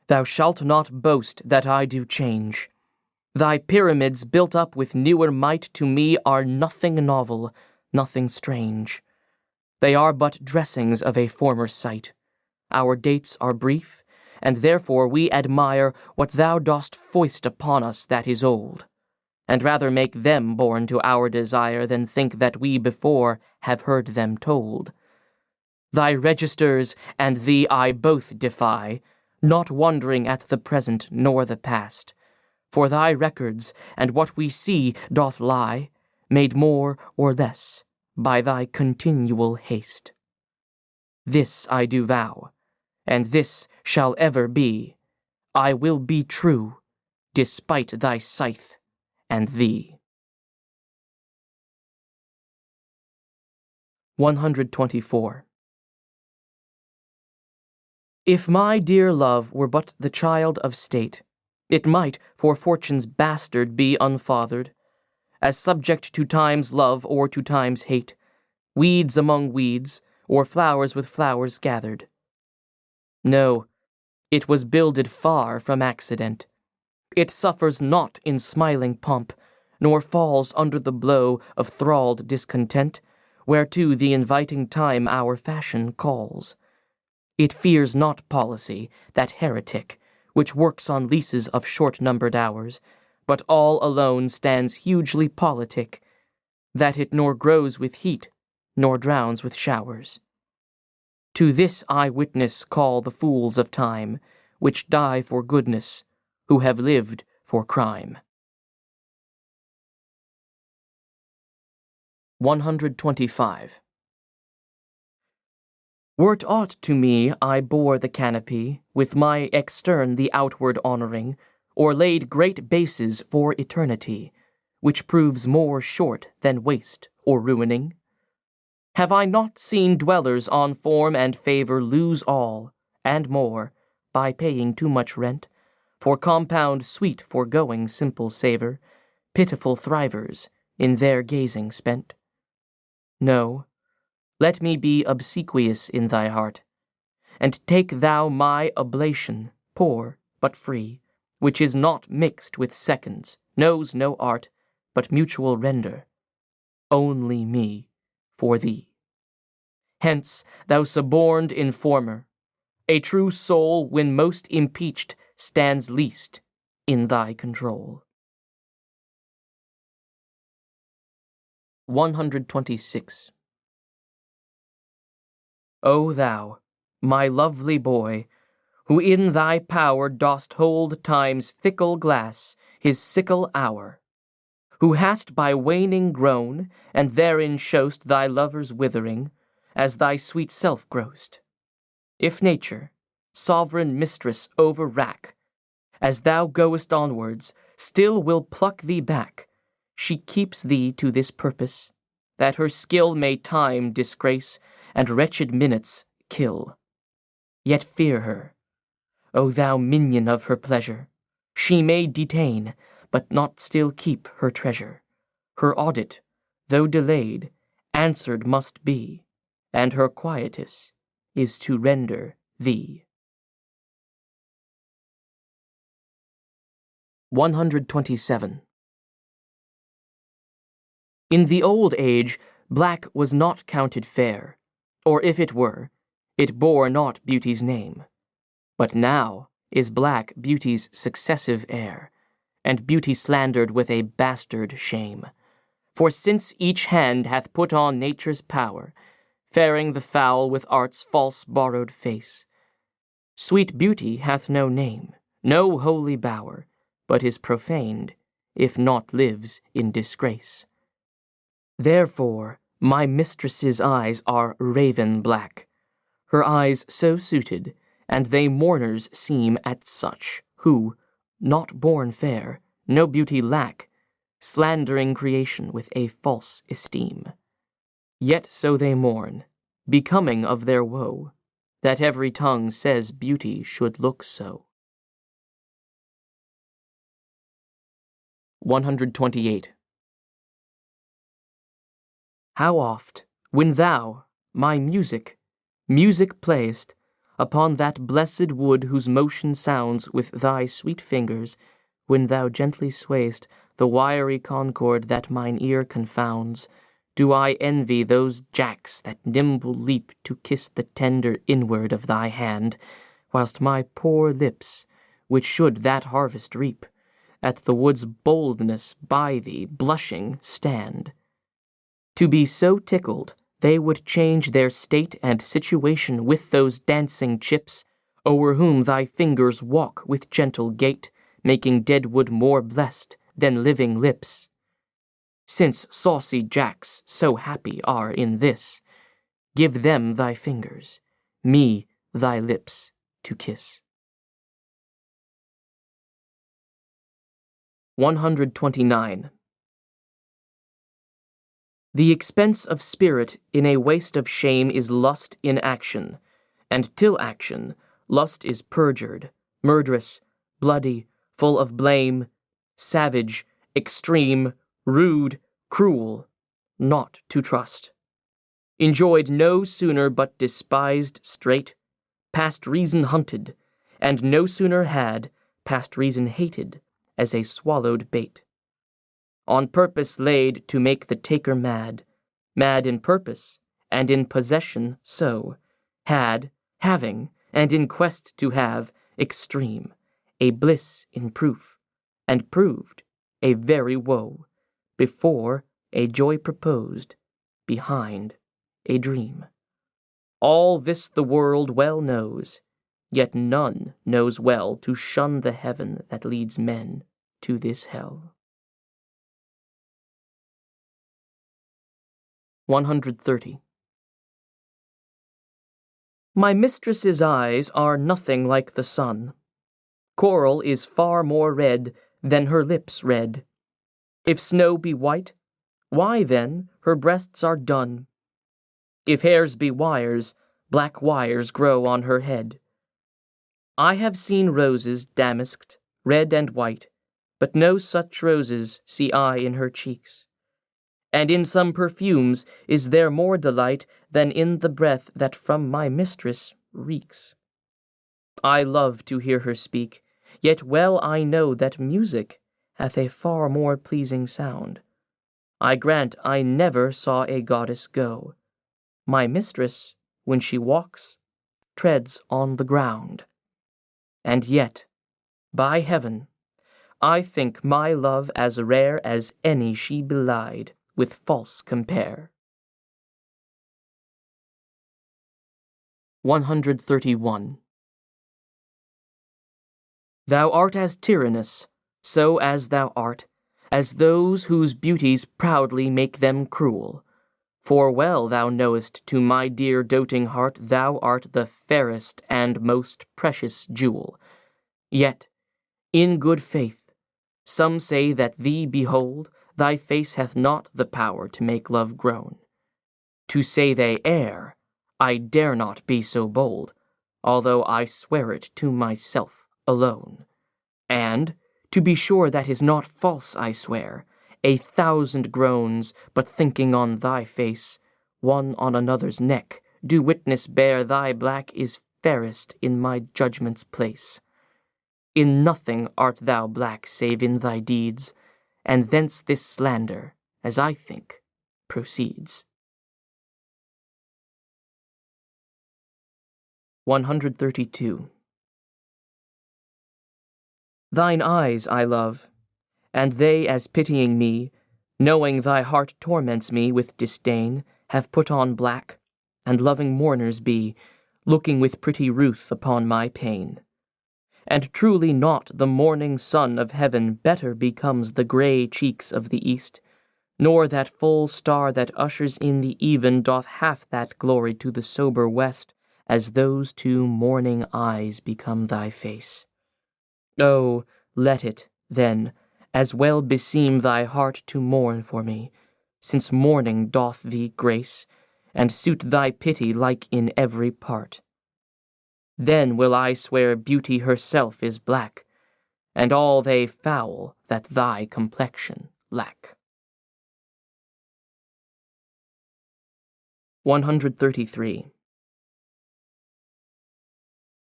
thou shalt not boast that I do change. Thy pyramids built up with newer might to me are nothing novel, nothing strange. They are but dressings of a former sight. Our dates are brief, and therefore we admire what thou dost foist upon us that is old, and rather make them born to our desire than think that we before have heard them told. Thy registers and thee I both defy, not wondering at the present nor the past. For thy records and what we see doth lie, made more or less by thy continual haste. This I do vow, and this shall ever be, I will be true, despite thy scythe and thee. 124. If my dear love were but the child of state, it might, for fortune's bastard, be unfathered, as subject to time's love or to time's hate, weeds among weeds, or flowers with flowers gathered. No, it was builded far from accident. It suffers not in smiling pomp, nor falls under the blow of thralled discontent, whereto the inviting time our fashion calls. It fears not policy, that heretic, which works on leases of short-numbered hours, but all alone stands hugely politic, that it nor grows with heat, nor drowns with showers. To this I witness call the fools of time, which die for goodness, who have lived for crime. 125. Were't aught to me I bore the canopy, with my extern the outward honoring, or laid great bases for eternity, which proves more short than waste or ruining? Have I not seen dwellers on form and favor lose all, and more, by paying too much rent, for compound sweet foregoing simple savor, pitiful thrivers, in their gazing spent? No, let me be obsequious in thy heart, and take thou my oblation, poor but free, which is not mixed with seconds, knows no art, but mutual render, only me for thee. Hence, thou suborned informer, a true soul when most impeached stands least in thy control. 126. O thou, my lovely boy, who in thy power dost hold time's fickle glass, his sickle hour, who hast by waning grown, and therein show'st thy lover's withering, as thy sweet self grow'st. If nature, sovereign mistress over rack, As thou goest onwards, still will pluck thee back. She keeps thee to this purpose, that her skill may time disgrace, and wretched minutes kill. Yet fear her, O thou minion of her pleasure. She may detain, but not still keep her treasure. Her audit, though delayed, answered must be, and her quietus is to render thee. 127. In the old age, black was not counted fair, or if it were, it bore not beauty's name. But now is black beauty's successive heir, and beauty slandered with a bastard shame. For since each hand hath put on nature's power, fairing the foul with art's false borrowed face, sweet beauty hath no name, no holy bower, but is profaned, if not lives in disgrace. Therefore my mistress's eyes are raven black, her eyes so suited, and they mourners seem at such, who, not born fair, no beauty lack, slandering creation with a false esteem. Yet so they mourn, becoming of their woe, that every tongue says beauty should look so. 128. How oft, when thou, my music playest, upon that blessed wood whose motion sounds with thy sweet fingers, when thou gently swayest the wiry concord that mine ear confounds, do I envy those jacks that nimble leap to kiss the tender inward of thy hand, whilst my poor lips, which should that harvest reap, at the wood's boldness by thee blushing stand. To be so tickled, they would change their state and situation with those dancing chips, o'er whom thy fingers walk with gentle gait, making dead wood more blessed than living lips. Since saucy jacks so happy are in this, give them thy fingers, me thy lips to kiss. 129. The expense of spirit in a waste of shame is lust in action, and till action, lust is perjured, murderous, bloody, full of blame, savage, extreme, rude, cruel, not to trust. Enjoyed no sooner but despised straight, past reason hunted, and no sooner had, past reason hated, as a swallowed bait. On purpose laid to make the taker mad, mad in purpose, and in possession so, had, having, and in quest to have, extreme, a bliss in proof, and proved a very woe, before a joy proposed, behind a dream. All this the world well knows, yet none knows well to shun the heaven that leads men to this hell. 130. My mistress's eyes are nothing like the sun. Coral is far more red than her lips red. If snow be white, why then her breasts are dun? If hairs be wires, black wires grow on her head. I have seen roses damasked, red and white, but no such roses see I in her cheeks. And in some perfumes is there more delight than in the breath that from my mistress reeks. I love to hear her speak, yet well I know that music hath a far more pleasing sound. I grant I never saw a goddess go. My mistress, when she walks, treads on the ground. And yet, by heaven, I think my love as rare as any she belied with false compare. 131. Thou art as tyrannous, so as thou art, as those whose beauties proudly make them cruel. For well thou knowest to my dear doting heart thou art the fairest and most precious jewel. Yet, In good faith, some say that thee behold, thy face hath not the power to make love groan. To say they err, I dare not be so bold, although I swear it to myself alone. And, to be sure that is not false, I swear, 1,000 groans, but thinking on thy face, one on another's neck, do witness bear thy black is fairest in my judgment's place. In nothing art thou black save in thy deeds, and thence this slander, as I think, proceeds. 132. Thine eyes I love, and they as pitying me, knowing thy heart torments me with disdain, have put on black, and loving mourners be, looking with pretty ruth upon my pain. And truly not the morning sun of heaven better becomes the grey cheeks of the east, nor that full star that ushers in the even doth half that glory to the sober west, as those two morning eyes become thy face. Oh, let it, then, as well beseem thy heart to mourn for me, since mourning doth thee grace, and suit thy pity like in every part. Then will I swear beauty herself is black, and all they foul that thy complexion lack. 133.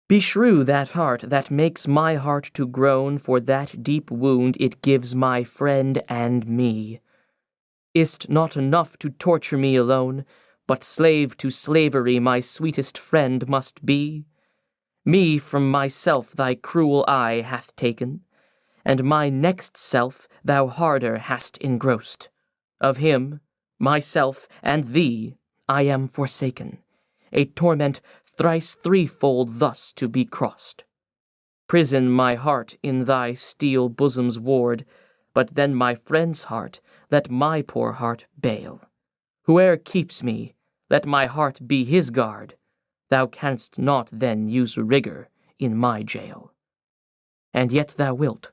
Beshrew that heart that makes my heart to groan for that deep wound it gives my friend and me. Is't not enough to torture me alone, but slave to slavery my sweetest friend must be? Me from myself thy cruel eye hath taken, and my next self thou harder hast engrossed. Of him, myself, and thee I am forsaken, a torment thrice threefold thus to be crossed. Prison my heart in thy steel bosom's ward, but then my friend's heart let my poor heart bail. Whoe'er keeps me, let my heart be his guard. Thou canst not then use rigor in my jail. And yet thou wilt,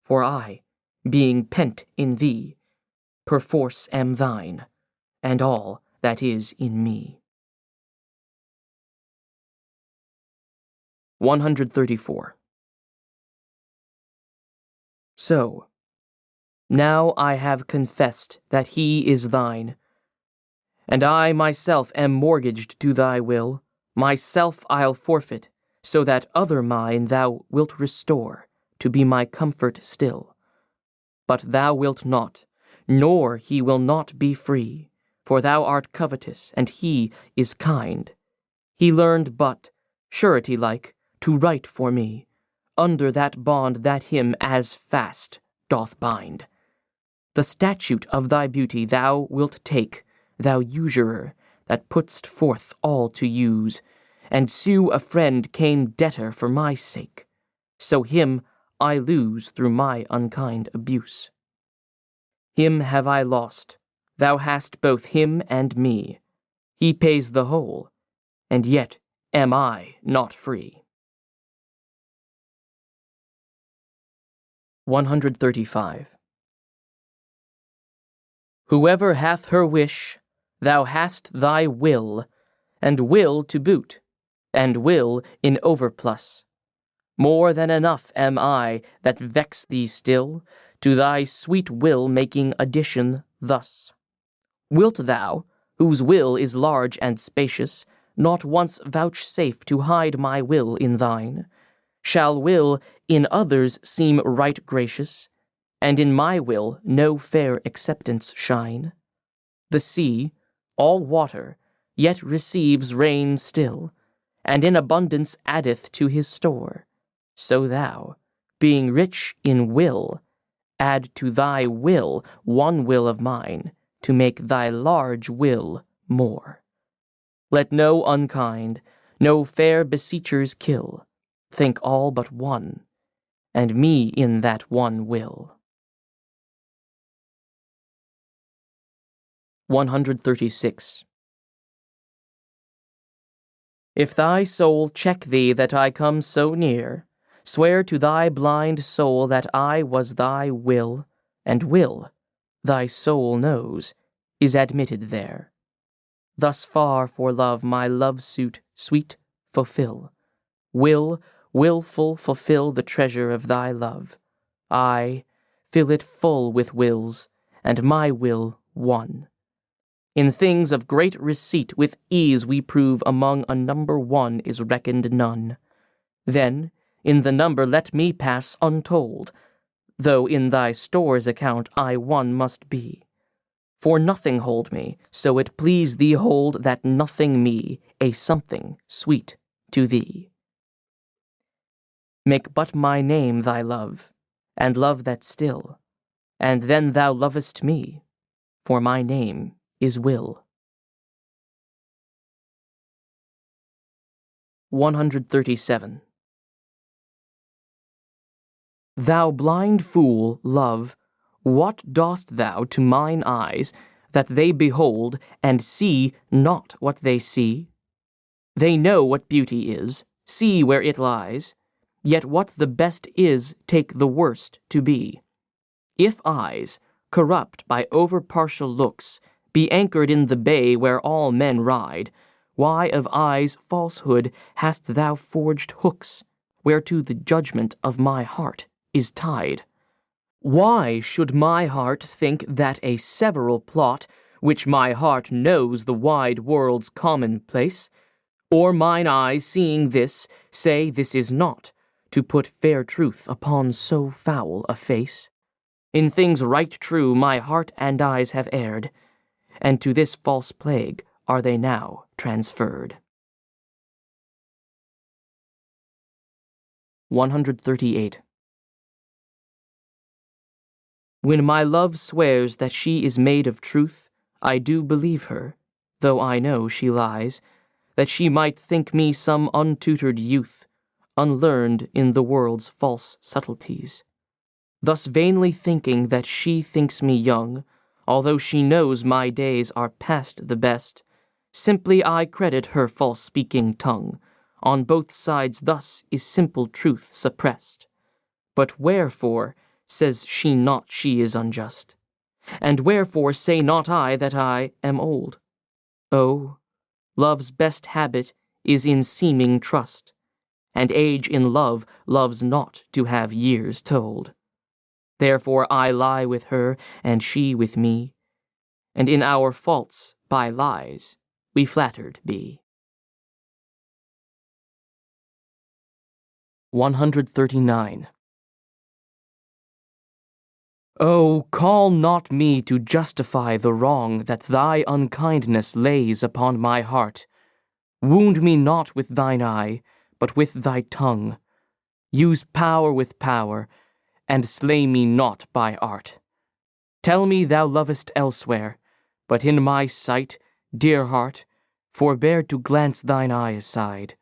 for I, being pent in thee, perforce am thine, and all that is in me. 134. So, now I have confessed that he is thine, and I myself am mortgaged to thy will, myself I'll forfeit, so that other mine thou wilt restore, to be my comfort still. But thou wilt not, nor he will not be free, for thou art covetous, and he is kind. He learned but, surety-like, to write for me, under that bond that him as fast doth bind. The statute of thy beauty thou wilt take, thou usurer, that put'st forth all to use, and sue a friend came debtor for my sake. So him I lose through my unkind abuse. Him have I lost, thou hast both him and me. He pays the whole, and yet am I not free. 135. Whoever hath her wish, thou hast thy will, and will to boot, and will in overplus. More than enough am I that vex thee still, to thy sweet will making addition thus. Wilt thou, whose will is large and spacious, not once vouchsafe to hide my will in thine? Shall will in others seem right gracious, and in my will no fair acceptance shine? The sea, all water, yet receives rain still, and in abundance addeth to his store. So thou, being rich in will, add to thy will one will of mine, to make thy large will more. Let no unkind, no fair beseechers kill, think all but one, and me in that one will. 136. If thy soul check thee that I come so near, Swear to thy blind soul that I was thy will, and will, thy soul knows, is admitted there. Thus far for love my love-suit sweet fulfill. Willful fulfill the treasure of thy love. I fill it full with wills, and my will one. In things of great receipt with ease we prove among a number one is reckoned none. Then, in the number let me pass untold, though in thy store's account I one must be. For nothing hold me, so it please thee hold that nothing me, a something sweet to thee. Make but my name thy love, and love that still, and then thou lovest me, for my name is Will. 137. Thou blind fool, love, what dost thou to mine eyes, that they behold and see not what they see? They know what beauty is, see where it lies, yet what the best is take the worst to be. If eyes, corrupt by over-partial looks, be anchored in the bay where all men ride, why of eyes' falsehood hast thou forged hooks, whereto the judgment of my heart is tied? Why should my heart think that a several plot, which my heart knows the wide world's commonplace, or mine eyes seeing this, say this is not, to put fair truth upon so foul a face? In things right true my heart and eyes have erred, and to this false plague are they now transferred. 138. When my love swears that she is made of truth, I do believe her, though I know she lies, that she might think me some untutored youth, unlearned in the world's false subtleties. Thus vainly thinking that she thinks me young, although she knows my days are past the best, simply I credit her false-speaking tongue. On both sides thus is simple truth suppressed. But wherefore says she not she is unjust? And wherefore say not I that I am old? Oh, love's best habit is in seeming trust, and age in love loves not to have years told. Therefore I lie with her, and she with me, and in our faults by lies we flattered be. 139. Oh, call not me to justify the wrong that thy unkindness lays upon my heart. Wound me not with thine eye, but with thy tongue. Use power with power, and slay me not by art. Tell me thou lovest elsewhere, but in my sight, dear heart, forbear to glance thine eye aside.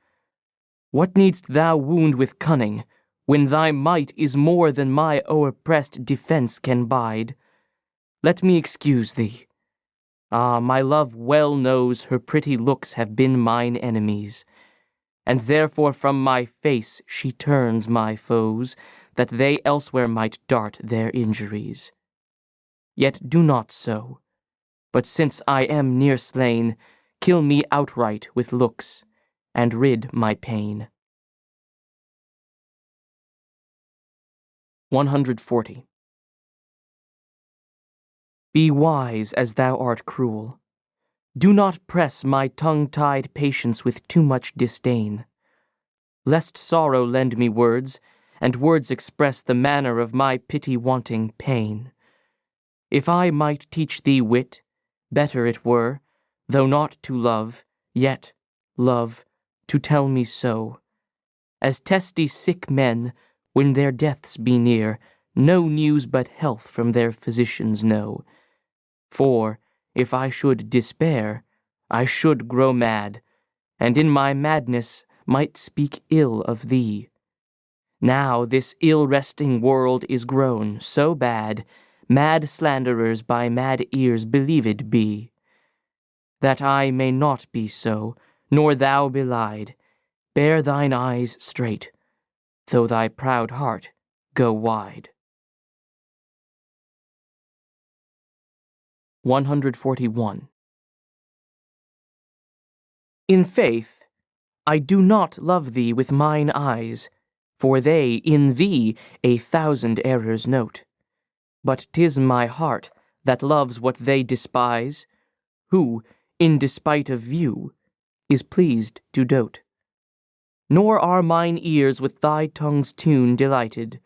What needst thou wound with cunning, when thy might is more than my o'erpressed defense can bide? Let me excuse thee. Ah, my love well knows her pretty looks have been mine enemies, and therefore from my face she turns my foes, that they elsewhere might dart their injuries. Yet do not so, but since I am near slain, kill me outright with looks, and rid my pain. 140. Be wise as thou art cruel. Do not press my tongue-tied patience with too much disdain, lest sorrow lend me words, and words express the manner of my pity-wanting pain. If I might teach thee wit, better it were, though not to love, yet, love, to tell me so. As testy sick men, when their deaths be near, no news but health from their physicians know. For, if I should despair, I should grow mad, and in my madness might speak ill of thee. Now this ill-resting world is grown so bad, mad slanderers by mad ears believed be. That I may not be so, nor thou belied, bear thine eyes straight, though thy proud heart go wide. 141. In faith, I do not love thee with mine eyes, for they in thee 1,000 errors note. But 'tis my heart that loves what they despise, who, in despite of view, is pleased to dote. Nor are mine ears with thy tongue's tune delighted,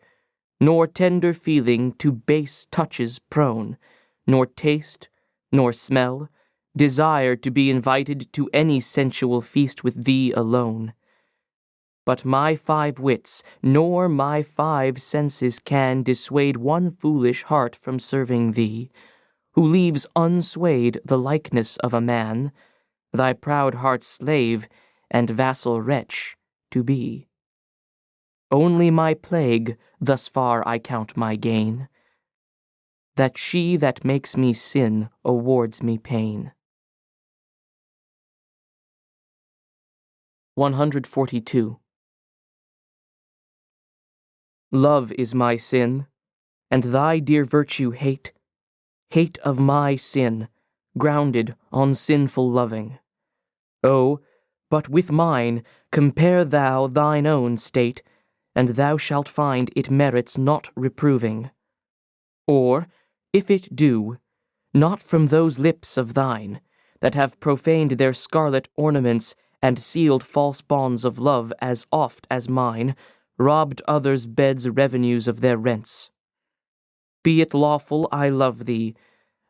nor tender feeling to base touches prone, nor taste, nor smell, desire to be invited to any sensual feast with thee alone. But my 5 wits, nor my 5 senses can dissuade one foolish heart from serving thee, who leaves unswayed the likeness of a man, thy proud heart's slave and vassal wretch to be. Only my plague thus far I count my gain, that she that makes me sin awards me pain. 142. Love is my sin, and thy dear virtue hate, hate of my sin, grounded on sinful loving. Oh, but with mine compare thou thine own state, and thou shalt find it merits not reproving. Or, if it do, not from those lips of thine, that have profaned their scarlet ornaments and sealed false bonds of love as oft as mine, robbed others' beds' revenues of their rents. Be it lawful I love thee,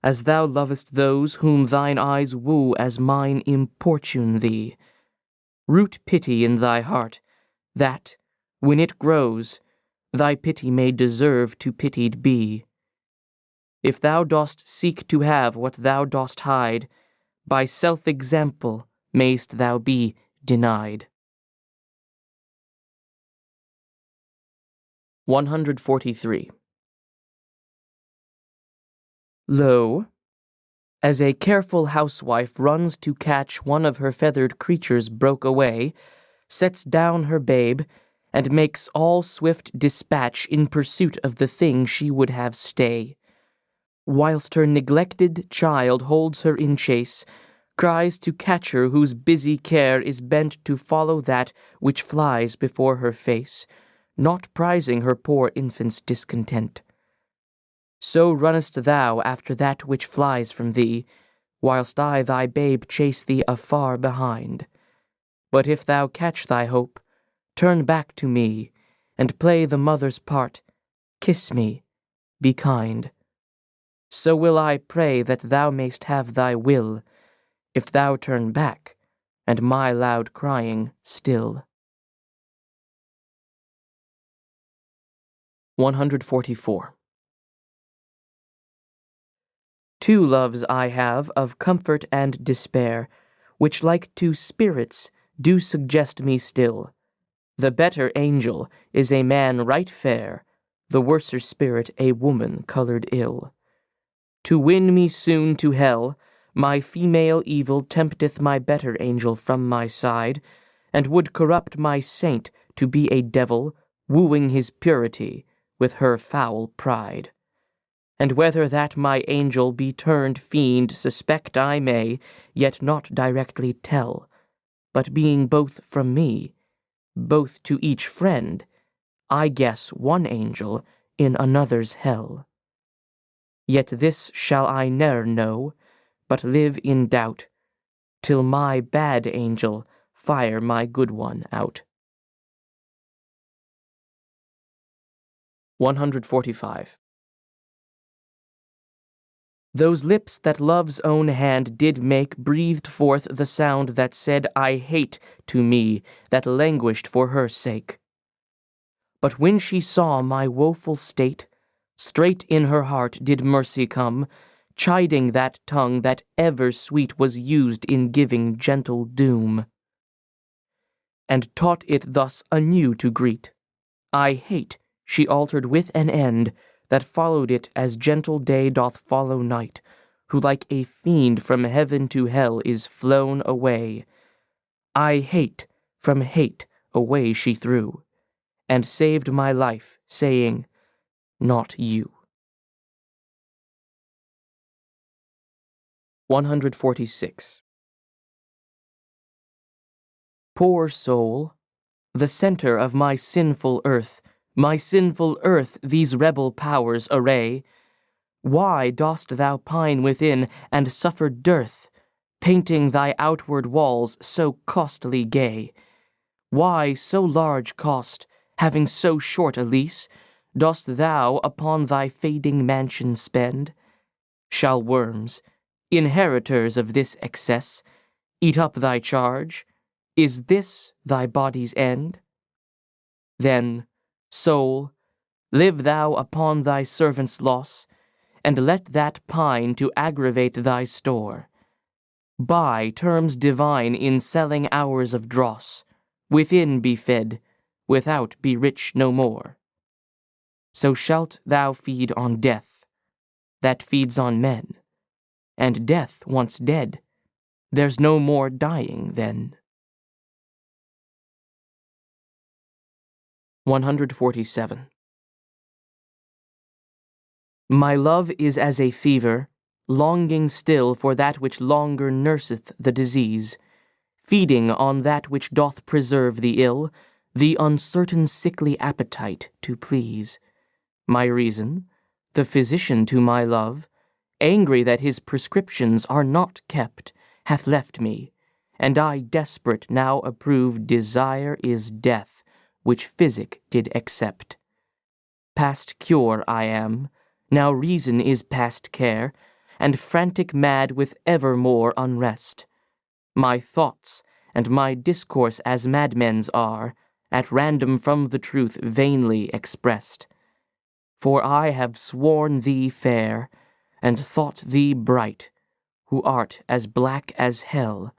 as thou lovest those whom thine eyes woo as mine importune thee. Root pity in thy heart, that, when it grows, thy pity may deserve to pitied be. If thou dost seek to have what thou dost hide, by self-example mayst thou be denied. 143. Lo, as a careful housewife runs to catch one of her feathered creatures broke away, sets down her babe, and makes all swift dispatch in pursuit of the thing she would have stay, whilst her neglected child holds her in chase, cries to catcher whose busy care is bent to follow that which flies before her face, not prizing her poor infant's discontent. So runnest thou after that which flies from thee, whilst I thy babe chase thee afar behind. But if thou catch thy hope, turn back to me, and play the mother's part, kiss me, be kind. So will I pray that thou mayst have thy will, if thou turn back, and my loud crying still. 144. 2 loves I have of comfort and despair, which like to spirits do suggest me still. The better angel is a man right fair, the worser spirit a woman colored ill. To win me soon to hell, my female evil tempteth my better angel from my side, and would corrupt my saint to be a devil, wooing his purity with her foul pride. And whether that my angel be turned fiend suspect I may, yet not directly tell, but being both from me, both to each friend, I guess one angel in another's hell. Yet this shall I ne'er know, but live in doubt, till my bad angel fire my good one out. 145. Those lips that love's own hand did make breathed forth the sound that said I hate to me that languished for her sake. But when she saw my woeful state, straight in her heart did mercy come, chiding that tongue that ever sweet was used in giving gentle doom, and taught it thus anew to greet. I hate she altered with an end, that followed it as gentle day doth follow night, who like a fiend from heaven to hell is flown away. I hate from hate away she threw, and saved my life, saying, "Not you." 146. Poor soul, the center of my sinful earth these rebel powers array. Why dost thou pine within and suffer dearth, painting thy outward walls so costly gay? Why so large cost, having so short a lease, dost thou upon thy fading mansion spend? Shall worms, inheritors of this excess, eat up thy charge? Is this thy body's end? Then, soul, live thou upon thy servant's loss, and let that pine to aggravate thy store. Buy terms divine in selling hours of dross, within be fed, without be rich no more. So shalt thou feed on death, that feeds on men, and death once dead, there's no more dying then. 147. My love is as a fever, longing still for that which longer nurseth the disease, feeding on that which doth preserve the ill, the uncertain sickly appetite to please. My reason, the physician to my love, angry that his prescriptions are not kept, hath left me, and I desperate now approve desire is death, which physic did accept. Past cure I am, now reason is past care, and frantic mad with evermore unrest. My thoughts and my discourse as madmen's are, at random from the truth vainly expressed. For I have sworn thee fair, and thought thee bright, who art as black as hell,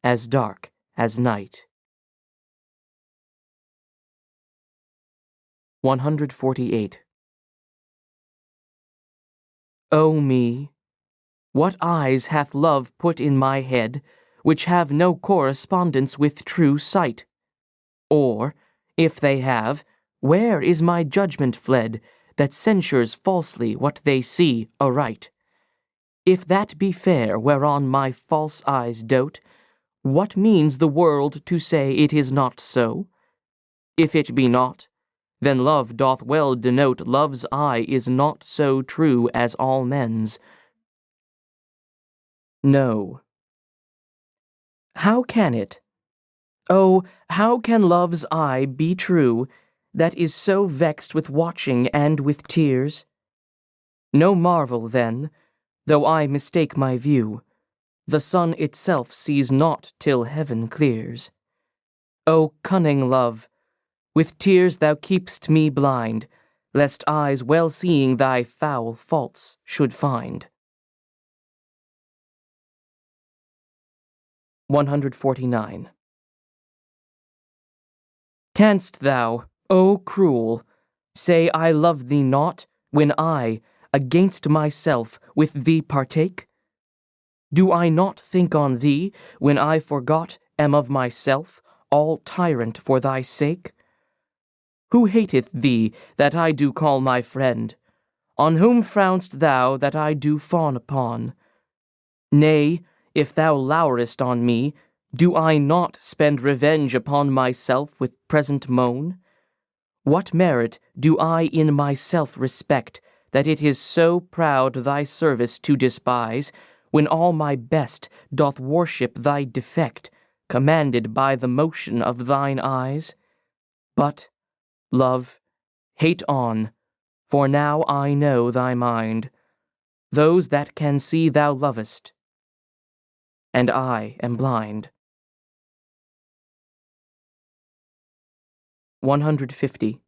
as dark as night. 148. O me, what eyes hath love put in my head, which have no correspondence with true sight? Or, if they have, where is my judgment fled, that censures falsely what they see aright? If that be fair whereon my false eyes dote, what means the world to say it is not so? If it be not, then love doth well denote love's eye is not so true as all men's. No. How can it? Oh, how can love's eye be true, that is so vexed with watching and with tears? No marvel, then, though I mistake my view, the sun itself sees not till heaven clears. O cunning love, with tears thou keep'st me blind, lest eyes well seeing thy foul faults should find. 149. Canst thou, O cruel, say I love thee not, when I, against myself, with thee partake? Do I not think on thee, when I forgot am of myself, all tyrant for thy sake? Who hateth thee that I do call my friend? On whom frown'st thou that I do fawn upon? Nay, if thou lourest on me, do I not spend revenge upon myself with present moan? What merit do I in myself respect, that it is so proud thy service to despise, when all my best doth worship thy defect, commanded by the motion of thine eyes? But, love, hate on, for now I know thy mind, those that can see thou lovest, and I am blind. 150.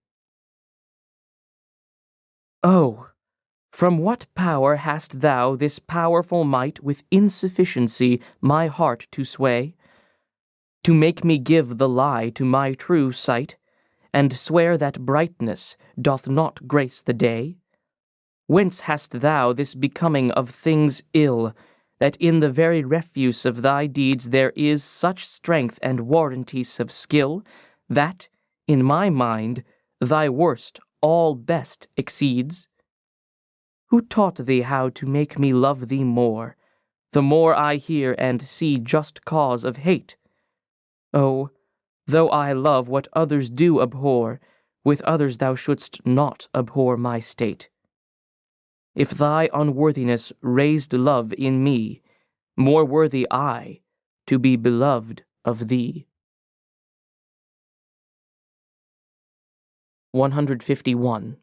Oh, from what power hast thou this powerful might with insufficiency my heart to sway? To make me give the lie to my true sight, and swear that brightness doth not grace the day? Whence hast thou this becoming of things ill, that in the very refuse of thy deeds there is such strength and warranties of skill, that, in my mind, thy worst all best exceeds? Who taught thee how to make me love thee more, the more I hear and see just cause of hate? Oh, though I love what others do abhor, with others thou shouldst not abhor my state. If thy unworthiness raised love in me, more worthy I to be beloved of thee. 151.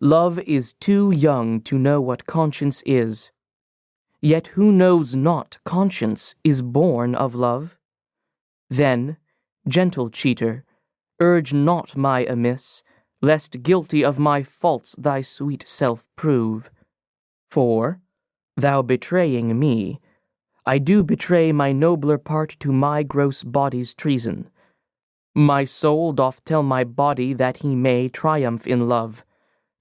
Love is too young to know what conscience is, yet who knows not conscience is born of love? Then, gentle cheater, urge not my amiss, lest guilty of my faults thy sweet self prove. For, thou betraying me, I do betray my nobler part to my gross body's treason. My soul doth tell my body that he may triumph in love.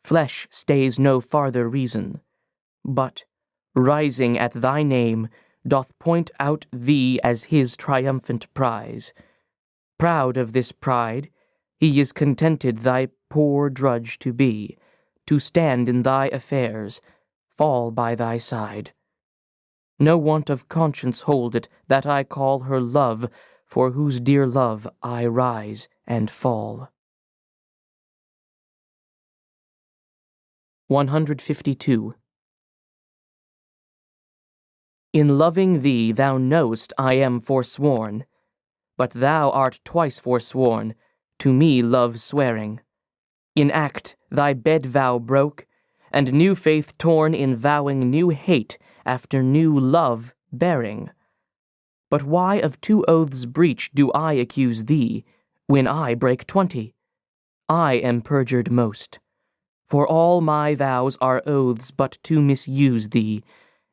Flesh stays no farther reason, but, rising at thy name, doth point out thee as his triumphant prize. Proud of this pride, he is contented thy poor drudge to be, to stand in thy affairs, fall by thy side. No want of conscience hold it that I call her love, for whose dear love I rise and fall. 152. In loving thee thou know'st I am forsworn, but thou art twice forsworn, to me love swearing. In act thy bed vow broke, and new faith torn in vowing new hate after new love bearing. But why of 2 oaths breach do I accuse thee, when I break 20? I am perjured most, for all my vows are oaths but to misuse thee,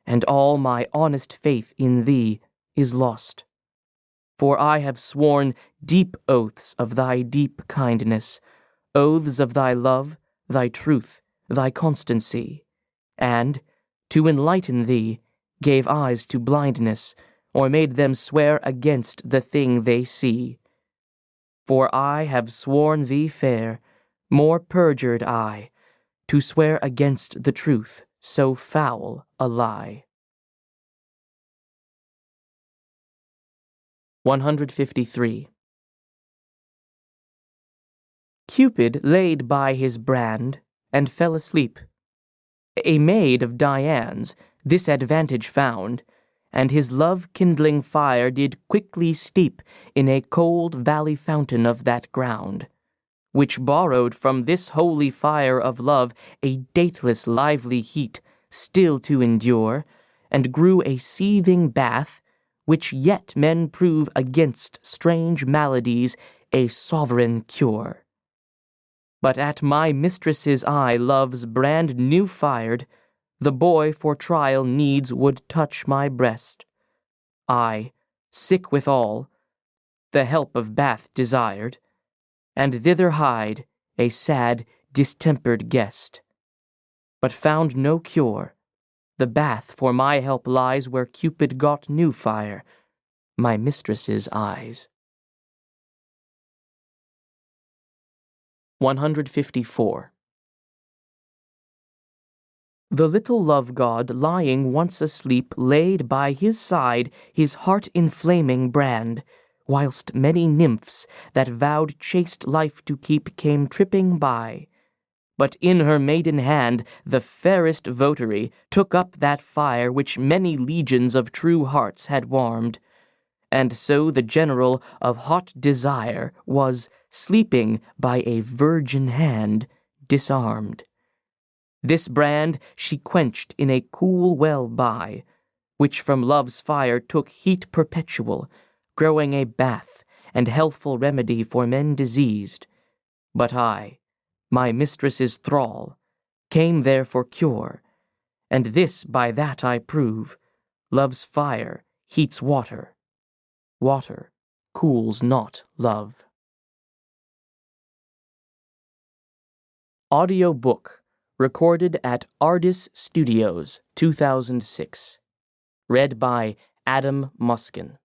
and all my honest faith in thee is lost. For I have sworn deep oaths of thy deep kindness, oaths of thy love, thy truth, thy constancy, and, to enlighten thee, gave eyes to blindness, or made them swear against the thing they see. For I have sworn thee fair, more perjured I, to swear against the truth, so foul a lie. 153. Cupid laid by his brand, and fell asleep. A maid of Dian's this advantage found, and his love-kindling fire did quickly steep in a cold valley fountain of that ground, which borrowed from this holy fire of love a dateless lively heat still to endure, and grew a seething bath, which yet men prove against strange maladies a sovereign cure. But at my mistress's eye love's brand new fired, the boy for trial needs would touch my breast. I, sick withal, the help of bath desired, and thither hied a sad, distempered guest. But found no cure. The bath for my help lies where Cupid got new fire, my mistress's eyes. 154. The little love-god lying once asleep laid by his side his heart-inflaming brand, whilst many nymphs that vowed chaste life to keep came tripping by. But in her maiden hand the fairest votary took up that fire which many legions of true hearts had warmed. And so the general of hot desire was, sleeping by a virgin hand, disarmed. This brand she quenched in a cool well by, which from love's fire took heat perpetual, growing a bath and healthful remedy for men diseased. But I, my mistress's thrall, came there for cure, and this by that I prove, love's fire heats water, water cools not love. Audiobook, recorded at ARDIS Studios, 2006. Read by Adama Maskina.